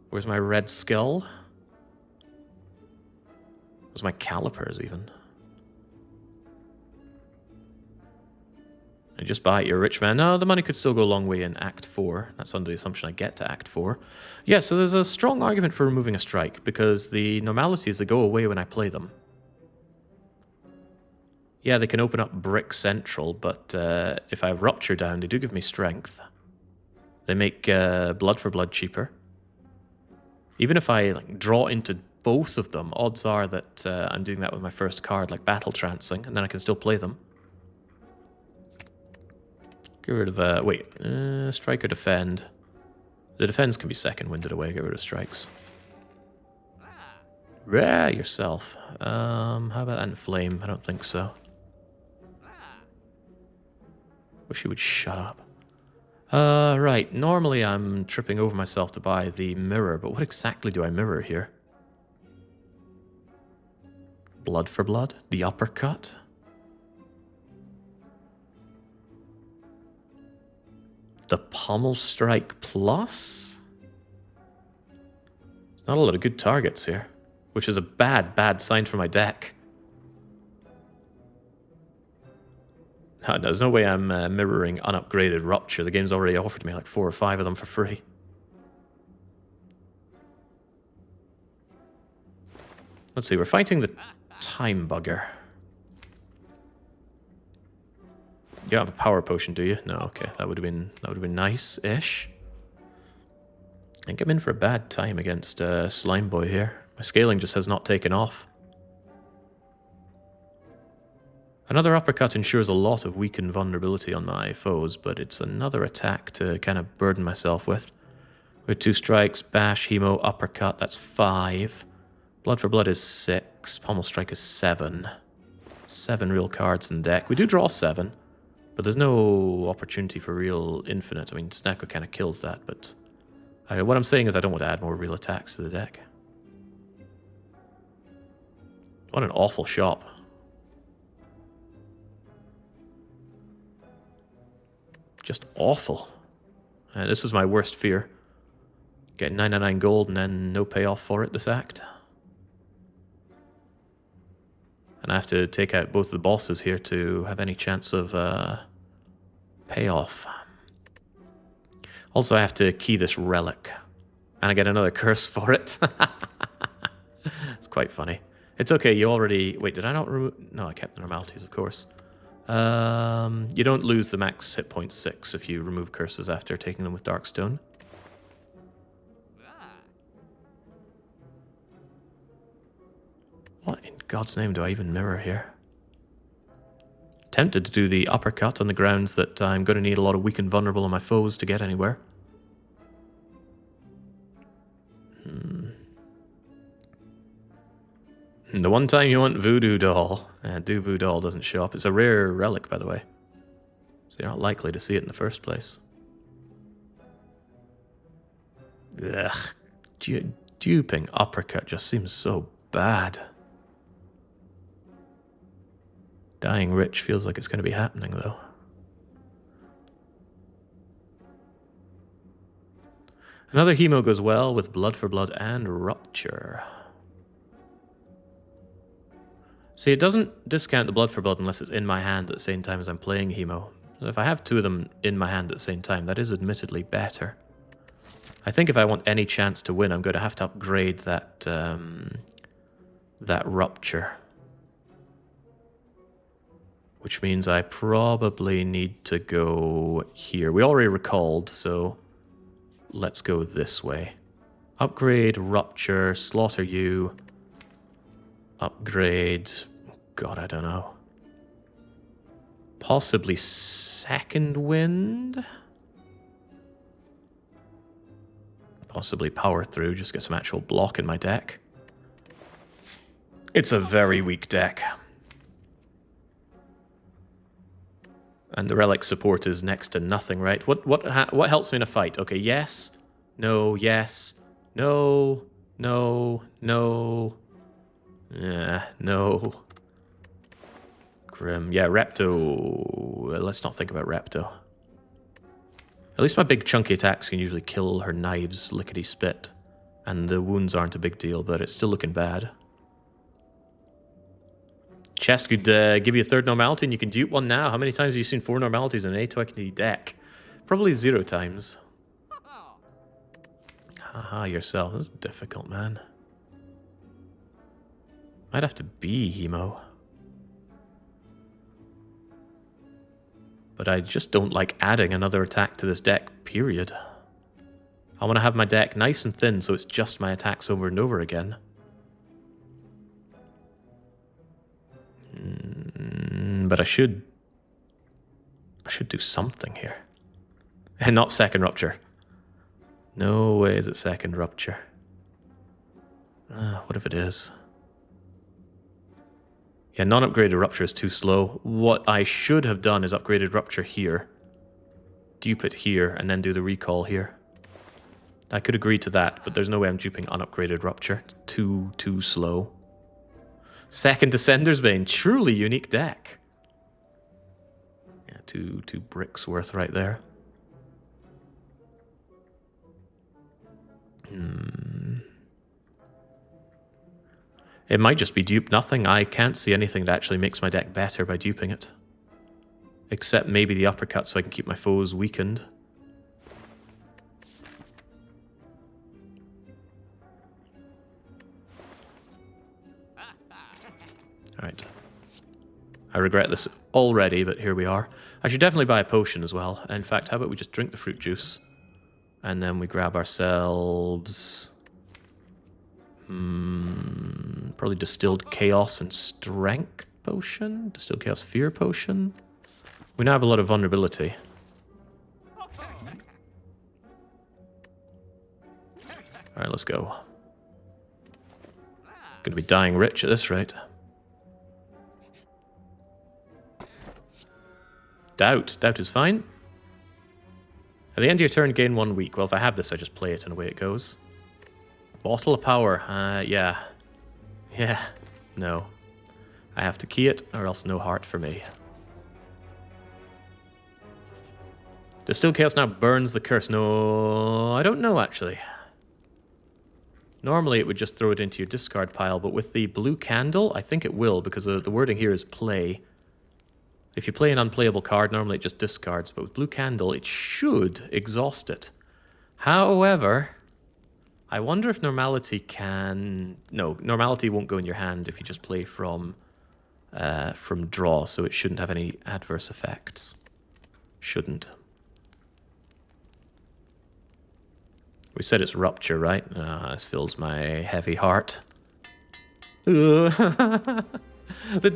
Where's my red skull? Where's my calipers, even? I just buy it, you're a rich man. No, the money could still go a long way in Act 4. That's under the assumption I get to Act 4. Yeah, so there's a strong argument for removing a strike, because the normalities that go away when I play them. Yeah, they can open up Brick Central, but if I have Rupture down, they do give me strength. They make Blood for Blood cheaper. Even if I draw into both of them, odds are that I'm doing that with my first card, like Battle Trancing, and then I can still play them. Get rid of, wait, strike or defend. The defense can be second winded away, get rid of strikes. Rare yourself. How about that in flame? I don't think so. Wish you would shut up. Right, normally I'm tripping over myself to buy the mirror, but what exactly do I mirror here? Blood for blood? The uppercut? The Pommel Strike Plus? There's not a lot of good targets here, which is a bad sign for my deck. No, there's no way I'm mirroring unupgraded Rupture. The game's already offered me like 4 or 5 of them for free. Let's see, we're fighting the time bugger. You don't have a power potion, do you? No, okay. That would have been nice-ish. I think I'm in for a bad time against Slime Boy here. My scaling just has not taken off. Another uppercut ensures a lot of weakened vulnerability on my foes, but it's another attack to kind of burden myself with. With 2 strikes, bash, hemo, uppercut, that's 5. Blood for blood is 6. Pommel strike is 7. 7 real cards in deck. We do draw 7, but there's no opportunity for real infinite. I mean, Snecko kind of kills that, but what I'm saying is I don't want to add more real attacks to the deck. What an awful shop. Just awful. This was my worst fear. Getting 99 gold and then no payoff for it this act. And I have to take out both the bosses here to have any chance of payoff. Also, I have to key this relic. And I get another curse for it. It's quite funny. It's okay, you already... Wait, did I not remove... No, I kept the normalities, of course. You don't lose the max hit point 6 if you remove curses after taking them with Darkstone. What in God's name do I even mirror here? Tempted to do the uppercut on the grounds that I'm going to need a lot of weak and vulnerable on my foes to get anywhere. The one time you want Voodoo Doll. Voodoo Doll doesn't show up. It's a rare relic, by the way. So you're not likely to see it in the first place. Ugh. Duping uppercut just seems so bad. Dying rich feels like it's going to be happening, though. Another hemo goes well with Blood for Blood and Rupture. See, it doesn't discount the Blood for Blood unless it's in my hand at the same time as I'm playing hemo. If I have 2 of them in my hand at the same time, that is admittedly better. I think if I want any chance to win, I'm going to have to upgrade that that Rupture. Which means I probably need to go here. We already recalled, so let's go this way. Upgrade, Rupture, slaughter you. Upgrade... God, I don't know. Possibly Second Wind? Possibly Power Through, just get some actual block in my deck. It's a very weak deck. And the relic support is next to nothing, right? What helps me in a fight? Okay, yes, no, yes, no, no, no. Yeah, no. Grim. Yeah, Repto. Let's not think about Repto. At least my big chunky attacks can usually kill her knives lickety-spit. And the wounds aren't a big deal, but it's still looking bad. Chest could give you a 3rd normality and you can dupe one now. How many times have you seen 4 normalities in an A20 deck? Probably 0 times. Haha, yourself. That's difficult, man. Might have to be hemo. But I just don't like adding another attack to this deck, period. I want to have my deck nice and thin so it's just my attacks over and over again. But I should do something here. And not second Rupture. No way is it second Rupture. What if it is? Yeah, non-upgraded Rupture is too slow. What I should have done is upgraded Rupture here. Dupe it here, and then do the recall here. I could agree to that, but there's no way I'm duping unupgraded Rupture. Too slow. Second Descender's Bane. Truly unique deck. Yeah, two bricks worth right there. It might just be dupe nothing. I can't see anything that actually makes my deck better by duping it. Except maybe the uppercut so I can keep my foes weakened. Alright. I regret this already, but here we are. I should definitely buy a potion as well. In fact, how about we just drink the fruit juice? And then we grab ourselves... probably distilled chaos and strength potion? Distilled chaos fear potion? We now have a lot of vulnerability. Alright, let's go. Gonna be dying rich at this rate. Doubt. Doubt is fine. At the end of your turn, gain 1 week. Well, if I have this, I just play it and away it goes. Bottle of power. Yeah. Yeah. No. I have to key it, or else no heart for me. Distilled Chaos now burns the curse. No, I don't know, actually. Normally, it would just throw it into your discard pile, but with the blue candle, I think it will, because the wording here is play. If you play an unplayable card, normally it just discards, but with blue candle, it should exhaust it. However, I wonder if normality can... No, normality won't go in your hand if you just play from draw, so it shouldn't have any adverse effects. Shouldn't. We said it's Rupture, right? This fills my heavy heart. The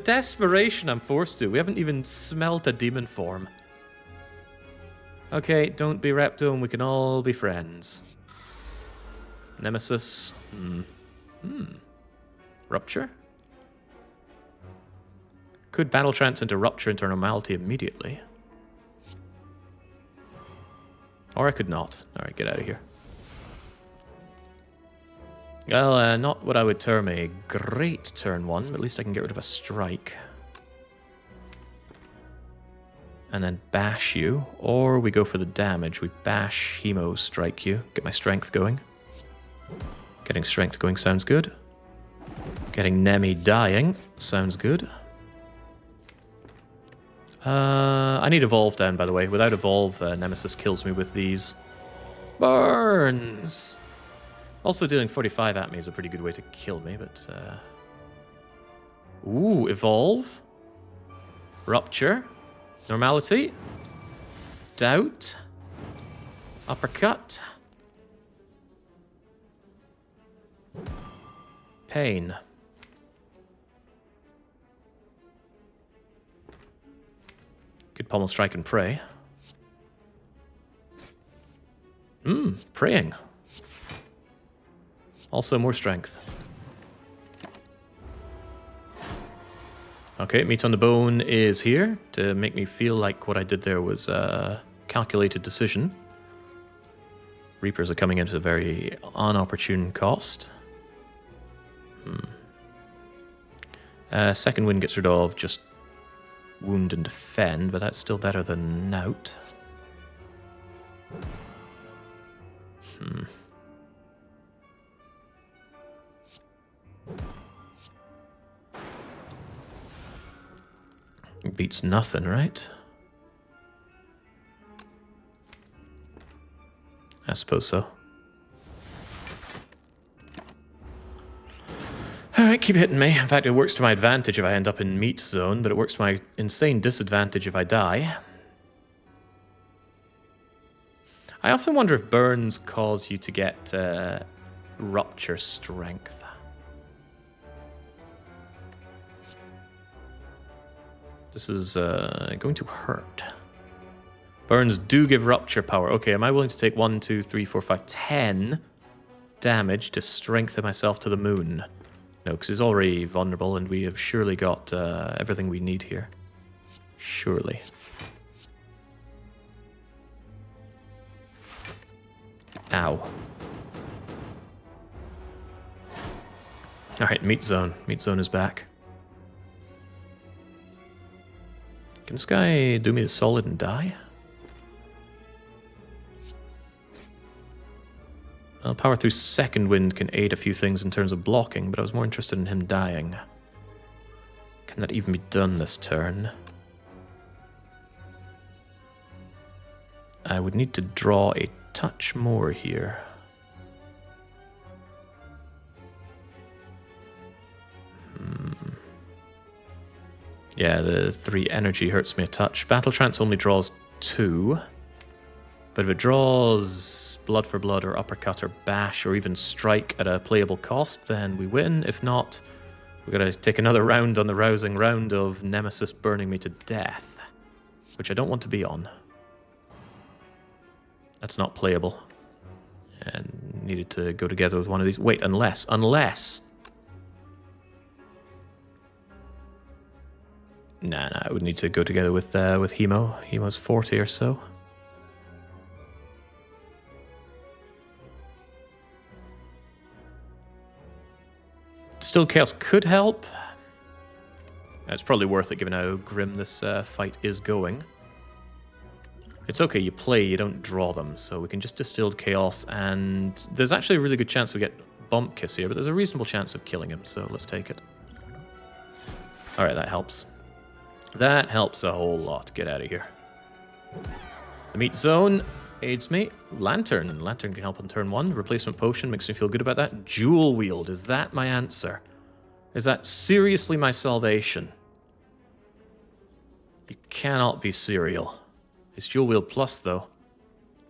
desperation I'm forced to. We haven't even smelt a demon form. Okay, don't be Repto and we can all be friends. Nemesis. Rupture? Could battle trance into Rupture into normality immediately. Or I could not. Alright, get out of here. Well, not what I would term a great turn one, but at least I can get rid of a strike. And then bash you, or we go for the damage. We bash, hemo, strike you, get my strength going. Getting strength going sounds good. Getting Nemi dying sounds good. I need Evolve down, by the way. Without Evolve, Nemesis kills me with these burns. Also, dealing 45 at me is a pretty good way to kill me, but... Ooh, Evolve. Rupture. Normality. Doubt. Uppercut. Pain. Could pommel strike and pray. Praying. Also more strength. Okay, meat on the bone is here to make me feel like what I did there was a calculated decision. Reapers are coming into a very unopportune cost. Second wind gets rid of just wound and defend, but that's still better than Nout. Beats nothing, right? I suppose so. Alright, keep hitting me. In fact, it works to my advantage if I end up in meat zone, but it works to my insane disadvantage if I die. I often wonder if burns cause you to get rupture strength. This is going to hurt. Burns do give rupture power. Okay, am I willing to take 1, 2, 3, 4, 5, 10 damage to strengthen myself to the moon? No, because he's already vulnerable and we have surely got everything we need here. Surely. Ow. Alright, meat zone. Meat zone is back. Can this guy do me the solid and die? Well, power through second wind can aid a few things in terms of blocking, but I was more interested in him dying. Can that even be done this turn? I would need to draw a touch more here. Yeah, the 3 energy hurts me a touch. Battle Trance only draws 2. But if it draws Blood for Blood or Uppercut or Bash or even Strike at a playable cost, then we win. If not, we're going to take another round on the rousing round of Nemesis burning me to death, which I don't want to be on. That's not playable. And needed to go together with one of these. Wait, unless... Nah, I would need to go together with Hemo. Hemo's 40 or so. Still Chaos could help. It's probably worth it given how grim this fight is going. It's okay, you play, you don't draw them, so we can just Distilled Chaos, and there's actually a really good chance we get Bump Kiss here, but there's a reasonable chance of killing him, so let's take it. Alright, that helps. That helps a whole lot. Get out of here. The Meat Zone aids me. Lantern. Lantern can help on turn 1. Replacement Potion makes me feel good about that. Jewel Wield. Is that my answer? Is that seriously my salvation? You cannot be serial. It's Jewel Wield Plus, though.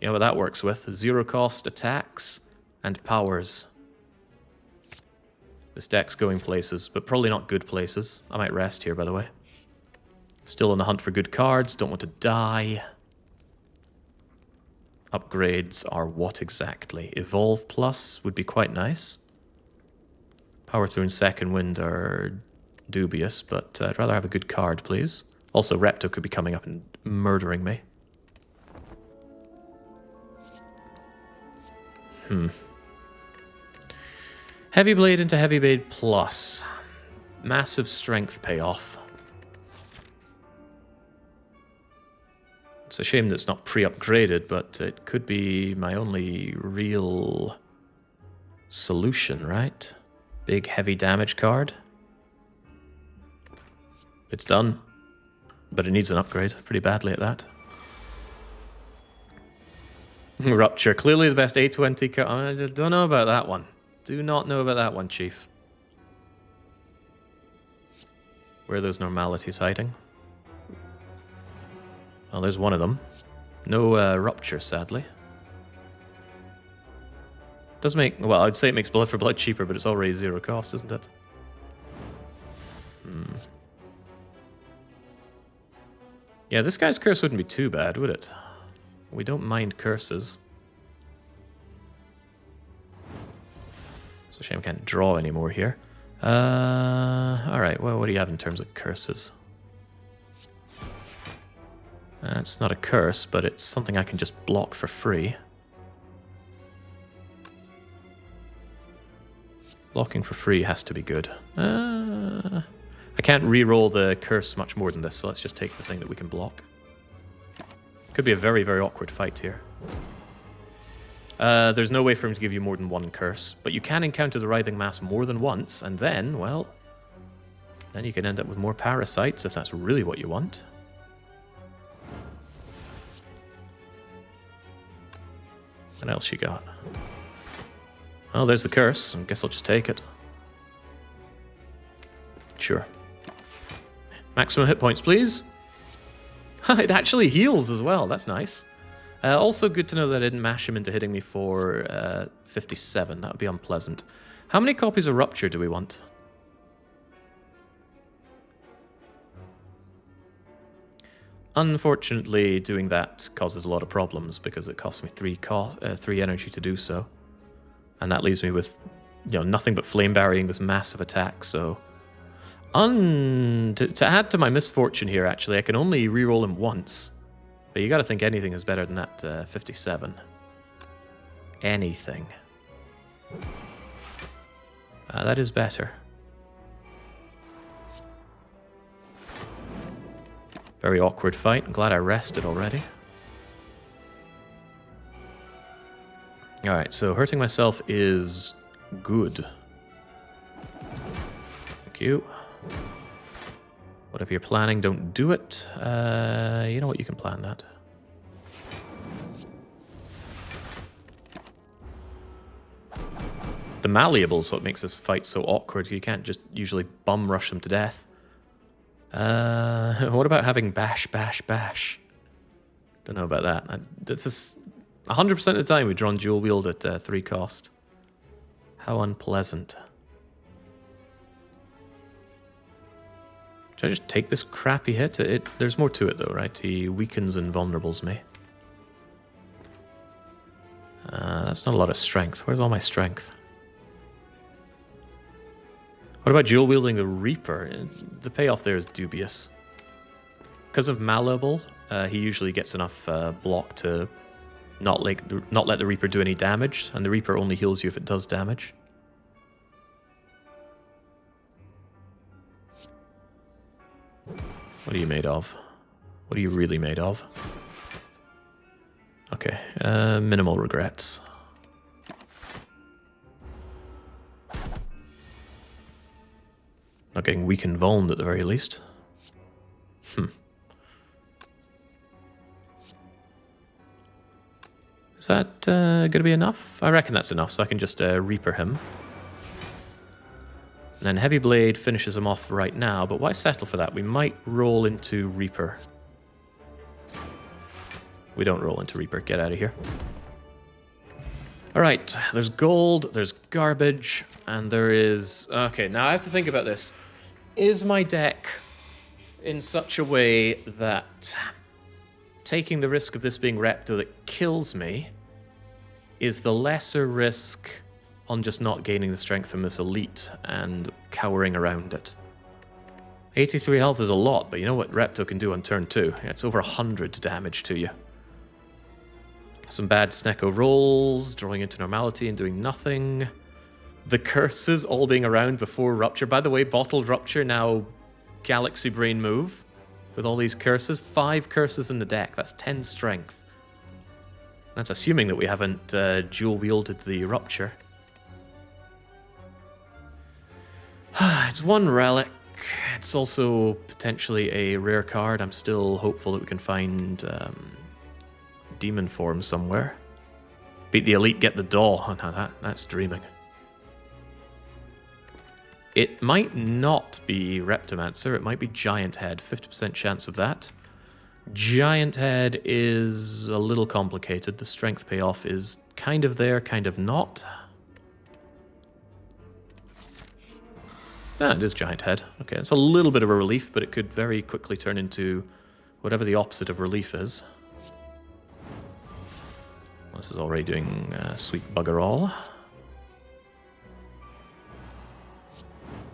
You know what that works with? 0 cost attacks and powers. This deck's going places, but probably not good places. I might rest here, by the way. Still on the hunt for good cards. Don't want to die. Upgrades are what exactly? Evolve Plus would be quite nice. Power Through and Second Wind are dubious, but I'd rather have a good card, please. Also, Repto could be coming up and murdering me. Heavy Blade into Heavy Blade Plus. Massive strength payoff. It's a shame that it's not pre-upgraded, but it could be my only real solution, right? Big heavy damage card. It's done, but it needs an upgrade pretty badly at that. Rupture, clearly the best A20 card. I don't know about that one. Do not know about that one, Chief. Where are those normalities hiding? Well, there's one of them. No Rupture, sadly. Does make... Well, I'd say it makes Blood for Blood cheaper, but it's already 0 cost, isn't it? Yeah, this guy's curse wouldn't be too bad, would it? We don't mind curses. It's a shame I can't draw anymore here. Alright, well, what do you have in terms of curses? It's not a curse, but it's something I can just block for free. Blocking for free has to be good. I can't re-roll the curse much more than this, so let's just take the thing that we can block. Could be a very, very awkward fight here. There's no way for him to give you more than 1 curse, but you can encounter the Writhing Mass more than once, and then, well, then you can end up with more parasites if that's really what you want. What else you got? Well, there's the curse. I guess I'll just take it. Sure. Maximum hit points, please. It actually heals as well. That's nice. Also good to know that I didn't mash him into hitting me for 57. That would be unpleasant. How many copies of Rupture do we want? Unfortunately, doing that causes a lot of problems because it costs me 3 energy to do so. And that leaves me with, nothing but flame burying this massive attack, so... To add to my misfortune here, actually, I can only reroll him once. But you gotta think anything is better than that 57. Anything. That is better. Very awkward fight. I'm glad I rested already. Alright, so hurting myself is good. Thank you. Whatever you're planning, don't do it. You know what, you can plan that. The malleable's what makes this fight so awkward. You can't just usually bum rush them to death. What about having bash, bash, bash? Don't know about that. That's just 100% of the time we've drawn dual wield at 3 cost. How unpleasant. Should I just take this crappy hit? There's more to it though, right? He weakens and vulnerables me. That's not a lot of strength. Where's all my strength? What about dual wielding the Reaper? The payoff there is dubious. Because of Malleable, he usually gets enough block to not let the Reaper do any damage, and the Reaper only heals you if it does damage. What are you made of? What are you really made of? Okay, minimal regrets. Not getting weak and vulned at the very least. Is that going to be enough? I reckon that's enough, so I can just Reaper him. And then Heavy Blade finishes him off right now, but why settle for that? We might roll into Reaper. We don't roll into Reaper. Get out of here. Alright, there's gold, there's garbage, and there is... Okay, now I have to think about this. Is my deck in such a way that taking the risk of this being Repto that kills me is the lesser risk on just not gaining the strength from this elite and cowering around it? 83 health is a lot, but you know what Repto can do on turn 2? It's over 100 damage to you. Some bad Snecko rolls, drawing into normality and doing nothing. The curses all being around before Rupture. By the way, Bottled Rupture now Galaxy Brain move with all these curses. 5 curses in the deck. That's 10 strength. That's assuming that we haven't dual wielded the Rupture. It's 1 relic. It's also potentially a rare card. I'm still hopeful that we can find demon form somewhere. Beat the elite, get the doll. Oh, no, that's dreaming. It might not be Reptomancer. It might be Giant Head. 50% chance of that. Giant Head is a little complicated. The strength payoff is kind of there, kind of not. Ah, it is Giant Head. Okay, it's a little bit of a relief, but it could very quickly turn into whatever the opposite of relief is. This is already doing sweet bugger all.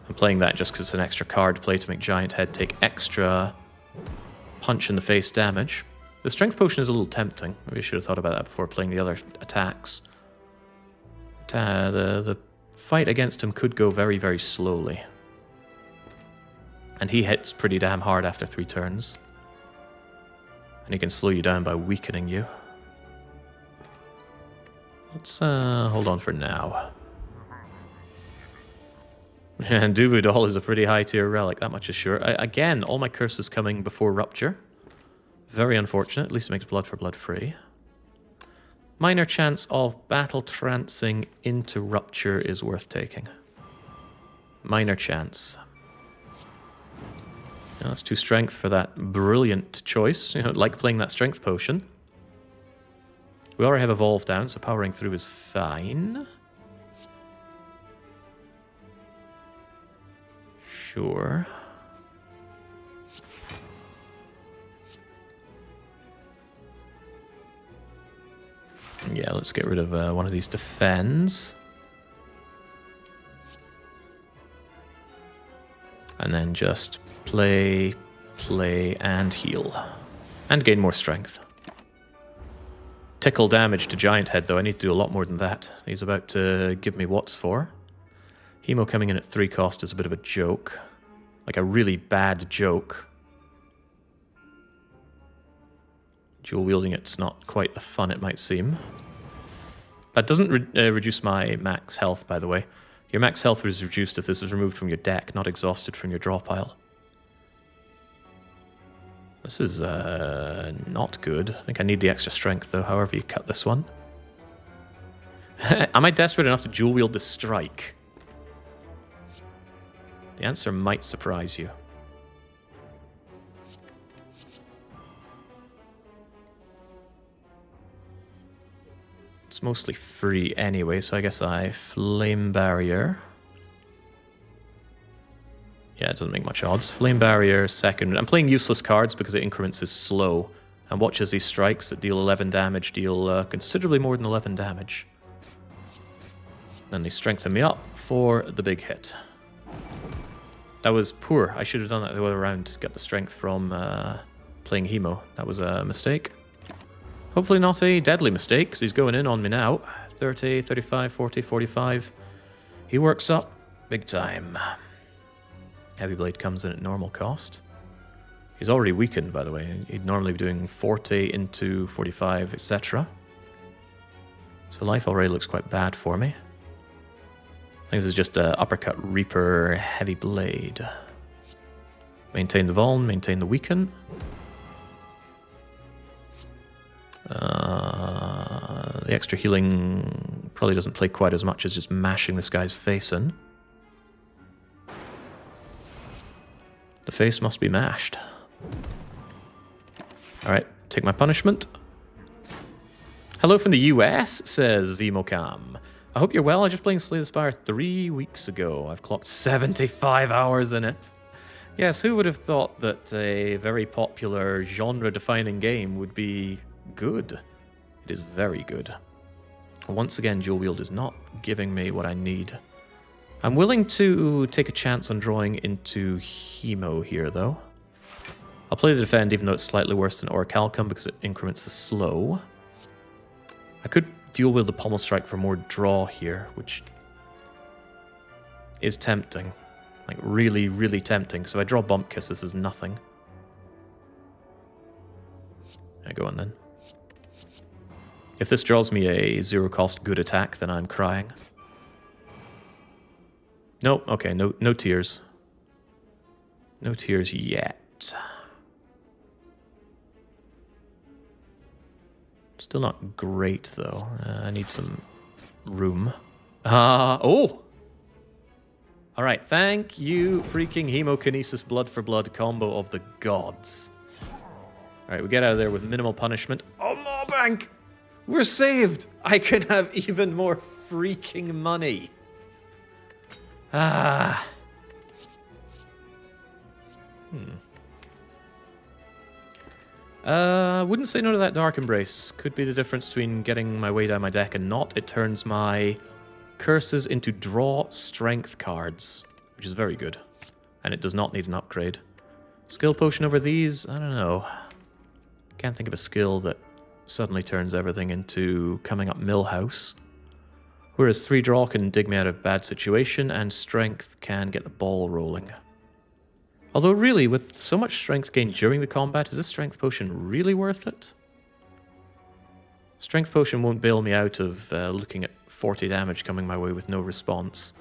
I'm playing that just because it's an extra card play to make Giant Head take extra punch in the face damage. The strength potion is a little tempting. Maybe I should have thought about that before playing the other attacks. The fight against him could go very, very slowly. And he hits pretty damn hard after 3 turns. And he can slow you down by weakening you. Let's hold on for now. And Duvu Doll is a pretty high tier relic, that much is sure. Again, all my curses coming before Rupture. Very unfortunate, at least it makes blood for blood free. Minor chance of battle trancing into Rupture is worth taking. Minor chance. Now, that's 2 strength for that brilliant choice. You know, like playing that strength potion. We already have Evolve down, so powering through is fine. Sure. Yeah, let's get rid of one of these defends. And then just play, and heal. And gain more strength. Tickle damage to Giant Head, though. I need to do a lot more than that. He's about to give me what's for. Hemo coming in at 3 cost is a bit of a joke. Like a really bad joke. Dual wielding it's not quite the fun it might seem. That doesn't reduce my max health, by the way. Your max health is reduced if this is removed from your deck, not exhausted from your draw pile. This is not good. I think I need the extra strength, though, however you cut this one. Am I desperate enough to dual wield the strike? The answer might surprise you. It's mostly free anyway, so I guess I Flame Barrier. Yeah, it doesn't make much odds. Flame Barrier, second. I'm playing useless cards because it increments is slow. And watch as these strikes that deal 11 damage deal considerably more than 11 damage. Then they strengthen me up for the big hit. That was poor. I should have done that the other way around to get the strength from playing Hemo. That was a mistake. Hopefully not a deadly mistake, because he's going in on me now. 30, 35, 40, 45. He works up big time. Heavy Blade comes in at normal cost. He's already weakened, by the way. He'd normally be doing 40 into 45, etc. So life already looks quite bad for me. I think this is just a Uppercut Reaper Heavy Blade. Maintain the Vuln, maintain the Weaken. The extra healing probably doesn't play quite as much as just mashing this guy's face in. The face must be mashed. Alright, take my punishment. Hello from the US, says Vimocam. I hope you're well. I just playing Slay the Spire 3 weeks ago. I've clocked 75 hours in it. Yes, who would have thought that a very popular genre-defining game would be good? It is very good. Once again, Dual Wield is not giving me what I need. I'm willing to take a chance on drawing into Hemo here, though. I'll play the Defend, even though it's slightly worse than Orichalcum because it increments the slow. I could Dual Wield the Pommel Strike for more draw here, which is tempting. Like, really, really tempting. So I draw Bump Kiss, this is nothing. I go on then. If this draws me a zero-cost good attack, then I'm crying. Nope, okay, no tears. No tears yet. Still not great, though. I need some room. Oh! Alright, thank you, freaking Hemokinesis Blood for Blood combo of the gods. Alright, we get out of there with minimal punishment. Oh, Maw-Bank! We're saved! I can have even more freaking money. Wouldn't say no to that Dark Embrace. Could be the difference between getting my way down my deck and not. It turns my curses into draw strength cards, which is very good. And it does not need an upgrade. Skill potion over these? I don't know. Can't think of a skill that suddenly turns everything into coming up Millhouse. Whereas 3 draw can dig me out of a bad situation, and strength can get the ball rolling. Although really, with so much strength gained during the combat, is this strength potion really worth it? Strength potion won't bail me out of looking at 40 damage coming my way with no response.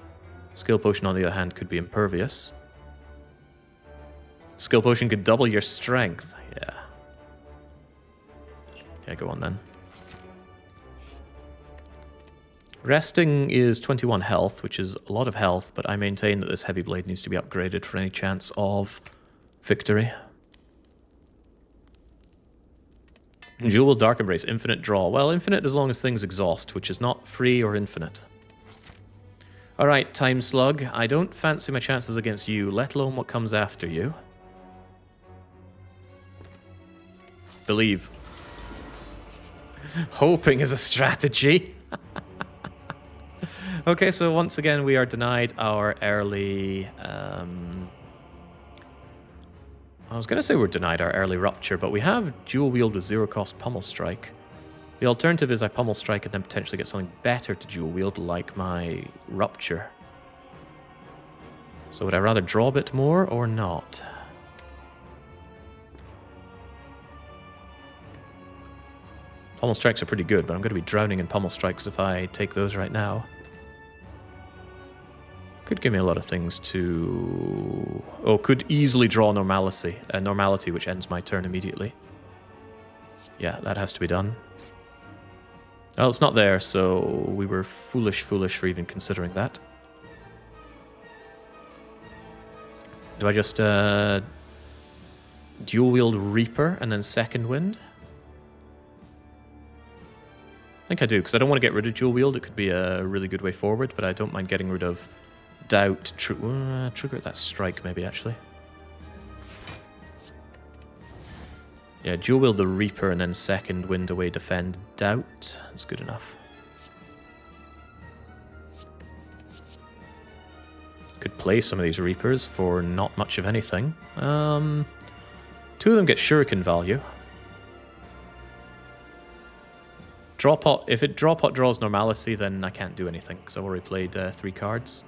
Skill potion, on the other hand, could be impervious. Skill potion could double your strength. Yeah. Yeah, go on then. Resting is 21 health, which is a lot of health, but I maintain that this Heavy Blade needs to be upgraded for any chance of victory. Dual Dark Embrace, infinite draw. Well, infinite as long as things exhaust, which is not free or infinite. Alright, Time Slug. I don't fancy my chances against you, let alone what comes after you. Believe. Hoping is a strategy. Okay, so once again we are denied our early... I was going to say we're denied our early Rupture, but we have Dual Wield with zero-cost Pummel Strike. The alternative is I Pummel Strike and then potentially get something better to Dual Wield, like my Rupture. So would I rather draw a bit more or not? Pummel Strikes are pretty good, but I'm going to be drowning in Pummel Strikes if I take those right now. Could give me a lot of things to... Oh, could easily draw Normality, which ends my turn immediately. Yeah, that has to be done. Well, it's not there, so we were foolish for even considering that. Do I just Dual Wield Reaper and then Second Wind? think I do, because I don't want to get rid of dual wield. It could be a really good way forward, but I don't mind getting rid of doubt. Trigger that strike, maybe, actually. Yeah, dual wield the Reaper and then second wind away defend doubt. That's good enough. Could play some of these Reapers for not much of anything. Two of them get shuriken value. Draw pot. If it draw pot draws normality, then I can't do anything because I've already played 3 cards.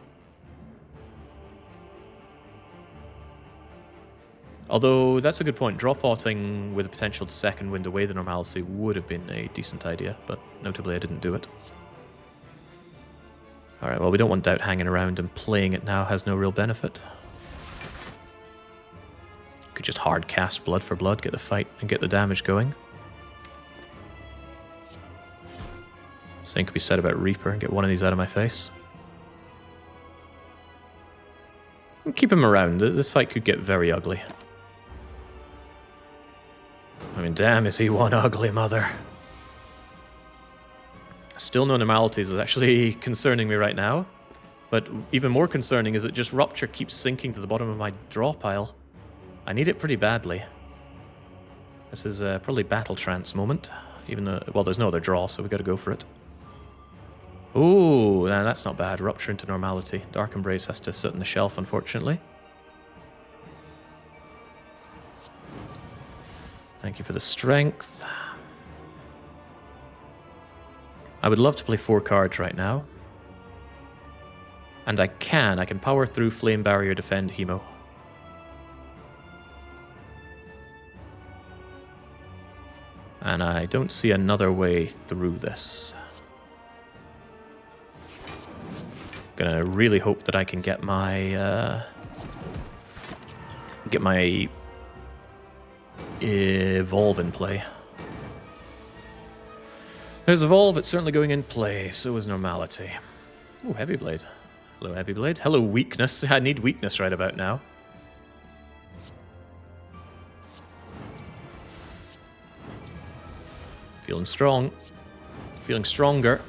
Although that's a good point. Draw potting with the potential to second wind away the normalcy would have been a decent idea, but notably I didn't do it. Alright, well, we don't want doubt hanging around, and playing it now has no real benefit. Could just hard cast blood for blood, get the fight and get the damage going. Same could be said about Reaper and get one of these out of my face. And keep him around. This fight could get very ugly. I mean, damn, is he one ugly mother. Still no normalities is actually concerning me right now. But even more concerning is that just Rupture keeps sinking to the bottom of my draw pile. I need it pretty badly. This is probably Battle Trance moment. Even though, well, there's no other draw, so we got to go for it. Ooh, nah, that's not bad. Rupture into normality. Dark Embrace has to sit on the shelf, unfortunately. Thank you for the strength. I would love to play 4 cards right now. And I can power through Flame Barrier, defend Hemo. And I don't see another way through this. Gonna really hope that I can get my Evolve in play. There's Evolve, it's certainly going in play, so is Normality. Ooh, Heavy Blade. Hello, Heavy Blade. Hello, Weakness. I need Weakness right about now. Feeling strong. Feeling stronger.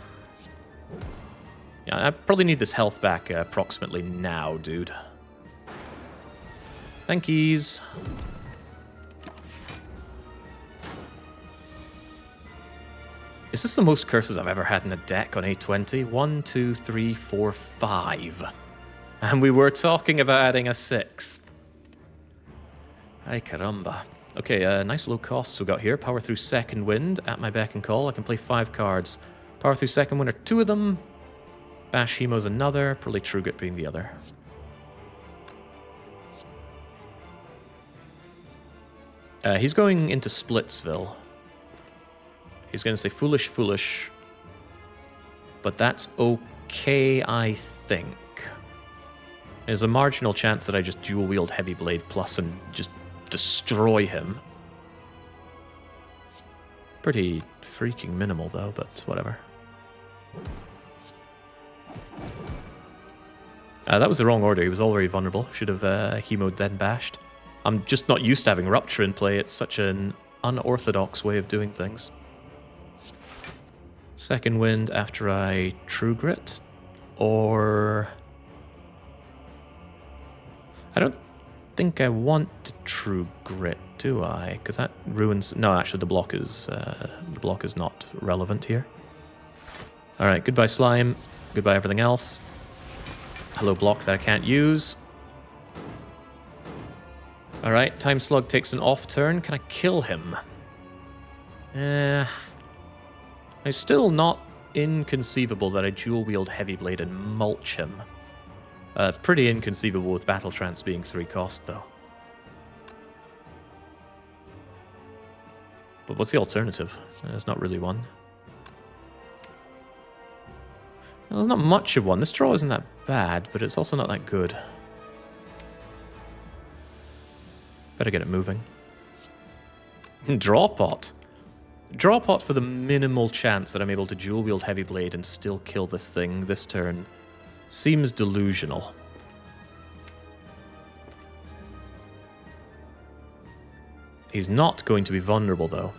Yeah, I probably need this health back approximately now, dude. Thankies. Is this the most curses I've ever had in a deck on A20? 1, 2, 3, 4, 5. And we were talking about adding a 6th. Ay caramba. Okay, nice low costs we got here. Power through Second Wind at my beck and call. I can play 5 cards. Power through Second Wind are 2 of them. Bash Hemo's another. Probably True Grit being the other. He's going into Splitsville. He's going to say Foolish, Foolish. But that's okay, I think. There's a marginal chance that I just dual wield Heavy Blade plus and just destroy him. Pretty freaking minimal though, but whatever. That was the wrong order. He was all very vulnerable. Should have Hemo'd then bashed. I'm just not used to having Rupture in play. It's such an unorthodox way of doing things. Second Wind after I True Grit, or I don't think I want to True Grit, do I? Because that ruins. No, actually, the block is not relevant here. All right, goodbye slime, goodbye everything else. Hello block that I can't use. All right, Time Slug takes an off turn. Can I kill him? It's still not inconceivable that I dual wield Heavy Blade and mulch him. Pretty inconceivable with Battle Trance being 3 cost, though. But what's the alternative? There's not really one. Well, there's not much of one. This draw isn't that bad, but it's also not that good. Better get it moving. Draw pot. Draw pot for the minimal chance that I'm able to dual wield Heavy Blade and still kill this thing this turn seems delusional. He's not going to be vulnerable though.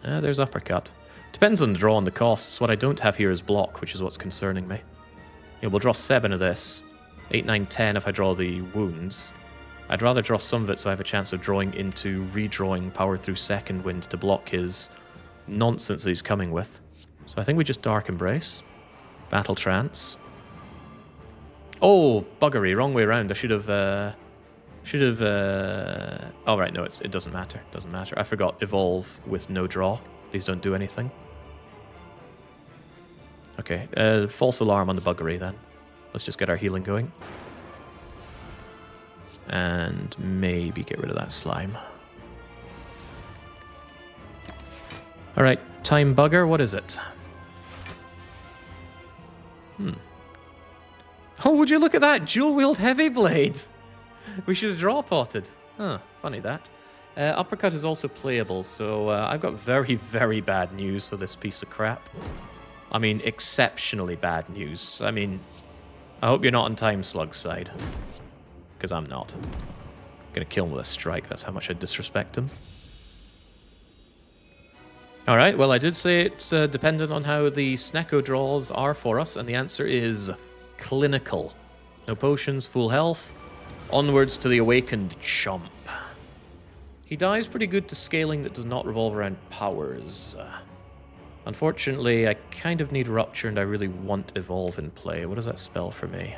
There's Uppercut. Depends on the draw and the costs. What I don't have here is block, which is what's concerning me. Yeah, we'll draw 7 of this. 8, 9, 10 if I draw the wounds. I'd rather draw some of it so I have a chance of drawing into redrawing power through second wind to block his nonsense that he's coming with. So I think we just Dark Embrace. Battle Trance. Oh, buggery, wrong way around. I should have... Oh, right, no, it doesn't matter. Doesn't matter. I forgot Evolve with no draw. These don't do anything. Okay, false alarm on the buggery then. Let's just get our healing going. And maybe get rid of that slime. Alright, time bugger, what is it? Oh, would you look at that? Dual-wield heavy blade! We should have draw potted. Huh, funny that. Uppercut is also playable, so I've got very, very bad news for this piece of crap. I mean, exceptionally bad news. I mean, I hope you're not on Time Slug's side. Because I'm not. I'm gonna kill him with a strike, that's how much I disrespect him. Alright, well I did say it's dependent on how the Snecko draws are for us, and the answer is clinical. No potions, full health. Onwards to the Awakened Chump. He dies pretty good to scaling that does not revolve around powers. Unfortunately, I kind of need Rupture and I really want Evolve in play. What does that spell for me?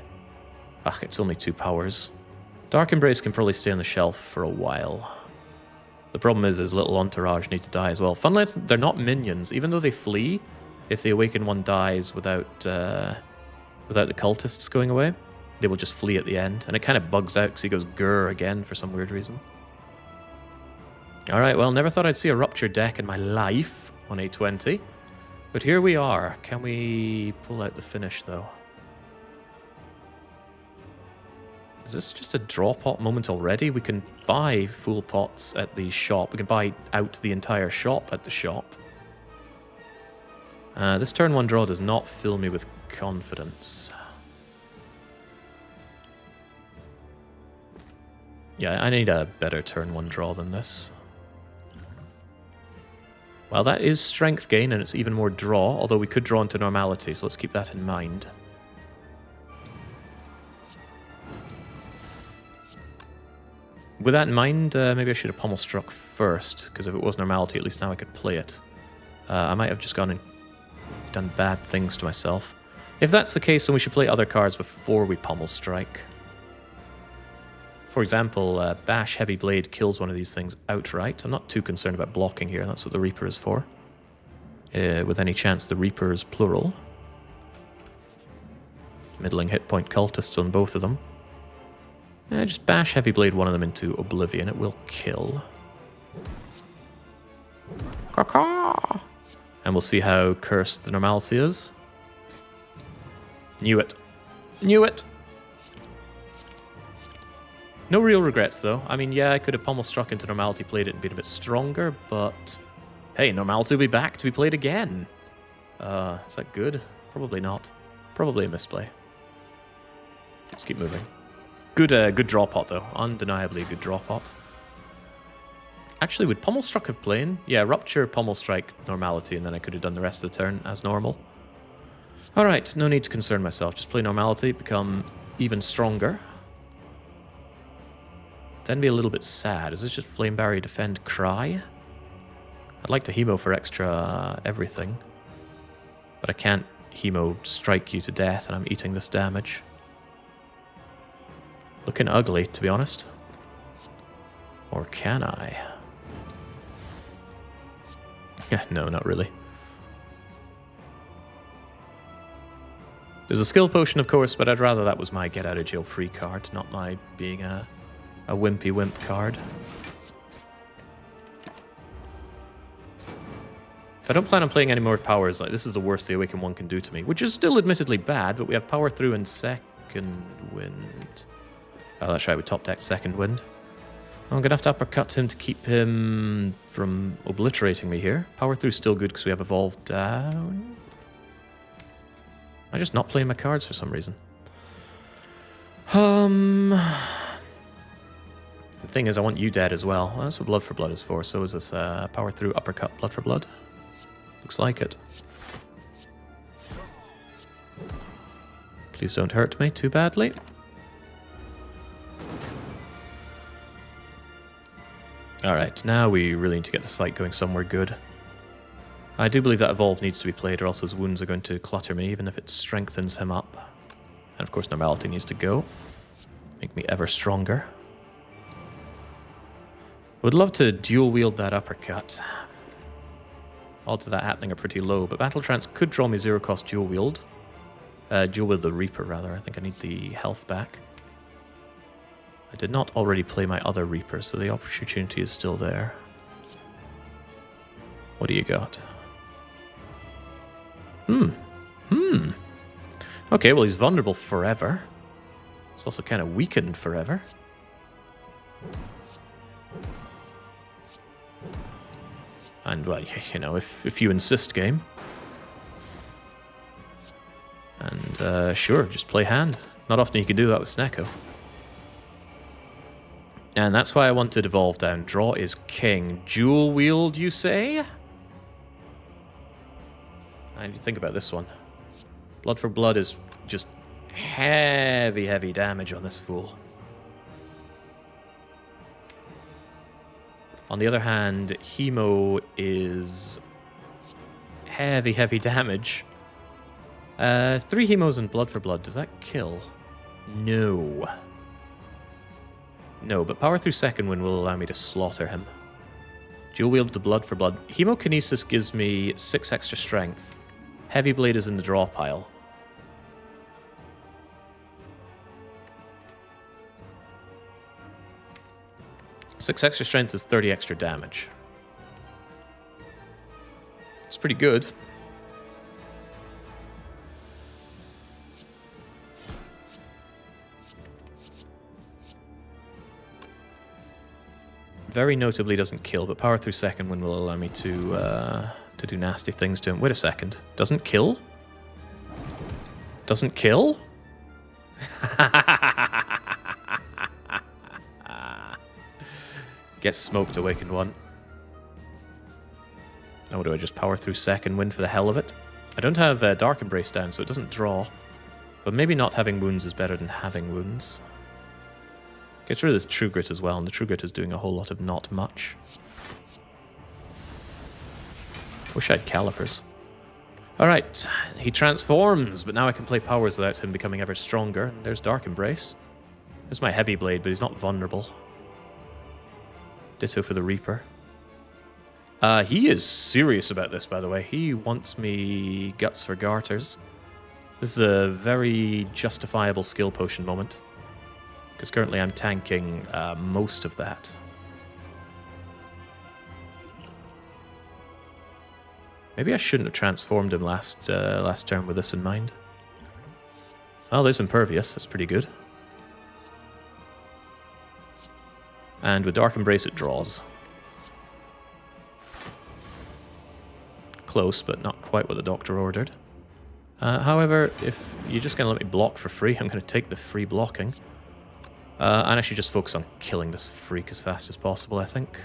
Ugh, it's only 2 powers. Dark Embrace can probably stay on the shelf for a while. The problem is his little entourage need to die as well. Funnily, they're not minions. Even though they flee, if the Awakened one dies without the cultists going away, they will just flee at the end. And it kind of bugs out because he goes grrr again for some weird reason. Alright, well, never thought I'd see a Rupture deck in my life on A20. But here we are. Can we pull out the finish, though? Is this just a draw pot moment already? We can buy full pots at the shop. We can buy out the entire shop at the shop. This turn 1 draw does not fill me with confidence. Yeah, I need a better turn 1 draw than this. Well, that is strength gain, and it's even more draw, although we could draw into normality, so let's keep that in mind. With that in mind, maybe I should have Pommel Struck first, because if it was normality, at least now I could play it. I might have just gone and done bad things to myself. If that's the case, then we should play other cards before we Pommel Strike. For example, Bash Heavy Blade kills one of these things outright. I'm not too concerned about blocking here, that's what the Reaper is for. With any chance, the Reaper is plural. Middling hit point cultists on both of them. Just Bash Heavy Blade one of them into Oblivion, it will kill. Caw-caw! And we'll see how cursed the normalcy is. Knew it. Knew it! No real regrets, though. I mean, yeah, I could have Pommel Struck into normality, played it, and been a bit stronger, but... Hey, normality will be back to be played again. Is that good? Probably not. Probably a misplay. Let's keep moving. Good draw pot, though. Undeniably a good draw pot. Actually, would Pommel Struck have played? Yeah, Rupture, Pommel Strike, normality, and then I could have done the rest of the turn as normal. Alright, no need to concern myself. Just play normality, become even stronger. Then be a little bit sad. Is this just Flame Barrier, Defend, Cry? I'd like to Hemo for extra everything. But I can't Hemo strike you to death and I'm eating this damage. Looking ugly, to be honest. Or can I? No, not really. There's a skill potion, of course, but I'd rather that was my get out of jail free card, not my being a wimpy wimp card. I don't plan on playing any more powers. Like, this is the worst the Awakened one can do to me, which is still admittedly bad, but we have Power Through and Second Wind. Oh, that's right, we top deck Second Wind. I'm going to have to uppercut him to keep him from obliterating me here. Power Through still good because we have Evolved down. I'm just not playing my cards for some reason. The thing is, I want you dead as well. Well, that's what Blood for Blood is for. So is this Power Through, Uppercut, Blood for Blood. Looks like it. Please don't hurt me too badly. Alright, now we really need to get this fight going somewhere good. I do believe that Evolve needs to be played, or else his wounds are going to clutter me, even if it strengthens him up. And of course Normality needs to go. Make me ever stronger. Would love to dual wield that uppercut. Odds of that happening are pretty low, but Battle Trance could draw me 0-cost dual wield. Dual wield the Reaper, rather. I think I need the health back. I did not already play my other Reaper, so the opportunity is still there. What do you got? Okay, well, he's vulnerable forever. He's also kind of weakened forever. And, well, you know, if you insist, game. And, sure, just play hand. Not often you can do that with Snecko. And that's why I want to devolve down. Draw is king. Dual wield, you say? I need to think about this one. Blood for blood is just heavy, heavy damage on this fool. On the other hand, Hemo is heavy, heavy damage. 3 Hemos and Blood for Blood. Does that kill? No. No, but Power Through Second Wind will allow me to slaughter him. Dual wield the Blood for Blood. Hemokinesis gives me 6 extra strength. Heavy Blade is in the draw pile. Six extra strength is 30 extra damage. It's pretty good. Very notably doesn't kill, but Power Through Second Wind will allow me to do nasty things to him. Wait a second. Doesn't kill? Doesn't kill? Gets smoked, Awakened One. Oh, do I just Power Through Second Wind for the hell of it? I don't have Dark Embrace down, so it doesn't draw. But maybe not having wounds is better than having wounds. Gets rid of this True Grit as well, and the True Grit is doing a whole lot of not much. Wish I had Calipers. Alright, he transforms, but now I can play powers without him becoming ever stronger. There's Dark Embrace. There's my Heavy Blade, but he's not vulnerable. Ditto for the Reaper. He is serious about this, by the way. He wants me Guts for Garters. This is a very justifiable skill potion moment. Because currently I'm tanking most of that. Maybe I shouldn't have transformed him last turn with this in mind. Oh, there's Impervious. That's pretty good. And with Dark Embrace, it draws. Close, but not quite what the doctor ordered. However, if you're just going to let me block for free, I'm going to take the free blocking. And I should just focus on killing this freak as fast as possible, I think.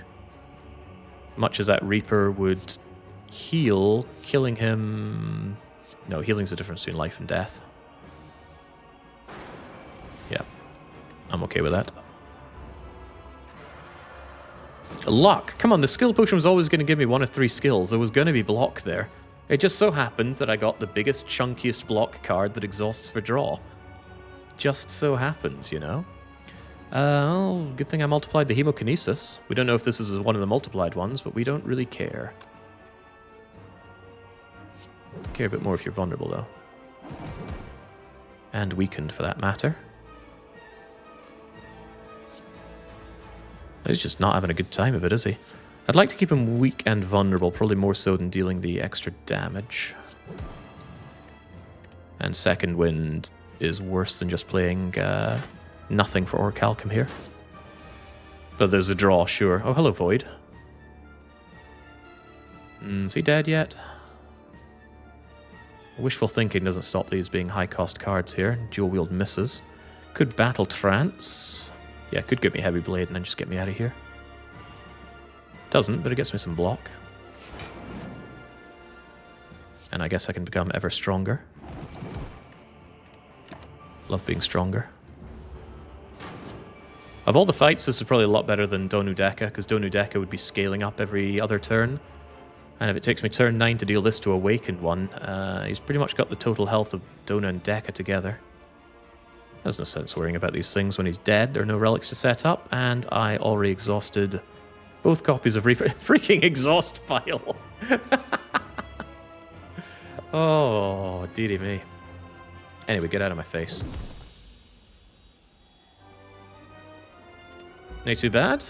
Much as that Reaper would heal, killing him... No, healing's the difference between life and death. Yeah, I'm okay with that. Luck! Come on, the skill potion was always going to give me 1 of 3 skills. There was going to be block there. It just so happens that I got the biggest, chunkiest block card that exhausts for draw. Just so happens, you know? Well, good thing I multiplied the Hemokinesis. We don't know if this is one of the multiplied ones, but we don't really care. Care a bit more if you're vulnerable, though. And weakened, for that matter. He's just not having a good time of it, is he? I'd like to keep him weak and vulnerable, probably more so than dealing the extra damage. And Second Wind is worse than just playing nothing for Orichalcum here. But there's a draw, sure. Oh, hello, Void. Is he dead yet? Wishful thinking doesn't stop these being high-cost cards here. Dual wield misses. Could Battle Trance. Yeah, could get me Heavy Blade and then just get me out of here. Doesn't, but it gets me some block. And I guess I can become ever stronger. Love being stronger. Of all the fights, this is probably a lot better than Donu Deka, because Donu Deka would be scaling up every other turn. And if it takes me turn 9 to deal this to Awakened one, he's pretty much got the total health of Donu and Deka together. There's no sense worrying about these things when he's dead. There are no relics to set up, and I already exhausted both copies of Reaper. Freaking exhaust pile! Oh, dearie me. Anyway, get out of my face. Not too bad.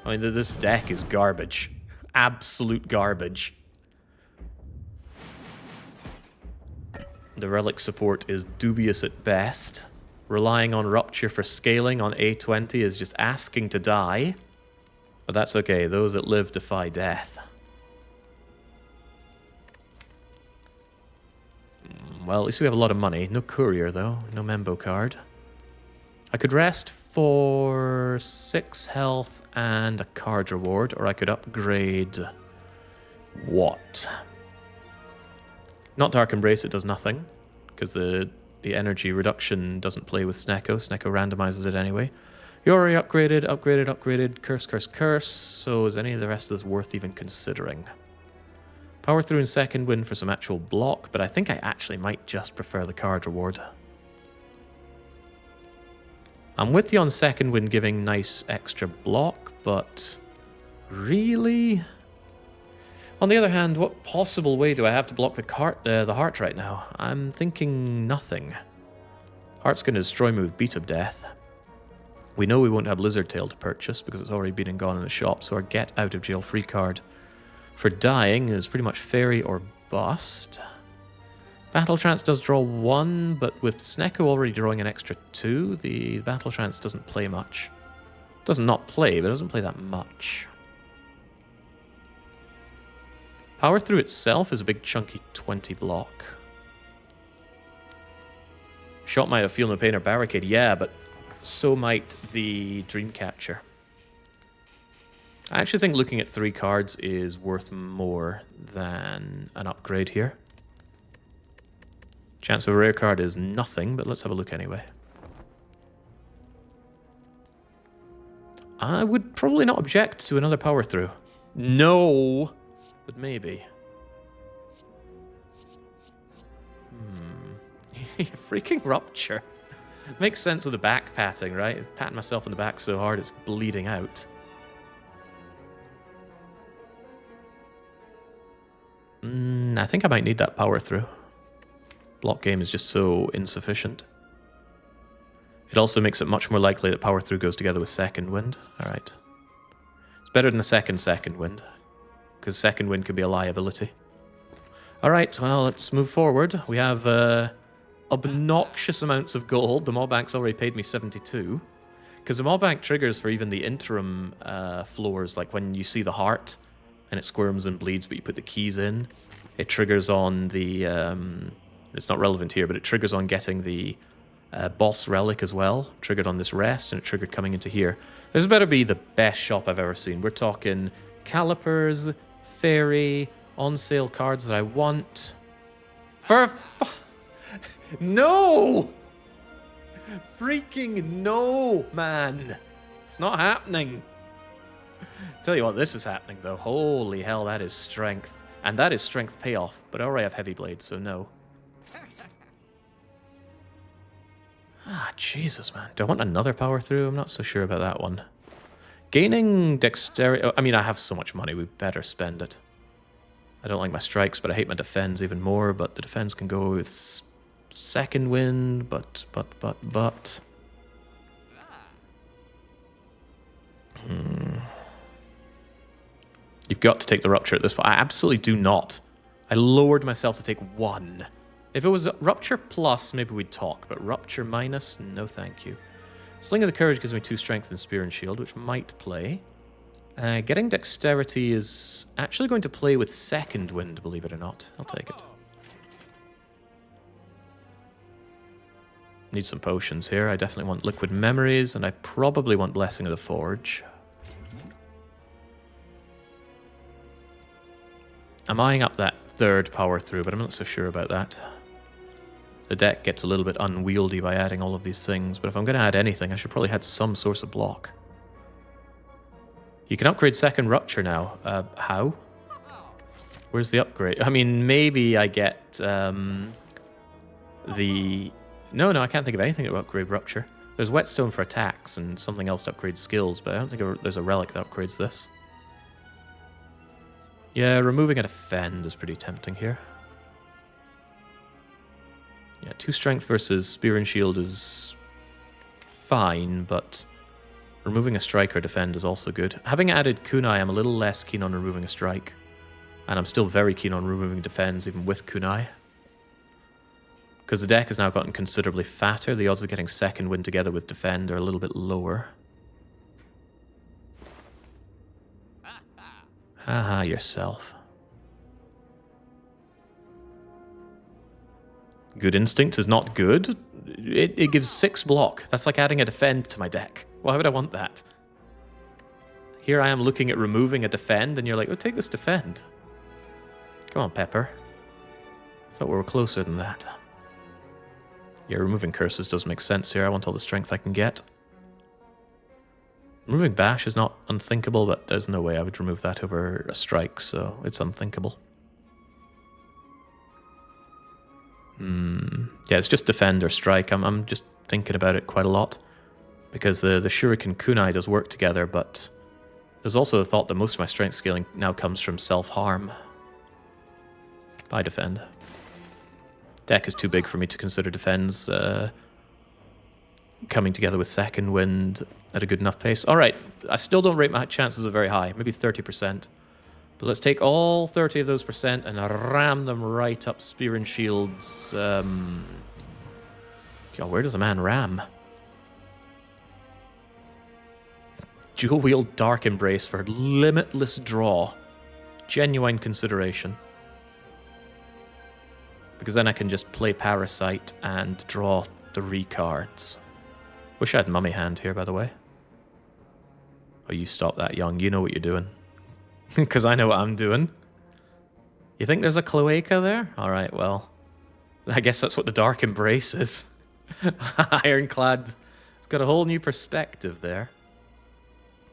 I mean, this deck is garbage. Absolute garbage. The relic support is dubious at best. Relying on Rupture for scaling on A20 is just asking to die. But that's okay, those that live defy death. Well, at least we have a lot of money. No courier, though. No Membo card. I could rest for 6 health and a card reward, or I could upgrade... what? Not Dark Embrace, it does nothing, because the energy reduction doesn't play with Snecko. Snecko randomizes it anyway. You already upgraded, curse, curse, curse, so is any of the rest of this worth even considering? Power through in second wind for some actual block, but I think I actually might just prefer the card reward. I'm with you on second wind giving nice extra block, but really? On the other hand, what possible way do I have to block the heart right now? I'm thinking nothing. Heart's going to destroy me with Beat of Death. We know we won't have Lizard Tail to purchase because it's already been and gone in the shop, so our get out of jail free card for dying is pretty much Fairy or Bust. Battle Trance does draw 1, but with Snecko already drawing an extra 2, the Battle Trance doesn't play much. Does not play, but it doesn't play that much. Power Through itself is a big chunky 20 block. Shot might have Feel No Pain or Barricade, yeah, but so might the Dreamcatcher. I actually think looking at 3 cards is worth more than an upgrade here. Chance of a rare card is nothing, but let's have a look anyway. I would probably not object to another power through. No, but maybe. Freaking Rupture. Makes sense with the back patting, right? Patting myself on the back so hard it's bleeding out. I think I might need that power through. Block game is just so insufficient. It also makes it much more likely that power through goes together with second wind. Alright. It's better than the second wind, because second wind could be a liability. Alright, well, let's move forward. We have obnoxious amounts of gold. The mob bank's already paid me 72. Because the mob bank triggers for even the interim floors, like when you see the heart and it squirms and bleeds, but you put the keys in. It triggers on the... it's not relevant here, but it triggers on getting the boss relic as well. Triggered on this rest, and it triggered coming into here. This better be the best shop I've ever seen. We're talking calipers, fairy, on sale cards that I want. No! Freaking no, man. It's not happening. Tell you what, this is happening, though. Holy hell, that is strength. And that is strength payoff, but I already have heavy blades, so no. Ah, Jesus, man. Do I want another power through? I'm not so sure about that one. Gaining dexterity... I mean, I have so much money, we better spend it. I don't like my strikes, but I hate my defense even more, but the defense can go with second wind, but... You've got to take the Rupture at this point. I absolutely do not. I lowered myself to take 1. If it was Rupture plus, maybe we'd talk, but Rupture minus, no thank you. Sling of the Courage gives me 2 strength and Spear and Shield, which might play. Getting Dexterity is actually going to play with second wind, believe it or not. I'll take it. Need some potions here. I definitely want Liquid Memories, and I probably want Blessing of the Forge. I'm eyeing up that third power through, but I'm not so sure about that. The deck gets a little bit unwieldy by adding all of these things, but if I'm going to add anything, I should probably add some source of block. You can upgrade second Rupture now. How? Where's the upgrade? I mean, maybe I get the... No, I can't think of anything to upgrade Rupture. There's Whetstone for attacks and something else to upgrade skills, but I don't think there's a relic that upgrades this. Yeah, removing a defend is pretty tempting here. Yeah, 2 strength versus spear and shield is fine, but removing a strike or defend is also good. Having added kunai, I'm a little less keen on removing a strike. And I'm still very keen on removing defends, even with kunai. Because the deck has now gotten considerably fatter, the odds of getting second win together with defend are a little bit lower. Haha, yourself. Good Instinct is not good. It gives 6 block. That's like adding a defend to my deck. Why would I want that? Here I am looking at removing a defend, and you're like, oh, take this defend. Come on, Pepper. Thought we were closer than that. Yeah, removing curses does make sense here. I want all the strength I can get. Removing bash is not unthinkable, but there's no way I would remove that over a strike, so it's unthinkable. Yeah, it's just defend or strike. I'm just thinking about it quite a lot. Because the Shuriken Kunai does work together, but there's also the thought that most of my strength scaling now comes from self-harm. Bye, defend. Deck is too big for me to consider defends coming together with second wind at a good enough pace. Alright, I still don't rate my chances are very high, maybe 30%. But let's take all 30 of those percent and ram them right up Spear and Shield's... God, where does a man ram? Dual wield Dark Embrace for limitless draw. Genuine consideration. Because then I can just play Parasite and draw 3 cards. Wish I had Mummy Hand here, by the way. Oh, you stop that, Young. You know what you're doing. Because I know what I'm doing. You think there's a Cloaca there? Alright, well. I guess that's what the Dark Embrace is. Ironclad. It's got a whole new perspective there.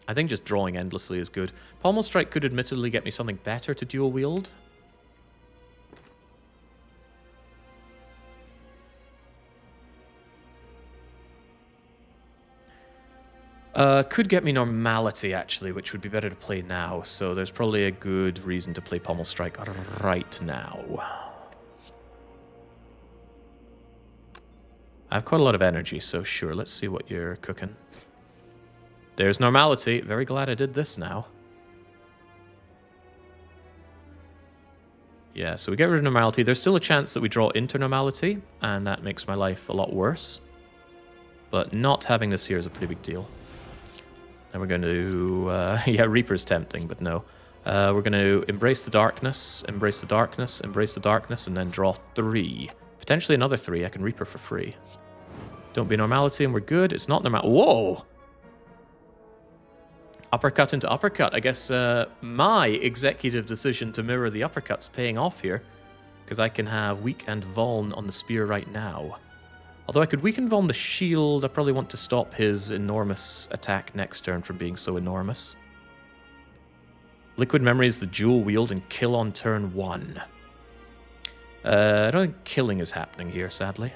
I think just drawing endlessly is good. Pommel Strike could admittedly get me something better to dual wield. Could get me Normality, actually, which would be better to play now. So there's probably a good reason to play Pommel Strike right now. I have quite a lot of energy, so sure, let's see what you're cooking. There's Normality. Very glad I did this now. Yeah, so we get rid of Normality. There's still a chance that we draw into Normality, and that makes my life a lot worse. But not having this here is a pretty big deal. And we're going to... yeah, Reaper's tempting, but no. We're going to Embrace the Darkness, Embrace the Darkness, Embrace the Darkness, and then draw 3. Potentially another 3. I can Reaper for free. Don't be Normality, and we're good. It's not normal. Whoa! Uppercut into uppercut. I guess my executive decision to mirror the uppercut's paying off here. Because I can have Weak and Vuln on the spear right now. Although I could weaken Vuln the shield, I probably want to stop his enormous attack next turn from being so enormous. Liquid Memory is the dual wield and kill on turn 1. I don't think killing is happening here, sadly.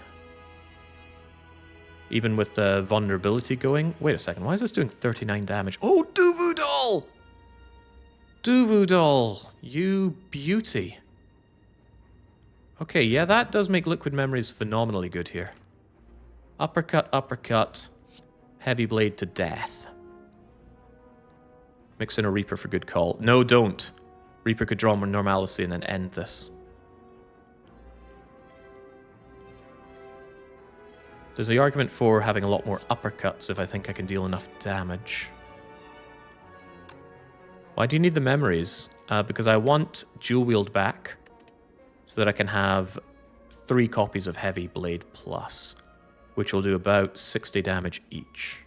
Even with vulnerability going. Wait a second, why is this doing 39 damage? Oh, Duvudal! Duvudal, you beauty. Okay, yeah, that does make Liquid Memories phenomenally good here. Uppercut, uppercut, heavy blade to death. Mix in a Reaper for good call. No, don't. Reaper could draw more Normality and then end this. There's the argument for having a lot more uppercuts if I think I can deal enough damage. Why do you need the memories? Because I want dual wield back so that I can have 3 copies of Heavy Blade Plus, which will do about 60 damage each.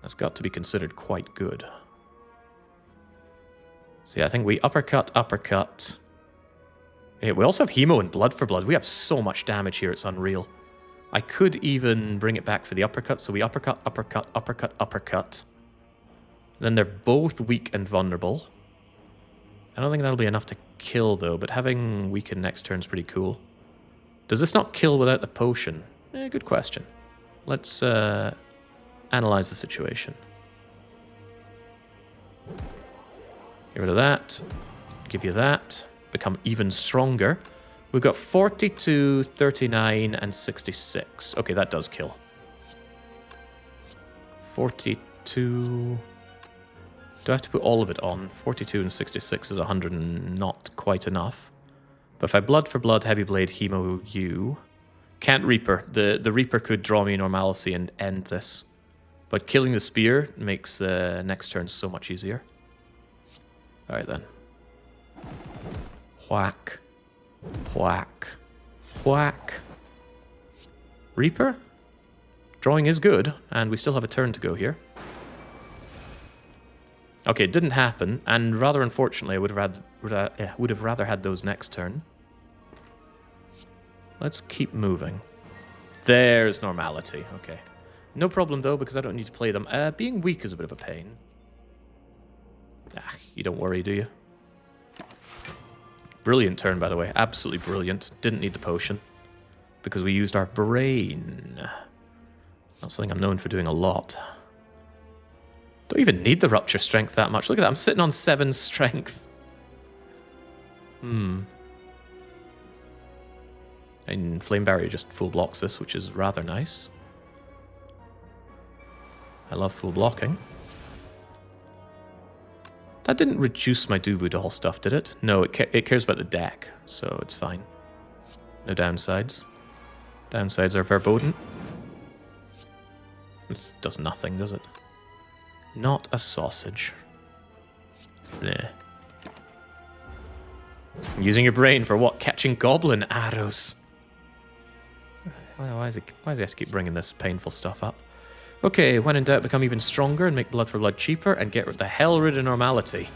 That's got to be considered quite good. So yeah, I think we uppercut, uppercut. Yeah, we also have Hemo and Blood for Blood. We have so much damage here, it's unreal. I could even bring it back for the uppercut, so we uppercut, uppercut, uppercut, uppercut. Then they're both weak and vulnerable. I don't think that'll be enough to kill, though, but having weaken next turn is pretty cool. Does this not kill without the potion? Good question. Let's analyze the situation. Get rid of that. Give you that. Become even stronger. We've got 42, 39, and 66. Okay, that does kill. 42... Do I have to put all of it on? 42 and 66 is 100 and not quite enough. But if I blood for blood, heavy blade, hemo, you... Can't Reaper. The Reaper could draw me normalcy and end this. But killing the spear makes next turn so much easier. Alright then. Whack. Whack. Whack. Reaper? Drawing is good, and we still have a turn to go here. Okay, it didn't happen, and rather unfortunately, I would have rather had those next turn. Let's keep moving. There's normality. Okay. No problem, though, because I don't need to play them. Being weak is a bit of a pain. Ah, you don't worry, do you? Brilliant turn, by the way. Absolutely brilliant. Didn't need the potion. Because we used our brain. Not something I'm known for doing a lot. Don't even need the Rupture strength that much. Look at that, I'm sitting on 7 strength. And Flame Barrier just full blocks this, which is rather nice. I love full blocking. That didn't reduce my Dubu Doll stuff, did it? No, it cares about the deck, so it's fine. No downsides. Downsides are verboten. This does nothing, does it? Not a sausage. Nah. Using your brain for what? Catching goblin arrows. Why does he have to keep bringing this painful stuff up? Okay, when in doubt, become even stronger and make blood for blood cheaper and get the hell rid of normality.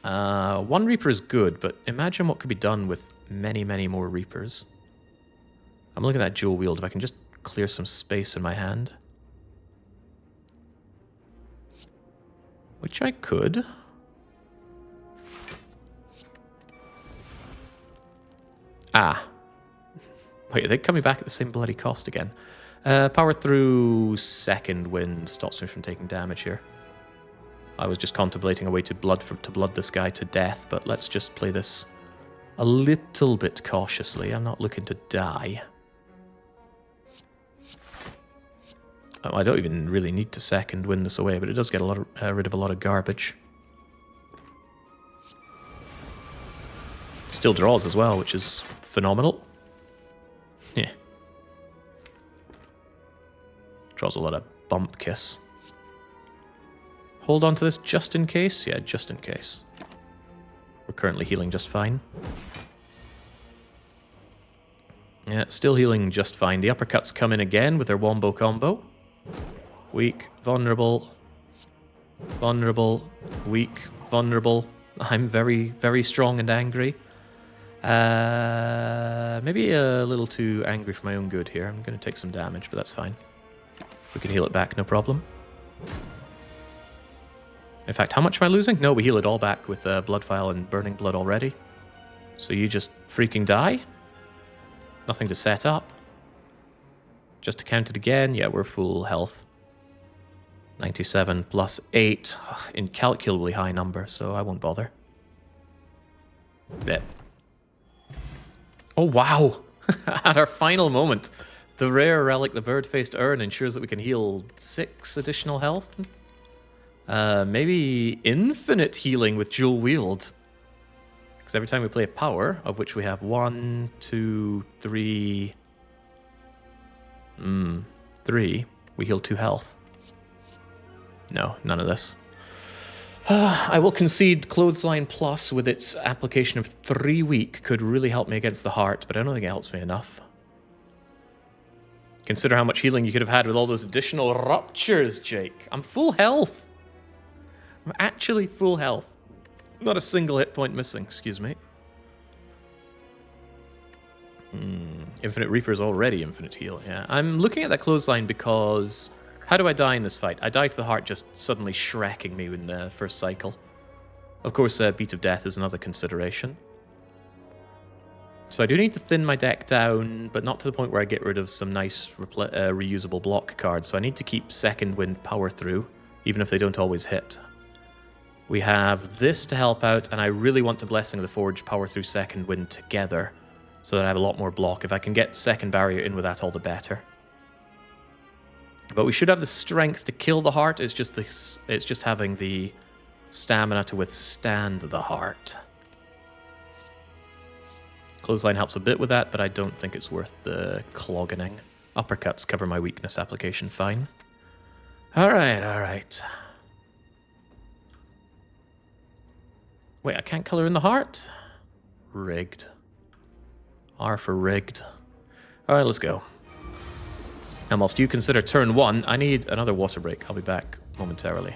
1 Reaper is good, but imagine what could be done with many, many more Reapers. I'm looking at that dual wield. If I can just clear some space in my hand. Which I could. Ah. Wait, are they coming back at the same bloody cost again? Power through second wind stops me from taking damage here. I was just contemplating a way to blood this guy to death, but let's just play this a little bit cautiously. I'm not looking to die. Oh, I don't even really need to second wind this away, but it does get rid of a lot of garbage. Still draws as well, which is phenomenal. Yeah. Draws a lot of bump kiss. Hold on to this just in case? Yeah, just in case. We're currently healing just fine. Yeah, still healing just fine. The uppercuts come in again with their wombo combo. Weak, vulnerable, vulnerable, weak, vulnerable. I'm very, very strong and angry. Maybe a little too angry for my own good here. I'm going to take some damage, but that's fine. We can heal it back, no problem. In fact, how much am I losing? No, we heal it all back with Blood Vial and Burning Blood already. So you just freaking die? Nothing to set up. Just to count it again, yeah, we're full health. 97 plus 8. Ugh, incalculably high number, so I won't bother. Yep. Oh, wow! At our final moment, the rare relic, the bird-faced urn, ensures that we can heal 6 additional health. Maybe infinite healing with dual wield. Because every time we play a power, of which we have 1, 2, 3... 3, we heal 2 health. No, none of this. I will concede Clothesline Plus with its application of 3 weak could really help me against the heart, but I don't think it helps me enough. Consider how much healing you could have had with all those additional ruptures, Jake. I'm full health. I'm actually full health. Not a single hit point missing, excuse me. Infinite Reaper's already infinite heal, yeah. I'm looking at that clothesline because... How do I die in this fight? I die to the heart just suddenly shrekking me in the first cycle. Of course, Beat of Death is another consideration. So I do need to thin my deck down, but not to the point where I get rid of some nice reusable block cards. So I need to keep Second Wind Power Through, even if they don't always hit. We have this to help out, and I really want to Blessing of the Forge Power Through Second Wind together, so that I have a lot more block. If I can get Second Barrier in with that, all the better. But we should have the strength to kill the heart. It's just having the stamina to withstand the heart. Clothesline helps a bit with that, but I don't think it's worth the clogging. Uppercuts cover my weakness application fine. Alright, alright. Wait, I can't color in the heart? Rigged. R for rigged. Alright, let's go. And whilst you consider turn 1, I need another water break. I'll be back momentarily.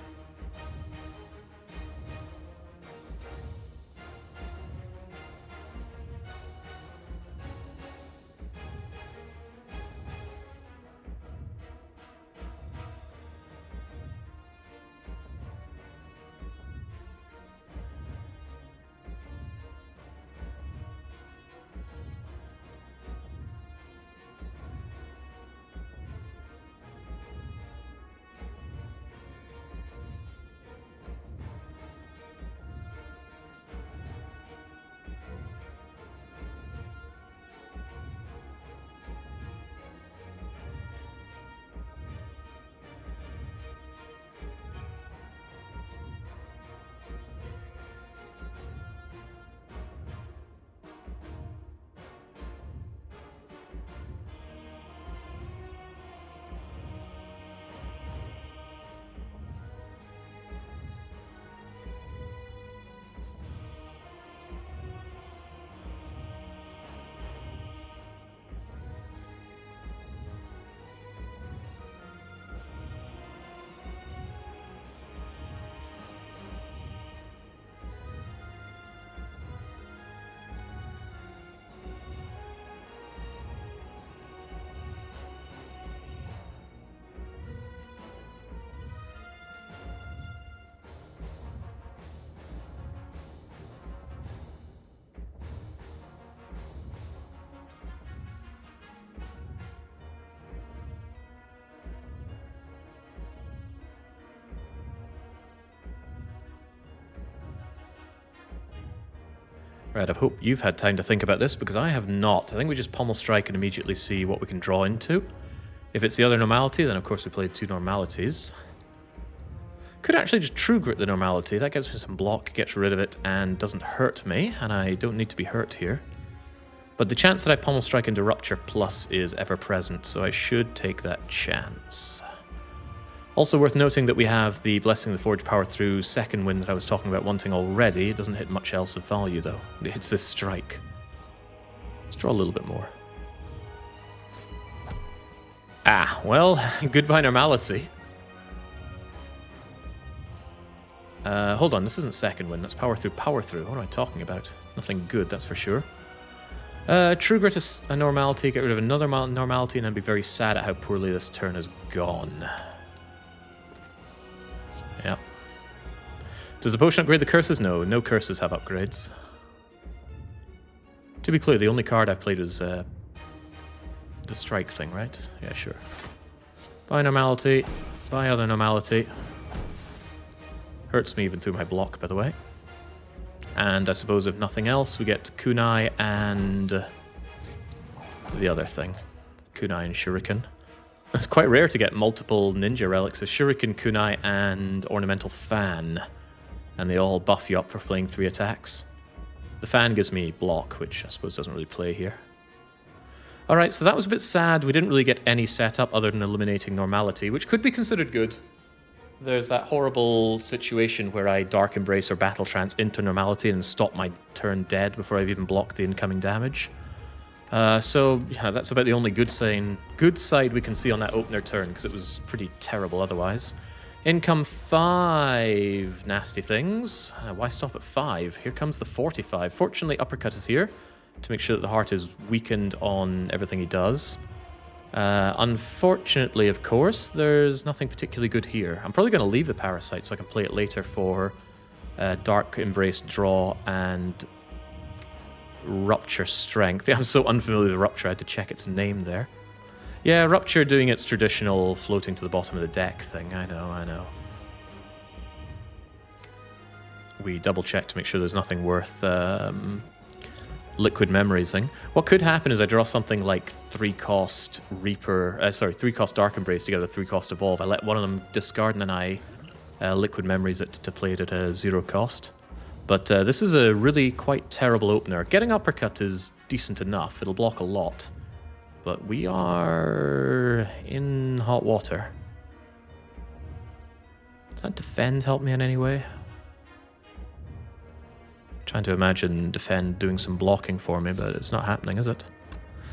Right, I hope you've had time to think about this, because I have not. I think we just pommel strike and immediately see what we can draw into. If it's the other normality, then of course we played 2 normalities. Could actually just true grit the normality. That gives me some block, gets rid of it, and doesn't hurt me, and I don't need to be hurt here. But the chance that I pommel strike into Rupture Plus is ever present, so I should take that chance. Also worth noting that we have the Blessing of the Forge Power Through Second Wind that I was talking about wanting already. It doesn't hit much else of value, though. It hits this strike. Let's draw a little bit more. Ah, well, goodbye normalcy. Hold on, this isn't Second Wind. That's Power Through, Power Through. What am I talking about? Nothing good, that's for sure. True Grit is a normality, get rid of another normality, and I'd be very sad at how poorly this turn has gone. Yeah. Does the potion upgrade the curses? No, no curses have upgrades. To be clear, the only card I've played was the strike thing, right? Yeah, sure. Buy normality, buy other normality. Hurts me even through my block, by the way. And I suppose if nothing else, we get Kunai and the other thing. Kunai and Shuriken. It's quite rare to get multiple ninja relics. A Shuriken, Kunai, and Ornamental Fan. And they all buff you up for playing 3 attacks. The Fan gives me block, which I suppose doesn't really play here. Alright, so that was a bit sad. We didn't really get any setup other than eliminating normality, which could be considered good. There's that horrible situation where I Dark Embrace or Battle Trance into normality and stop my turn dead before I've even blocked the incoming damage. So, yeah, that's about the only good side we can see on that opener turn, because it was pretty terrible otherwise. In come 5 nasty things. Why stop at 5? Here comes the 45. Fortunately, Uppercut is here to make sure that the heart is weakened on everything he does. Unfortunately, of course, there's nothing particularly good here. I'm probably going to leave the Parasite so I can play it later for Dark Embrace Draw and Rupture Strength. I'm so unfamiliar with Rupture, I had to check its name there. Yeah, Rupture doing its traditional floating to the bottom of the deck thing. I know. We double check to make sure there's nothing worth liquid memorizing. What could happen is I draw something like 3-cost Reaper, 3-cost Dark Embrace together, 3-cost Evolve. I let one of them discard and I liquid memories it to play it at a 0 cost. But this is a really quite terrible opener. Getting Uppercut is decent enough. It'll block a lot. But we are in hot water. Does that Defend help me in any way? Trying to imagine Defend doing some blocking for me, but it's not happening, is it?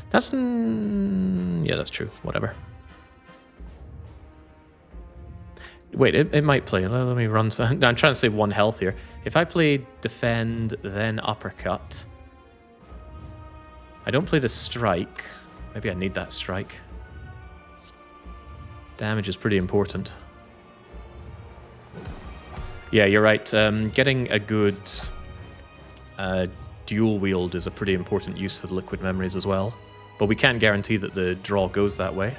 That's... yeah, that's true. Whatever. Wait, it might play. Let me run... I'm trying to save 1 health here. If I play Defend, then Uppercut... I don't play the Strike... Maybe I need that Strike. Damage is pretty important. Yeah, you're right. Getting a good dual wield is a pretty important use for the liquid memories as well. But we can't guarantee that the draw goes that way.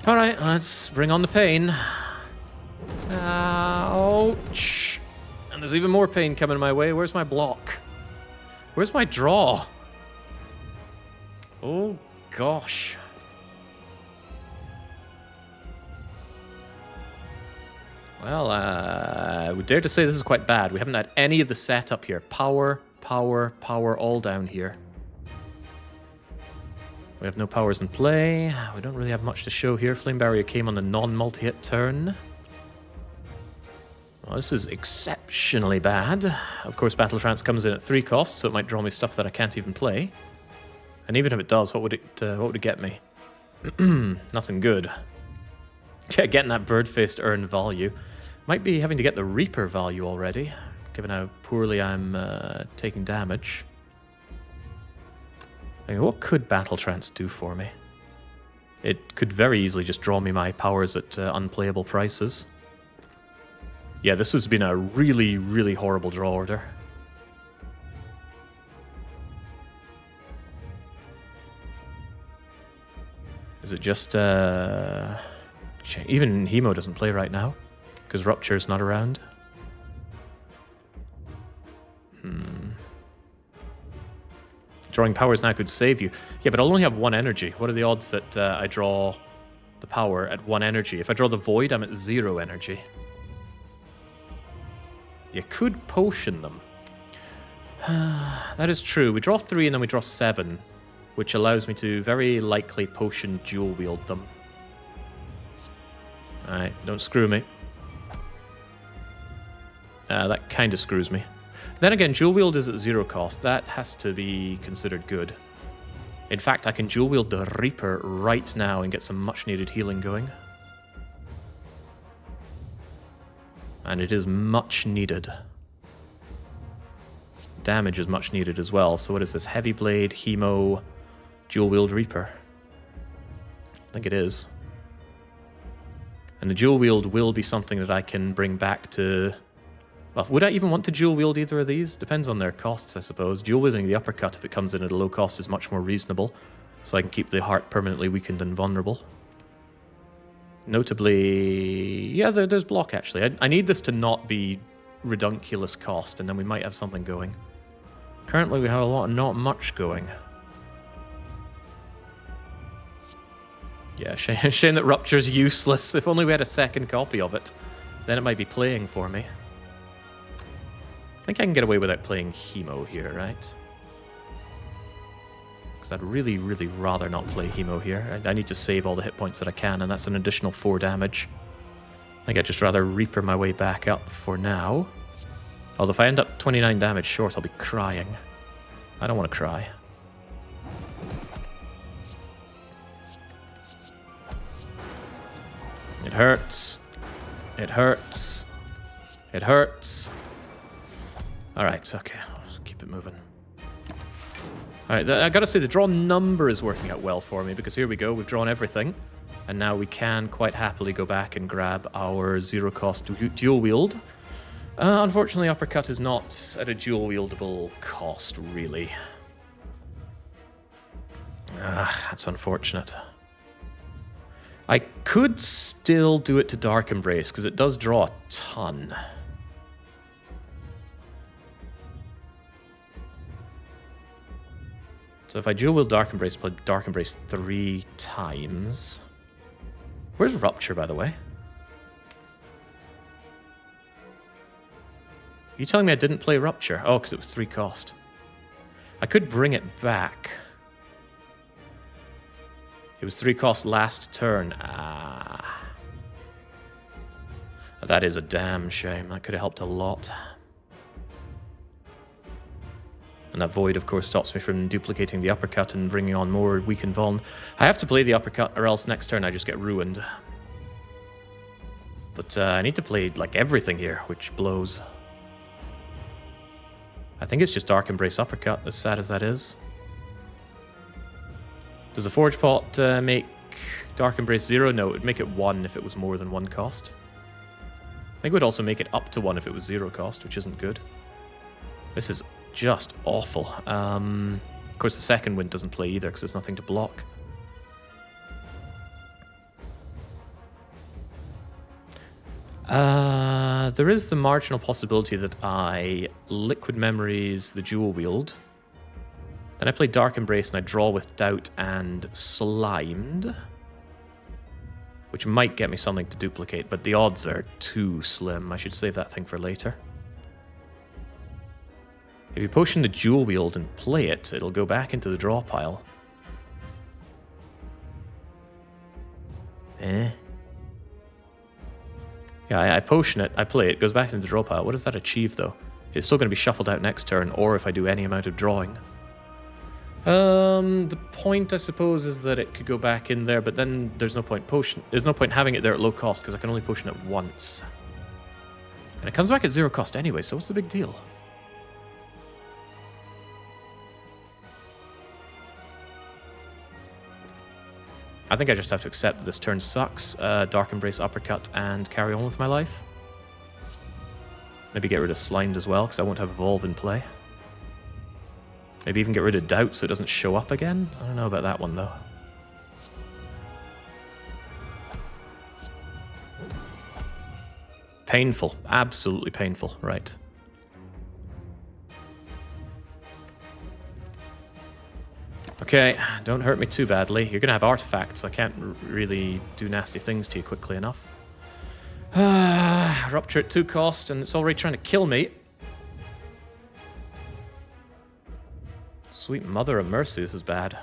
Alright, let's bring on the pain. Ouch. And there's even more pain coming my way. Where's my block? Where's my draw? Oh, gosh. Well, I would dare to say this is quite bad. We haven't had any of the setup here. Power, power, power all down here. We have no powers in play. We don't really have much to show here. Flame Barrier came on the non-multi-hit turn. Well, this is exceptionally bad. Of course, Battle Trance comes in at 3 costs, so it might draw me stuff that I can't even play. And even if it does, what would it get me? Nothing good. Yeah, getting that bird-faced earn value. Might be having to get the Reaper value already, given how poorly I'm taking damage. I mean, what could Battle Trance do for me? It could very easily just draw me my powers at unplayable prices. Yeah, this has been a really, really horrible draw order. Is it just... even Hemo doesn't play right now, because Rupture's not around. Drawing powers now could save you. Yeah, but I'll only have 1 energy. What are the odds that I draw the power at 1 energy? If I draw the Void, I'm at 0 energy. You could potion them. That is true. We draw 3 and then we draw 7, which allows me to very likely potion dual wield them. Alright, don't screw me. That kind of screws me. Then again, dual wield is at 0 cost. That has to be considered good. In fact, I can dual wield the Reaper right now and get some much needed healing going. And it is much needed. Damage is much needed as well. So what is this? Heavy Blade, Hemo, dual wield Reaper. I think it is. And the dual wield will be something that I can bring back to... Well, would I even want to dual wield either of these? Depends on their costs, I suppose. Dual wielding the Uppercut, if it comes in at a low cost, is much more reasonable. So I can keep the heart permanently weakened and vulnerable. Notably... Yeah, there's block, actually. I need this to not be redunculous cost, and then we might have something going. Currently, we have not much going. Yeah, shame that Rupture's useless. If only we had a second copy of it, then it might be playing for me. I think I can get away without playing Hemo here, right? Because I'd really, really rather not play Hemo here. I need to save all the hit points that I can, and that's an additional 4 damage. I think I'd just rather Reaper my way back up for now. Although if I end up 29 damage short, I'll be crying. I don't want to cry. It hurts. It hurts. It hurts. Alright, okay. I'll just keep it moving. Alright, I gotta say, the draw number is working out well for me, because here we go, we've drawn everything. And now we can quite happily go back and grab our zero-cost dual wield. Unfortunately, uppercut is not at a dual wieldable cost, really. That's unfortunate. I could still do it to Dark Embrace, because it does draw a ton. So if I dual wield Dark Embrace, play Dark Embrace 3 times. Where's Rupture, by the way? Are you telling me I didn't play Rupture? Oh, because it was 3 cost. I could bring it back. It was 3 cost last turn. That is a damn shame. That could have helped a lot. And that void, of course, stops me from duplicating the uppercut and bringing on more weakened Vuln. I have to play the uppercut, or else next turn I just get ruined. But I need to play, like, everything here, which blows. I think it's just Dark Embrace uppercut, as sad as that is. Does a Forge Pot make Dark Embrace 0? No, it would make it 1 if it was more than 1 cost. I think it would also make it up to 1 if it was 0 cost, which isn't good. This is just awful. Of course, the second wind doesn't play either because there's nothing to block. There is the marginal possibility that I Liquid Memories the dual wield. Then I play Dark Embrace and I draw with Doubt and Slimed, which might get me something to duplicate, but the odds are too slim. I should save that thing for later. If you potion the dual wield and play it, it'll go back into the draw pile. Yeah, I potion it, I play it, goes back into the draw pile. What does that achieve, though? It's still going to be shuffled out next turn, or if I do any amount of drawing. The point, I suppose, is that it could go back in there, but then there's no point there's no point having it there at low cost, because I can only potion it once. And it comes back at 0 cost anyway, so what's the big deal? I think I just have to accept that this turn sucks, Dark Embrace uppercut, and carry on with my life. Maybe get rid of Slimed as well, because I won't have Evolve in play. Maybe even get rid of Doubt so it doesn't show up again. I don't know about that one, though. Painful. Absolutely painful. Right. Okay, don't hurt me too badly. You're going to have artifacts, so I can't really do nasty things to you quickly enough. Rupture at 2 cost, and it's already trying to kill me. Sweet mother of mercy, this is bad.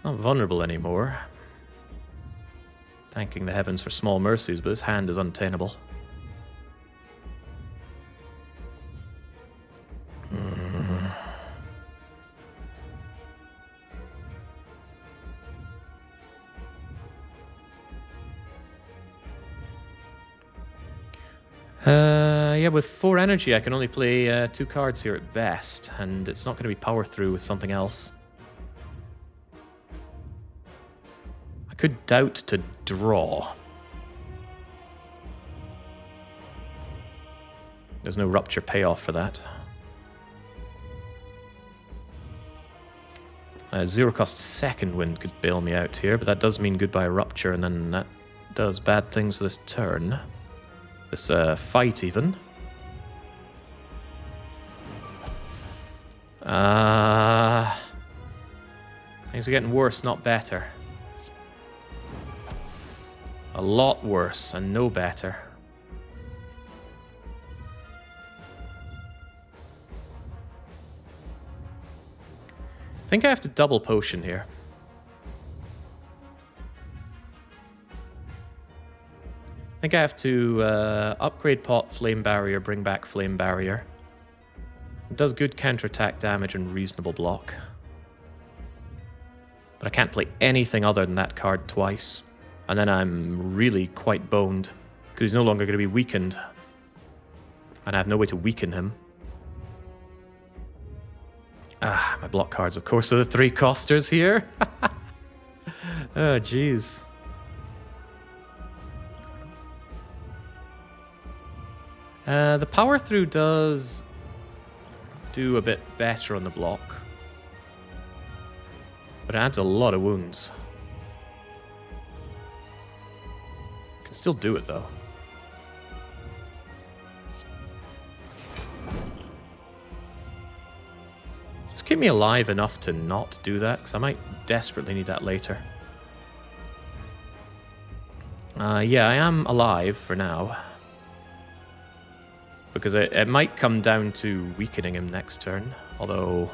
Not vulnerable anymore. Thanking the heavens for small mercies, but this hand is untenable. Yeah, with 4 energy, I can only play 2 cards here at best, and it's not going to be power through with something else. I could Doubt to draw. There's no Rupture payoff for that. 0 cost second wind could bail me out here, but that does mean goodbye Rupture, and then that does bad things this turn. This fight, even. Things are getting worse, not better. A lot worse, and no better. I think I have to double potion here. I think I have to upgrade Pot, Flame Barrier, bring back Flame Barrier. It does good counterattack damage and reasonable block. But I can't play anything other than that card twice. And then I'm really quite boned, because he's no longer going to be weakened. And I have no way to weaken him. Ah, my block cards, of course, are the 3 costers here. Oh, jeez. The power through does do a bit better on the block. But it adds a lot of wounds. Can still do it, though. Just keep me alive enough to not do that, because I might desperately need that later. Yeah, I am alive for now. Because it might come down to weakening him next turn, although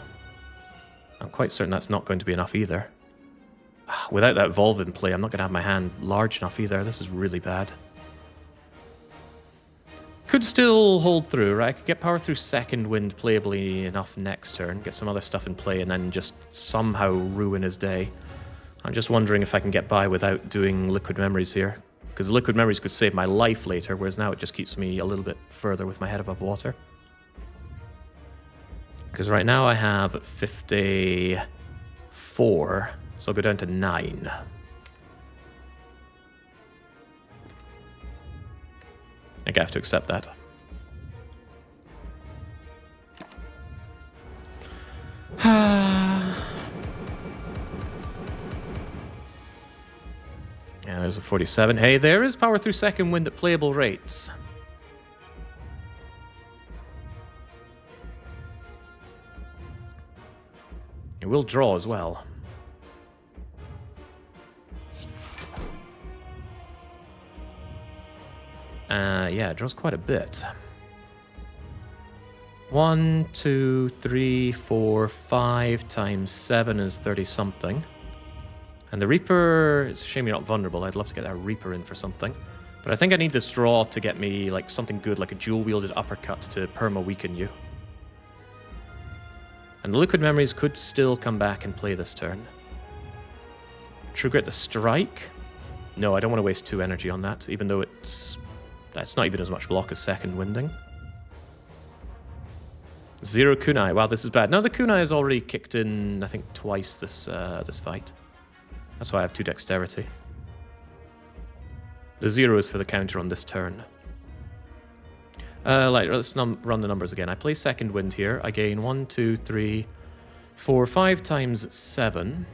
I'm quite certain that's not going to be enough either. Without that Volve in play, I'm not going to have my hand large enough either. This is really bad. Could still hold through, right? I could get power through second wind playably enough next turn, get some other stuff in play, and then just somehow ruin his day. I'm just wondering if I can get by without doing Liquid Memories here. Because Liquid Memories could save my life later, whereas now it just keeps me a little bit further with my head above water. Because right now I have 54, so I'll go down to 9. I think I have to accept that. Yeah, there's a 47. Hey, there is power through second wind at playable rates. It will draw as well. Yeah, it draws quite a bit. 1, 2, 3, 4, 5 times 7 is 30-something. And the Reaper, it's a shame you're not vulnerable. I'd love to get that Reaper in for something. But I think I need this draw to get me like something good, like a dual-wielded uppercut to perma-weaken you. And the Liquid Memories could still come back and play this turn. Trigger at the strike? No, I don't want to waste 2 energy on that, even though that's not even as much block as second winding. 0 kunai. Wow, this is bad. Now the kunai has already kicked in, I think, twice this fight. That's why I have 2 dexterity. The 0 is for the counter on this turn. Let's run the numbers again. I play second wind here. I gain 1, 2, 3, 4, 5 times 7.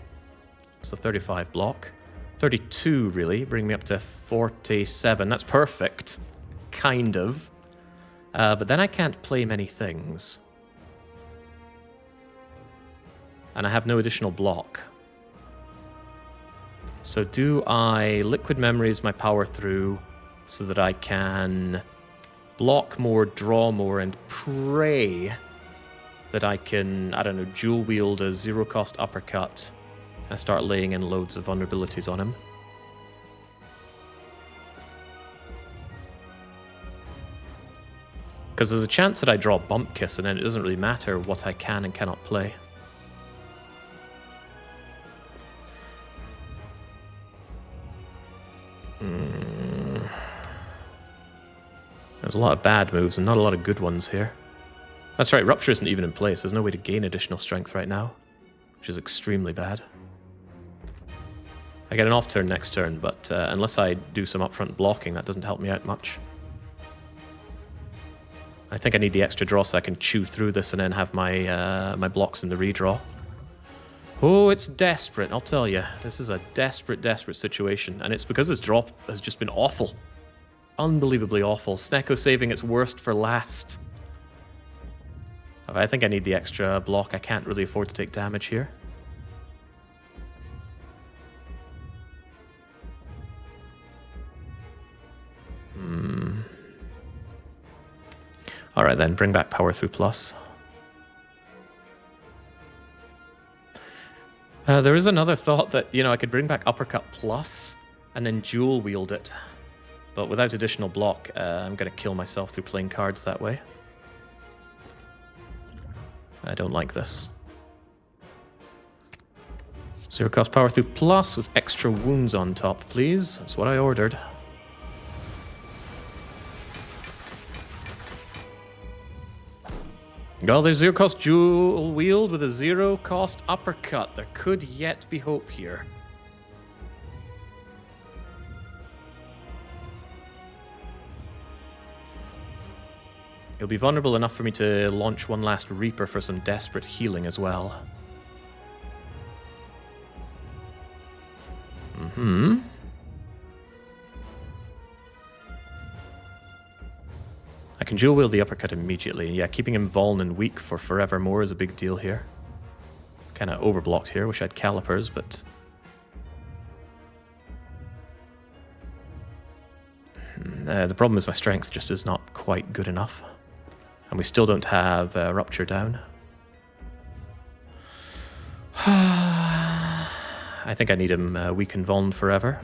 So 35 block. 32, really. Bring me up to 47. That's perfect. Kind of. But then I can't play many things. And I have no additional block. So do I Liquid Memories my power through so that I can block more, draw more, and pray that I can, I don't know, dual wield a 0-cost uppercut and start laying in loads of vulnerabilities on him? Because there's a chance that I draw Bump Kiss and then it doesn't really matter what I can and cannot play. There's a lot of bad moves and not a lot of good ones here. That's right, Rupture isn't even in place. There's no way to gain additional strength right now, which is extremely bad. I get an off turn next turn, but unless I do some upfront blocking, that doesn't help me out much. I think I need the extra draw so I can chew through this and then have my my blocks in the redraw. Oh, it's desperate, I'll tell you. This is a desperate, desperate situation, and it's because this drop has just been awful. Unbelievably awful. Snecko saving its worst for last. I think I need the extra block. I can't really afford to take damage here. Alright then, bring back power through plus. There is another thought that, I could bring back uppercut plus and then dual wield it. But without additional block, I'm going to kill myself through playing cards that way. I don't like this. Zero cost power through plus with extra wounds on top, please. That's what I ordered. Well, there's zero cost dual wield with a zero cost uppercut. There could yet be hope here. It'll be vulnerable enough for me to launch one last Reaper for some desperate healing as well. I can dual wield the uppercut immediately. Yeah, keeping him vuln and weak for forevermore is a big deal here. Kind of overblocked here. Wish I had calipers, but... the problem is my strength just is not quite good enough. And we still don't have Rupture down. I think I need him weak and vuln forever.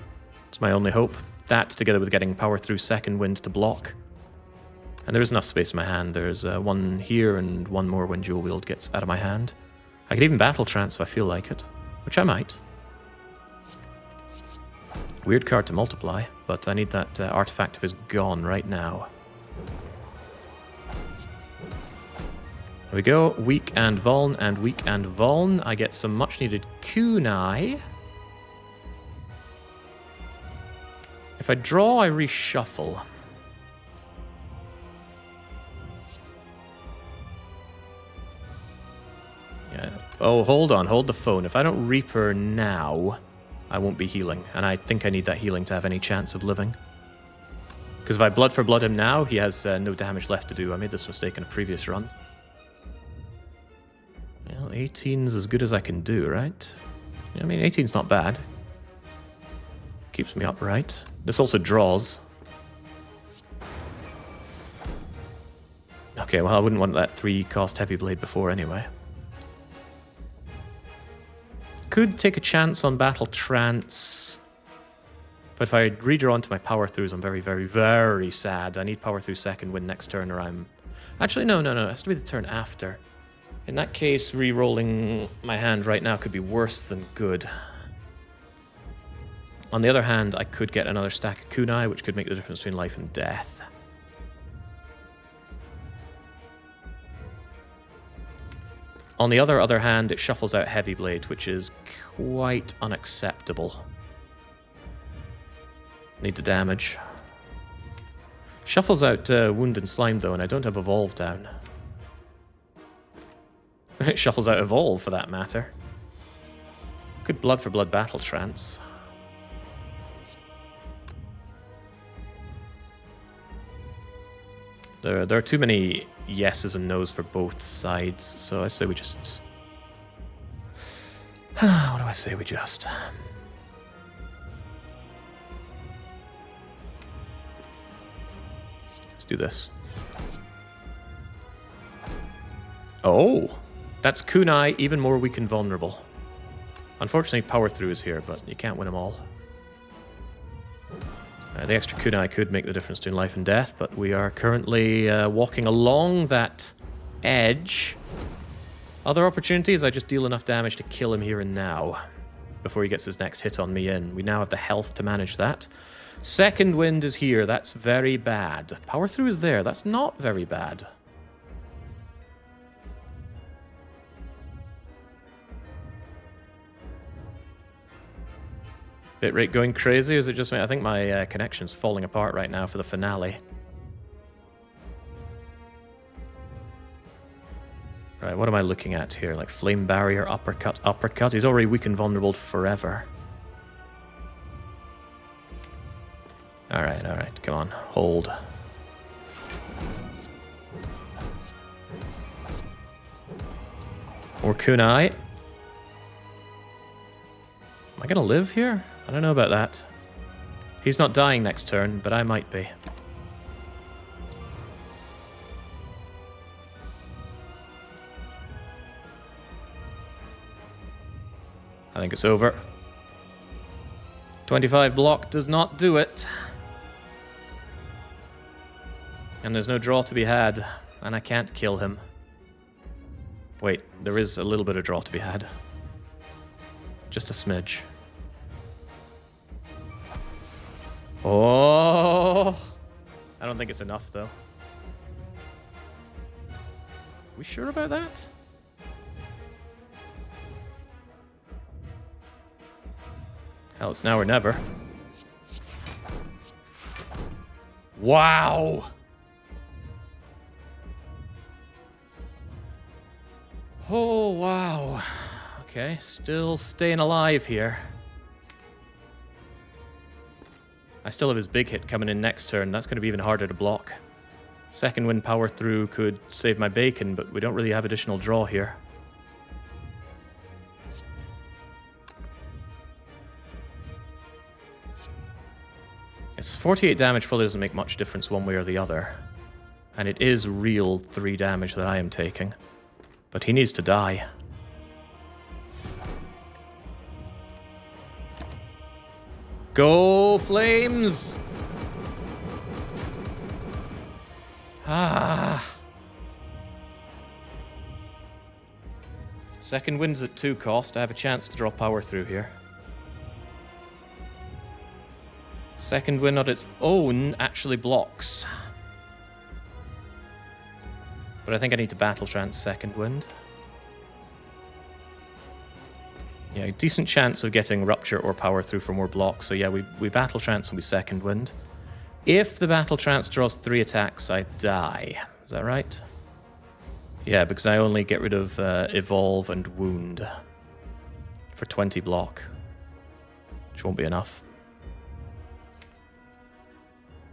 It's my only hope. That, together with getting power through second wind to block. And there is enough space in my hand. There's one here and one more when dual wield gets out of my hand. I could even battle trance if I feel like it, which I might. Weird card to multiply, but I need that artifact of his gone right now. There we go. Weak and vuln and weak and vuln. I get some much needed kunai. If I draw, I reshuffle. Yeah. Oh, hold on. Hold the phone. If I don't Reaper now, I won't be healing. And I think I need that healing to have any chance of living. Because if I blood for blood him now, he has no damage left to do. I made this mistake in a previous run. Well, 18's as good as I can do, right? Yeah, I mean, 18's not bad. Keeps me upright. This also draws. Okay, well, I wouldn't want that 3-cost heavy blade before anyway. Could take a chance on battle trance. But if I redraw into my power throughs, I'm very, very, very sad. I need power through second wind next turn or I'm... Actually, no. It has to be the turn after. In that case, re-rolling my hand right now could be worse than good. On the other hand, I could get another stack of kunai, which could make the difference between life and death. On the other hand, it shuffles out Heavy Blade, which is quite unacceptable. Need the damage. Shuffles out Wound and Slime, though, and I don't have Evolve down. It shuffles out Evolve, for that matter. Good blood for blood battle trance. There are too many yeses and nos for both sides, so I say we just... What do I say we just... Let's do this. Oh! That's kunai, even more weak and vulnerable. Unfortunately, power through is here, but you can't win them all. The extra kunai could make the difference between life and death, but we are currently walking along that edge. Other opportunities, I just deal enough damage to kill him here and now before he gets his next hit on me in. We now have the health to manage that. Second wind is here. That's very bad. Power through is there. That's not very bad. Bitrate going crazy, or is it just me? I think my connection's falling apart right now for the finale. Right, what am I looking at here? Like flame barrier, uppercut, uppercut. He's already weak and vulnerable forever. Alright, come on, hold. More kunai. Am I gonna live here? I don't know about that. He's not dying next turn, but I might be. I think it's over. 25 block does not do it. And there's no draw to be had, and I can't kill him. Wait, there is a little bit of draw to be had. Just a smidge. Oh! I don't think it's enough, though. We sure about that? Hell, it's now or never. Wow! Oh, wow. Okay, still staying alive here. I still have his big hit coming in next turn. That's going to be even harder to block. Second wind power through could save my bacon, but we don't really have additional draw here. It's 48 damage, probably doesn't make much difference one way or the other. And it is real 3 damage that I am taking. But he needs to die. Go, Flames! Ah. Second wind's at 2 cost. I have a chance to draw power through here. Second wind on its own actually blocks. But I think I need to battle trance second wind. Yeah, decent chance of getting Rupture or power through for more blocks. So yeah, we battle trance and we second wind. If the battle trance draws 3 attacks, I die. Is that right? Yeah, because I only get rid of evolve and wound for 20 block, which won't be enough.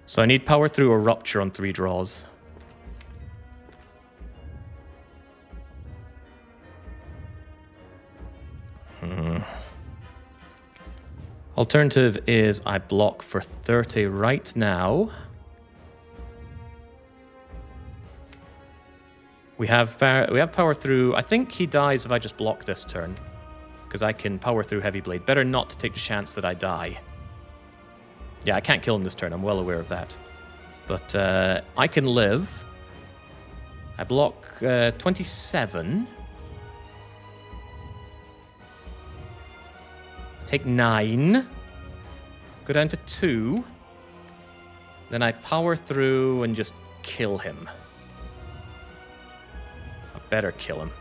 So I need power through or Rupture on 3 draws. Alternative is I block for 30 right now. We have power through. I think he dies if I just block this turn, because I can power through Heavy Blade. Better not to take the chance that I die. Yeah, I can't kill him this turn. I'm well aware of that. But I can live. I block 27. Take 9. Go down to 2. Then I power through and just kill him. I better kill him.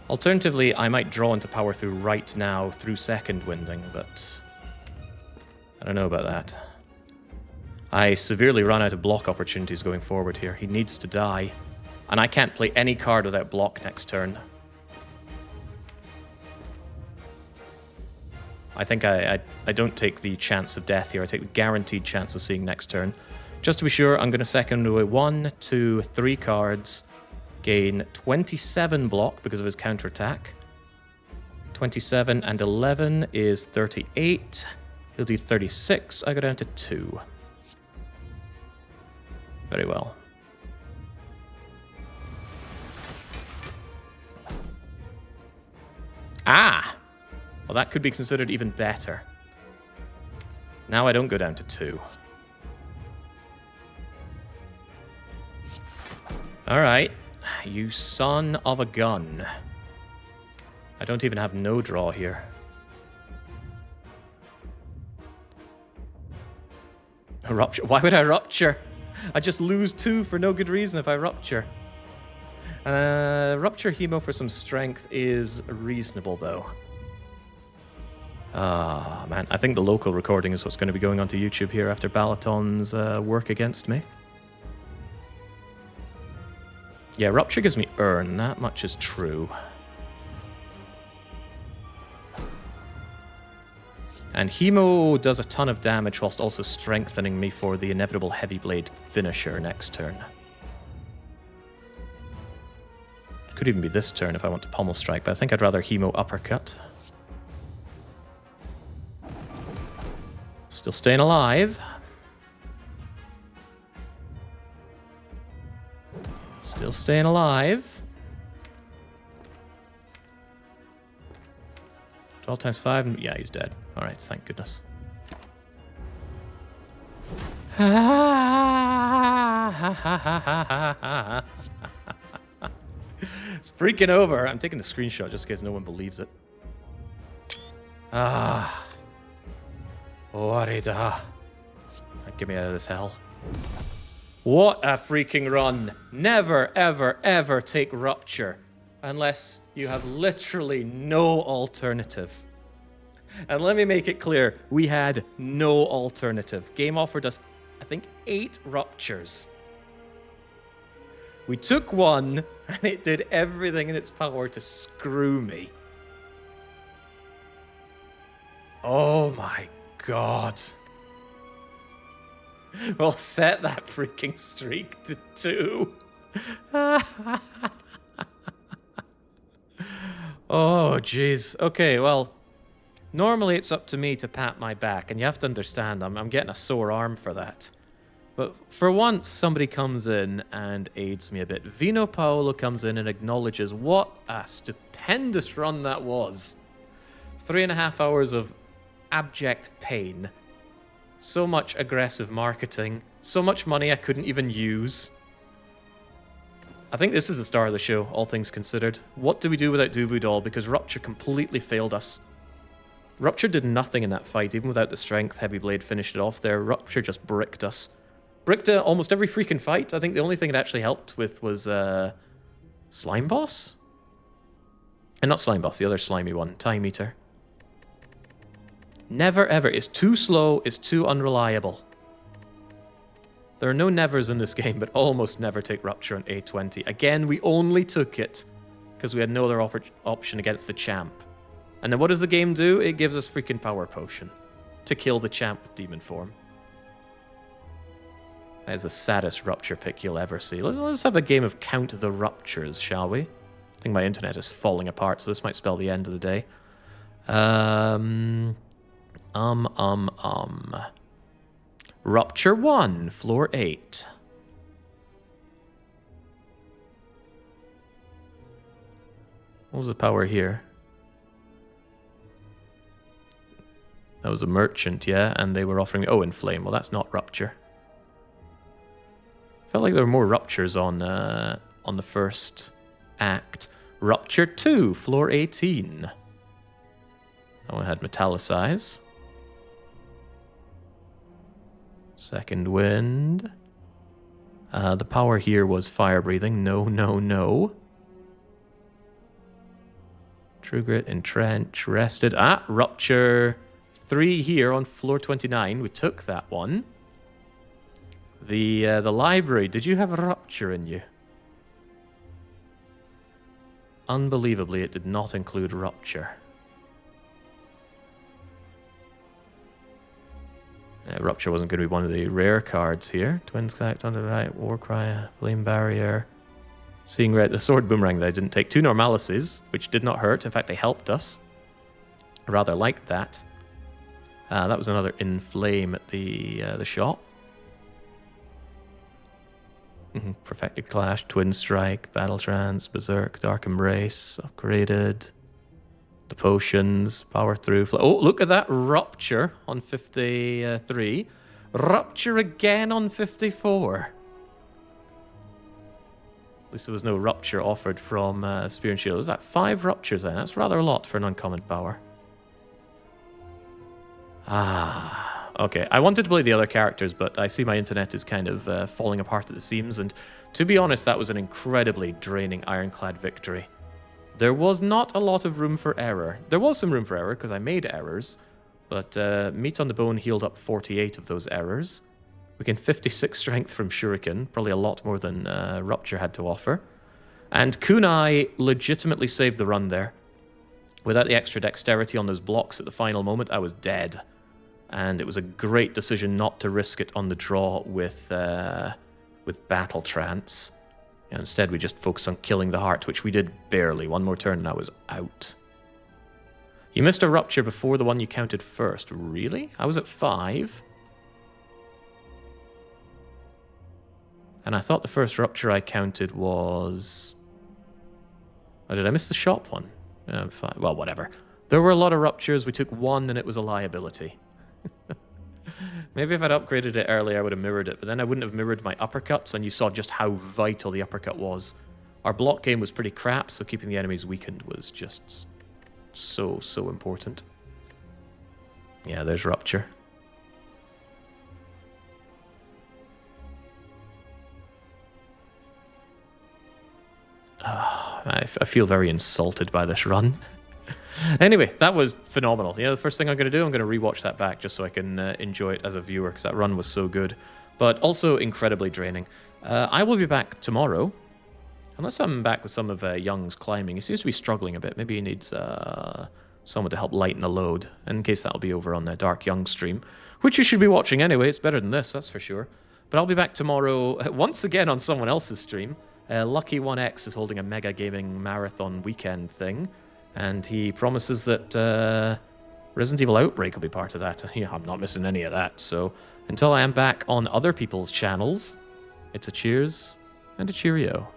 Alternatively, I might draw into power through right now through second winding, but I don't know about that. I severely run out of block opportunities going forward here. He needs to die. And I can't play any card without block next turn. I think I don't take the chance of death here. I take the guaranteed chance of seeing next turn. Just to be sure, I'm going to second away 1, 2, 3 cards. Gain 27 block because of his counterattack. 27 and 11 is 38. He'll do 36. I go down to 2. Very well. Ah! Well, that could be considered even better. Now I don't go down to 2. Alright. You son of a gun. I don't even have no draw here. A rupture? Why would I rupture? I just lose 2 for no good reason if I rupture. Rupture Hemo for some strength is reasonable, though. Ah, man. I think the local recording is what's going to be going onto YouTube here after Balaton's work against me. Yeah, Rupture gives me Earn. That much is true. And Hemo does a ton of damage whilst also strengthening me for the inevitable Heavy Blade finisher next turn. Could even be this turn if I want to Pommel Strike, but I think I'd rather Hemo Uppercut. Still staying alive. Still staying alive. 12 times 5. Yeah, he's dead. Alright, thank goodness. It's freaking over. I'm taking the screenshot just in case no one believes it. Ah. Warida. Get me out of this hell. What a freaking run. Never, ever, ever take Rupture unless you have literally no alternative. And let me make it clear, we had no alternative. Game offered us, I think, 8 Ruptures. We took one, and it did everything in its power to screw me. Oh my god. We'll set that freaking streak to 2. Oh, jeez. Okay, well, normally it's up to me to pat my back, and you have to understand, I'm getting a sore arm for that. But for once, somebody comes in and aids me a bit. Vino Paolo comes in and acknowledges what a stupendous run that was. 3.5 hours of abject pain. So much aggressive marketing. So much money I couldn't even use. I think this is the star of the show, all things considered. What do we do without Duvu Doll? Because Rupture completely failed us. Rupture did nothing in that fight, even without the strength. Heavy Blade finished it off there. Rupture just bricked us. Bricked almost every freaking fight. I think the only thing it actually helped with was Slime Boss? And not Slime Boss, the other slimy one. Time Eater. Never ever. It's too slow, it's too unreliable. There are no nevers in this game, but almost never take Rupture on A20. Again, we only took it because we had no other option against the champ. And then what does the game do? It gives us freaking Power Potion to kill the champ with Demon Form. That is the saddest Rupture pick you'll ever see. Let's have a game of Count the Ruptures, shall we? I think my internet is falling apart, so this might spell the end of the day. Rupture 1, floor 8. What was the power here? That was a merchant, yeah, and they were offering... Oh, Inflame. Well, that's not Rupture. Felt like there were more Ruptures on the first act. Rupture 2, floor 18. That one had Metallicize. Second Wind. The power here was Fire Breathing. No, no, no. True Grit, Entrench, Rested. Rupture 3 here on floor 29. We took that one. The library. Did you have a Rupture in you? Unbelievably, it did not include Rupture. Rupture wasn't going to be one of the rare cards here. Twins Connect, Under the Right, Warcry, Flame Barrier. Seeing Red, the Sword Boomerang that I didn't take. 2 Normalices, which did not hurt. In fact, they helped us. I rather liked that. That was another Inflame at the shop. Perfected Clash, Twin Strike, Battle Trance, Berserk, Dark Embrace, upgraded. The potions, power through. Oh, look at that Rupture on 53. Rupture again on 54. At least there was no Rupture offered from Spear and Shield. Is that 5 Ruptures then? That's rather a lot for an uncommon power. Okay. I wanted to play the other characters, but I see my internet is kind of falling apart at the seams. And to be honest, that was an incredibly draining Ironclad victory. There was not a lot of room for error. There was some room for error because I made errors, but Meat on the Bone healed up 48 of those errors. We gained 56 strength from Shuriken, probably a lot more than Rupture had to offer. And Kunai legitimately saved the run there. Without the extra dexterity on those blocks at the final moment, I was dead. And it was a great decision not to risk it on the draw with Battle Trance. Instead, we just focused on killing the heart, which we did barely. One more turn and I was out. You missed a Rupture before the one you counted first. Really? I was at 5. And I thought the first Rupture I counted was... Oh, did I miss the shop one? 5. Well, whatever. There were a lot of Ruptures. We took one and it was a liability. Maybe if I'd upgraded it earlier, I would have mirrored it, but then I wouldn't have mirrored my uppercuts, and you saw just how vital the uppercut was Our block game was pretty crap, so keeping the enemies weakened was just so important. Yeah, there's Rupture. I feel very insulted by this run. Anyway, that was phenomenal. The first thing I'm going to do, I'm going to rewatch that back just so I can enjoy it as a viewer, because that run was so good. But also incredibly draining. I will be back tomorrow. Unless I'm back with some of Young's climbing. He seems to be struggling a bit. Maybe he needs someone to help lighten the load. In case that'll be over on the Dark Young stream. Which you should be watching anyway. It's better than this, that's for sure. But I'll be back tomorrow once again on someone else's stream. Lucky 1X is holding a Mega Gaming Marathon weekend thing. And he promises that Resident Evil Outbreak will be part of that. Yeah, I'm not missing any of that. So until I am back on other people's channels, it's a cheers and a cheerio.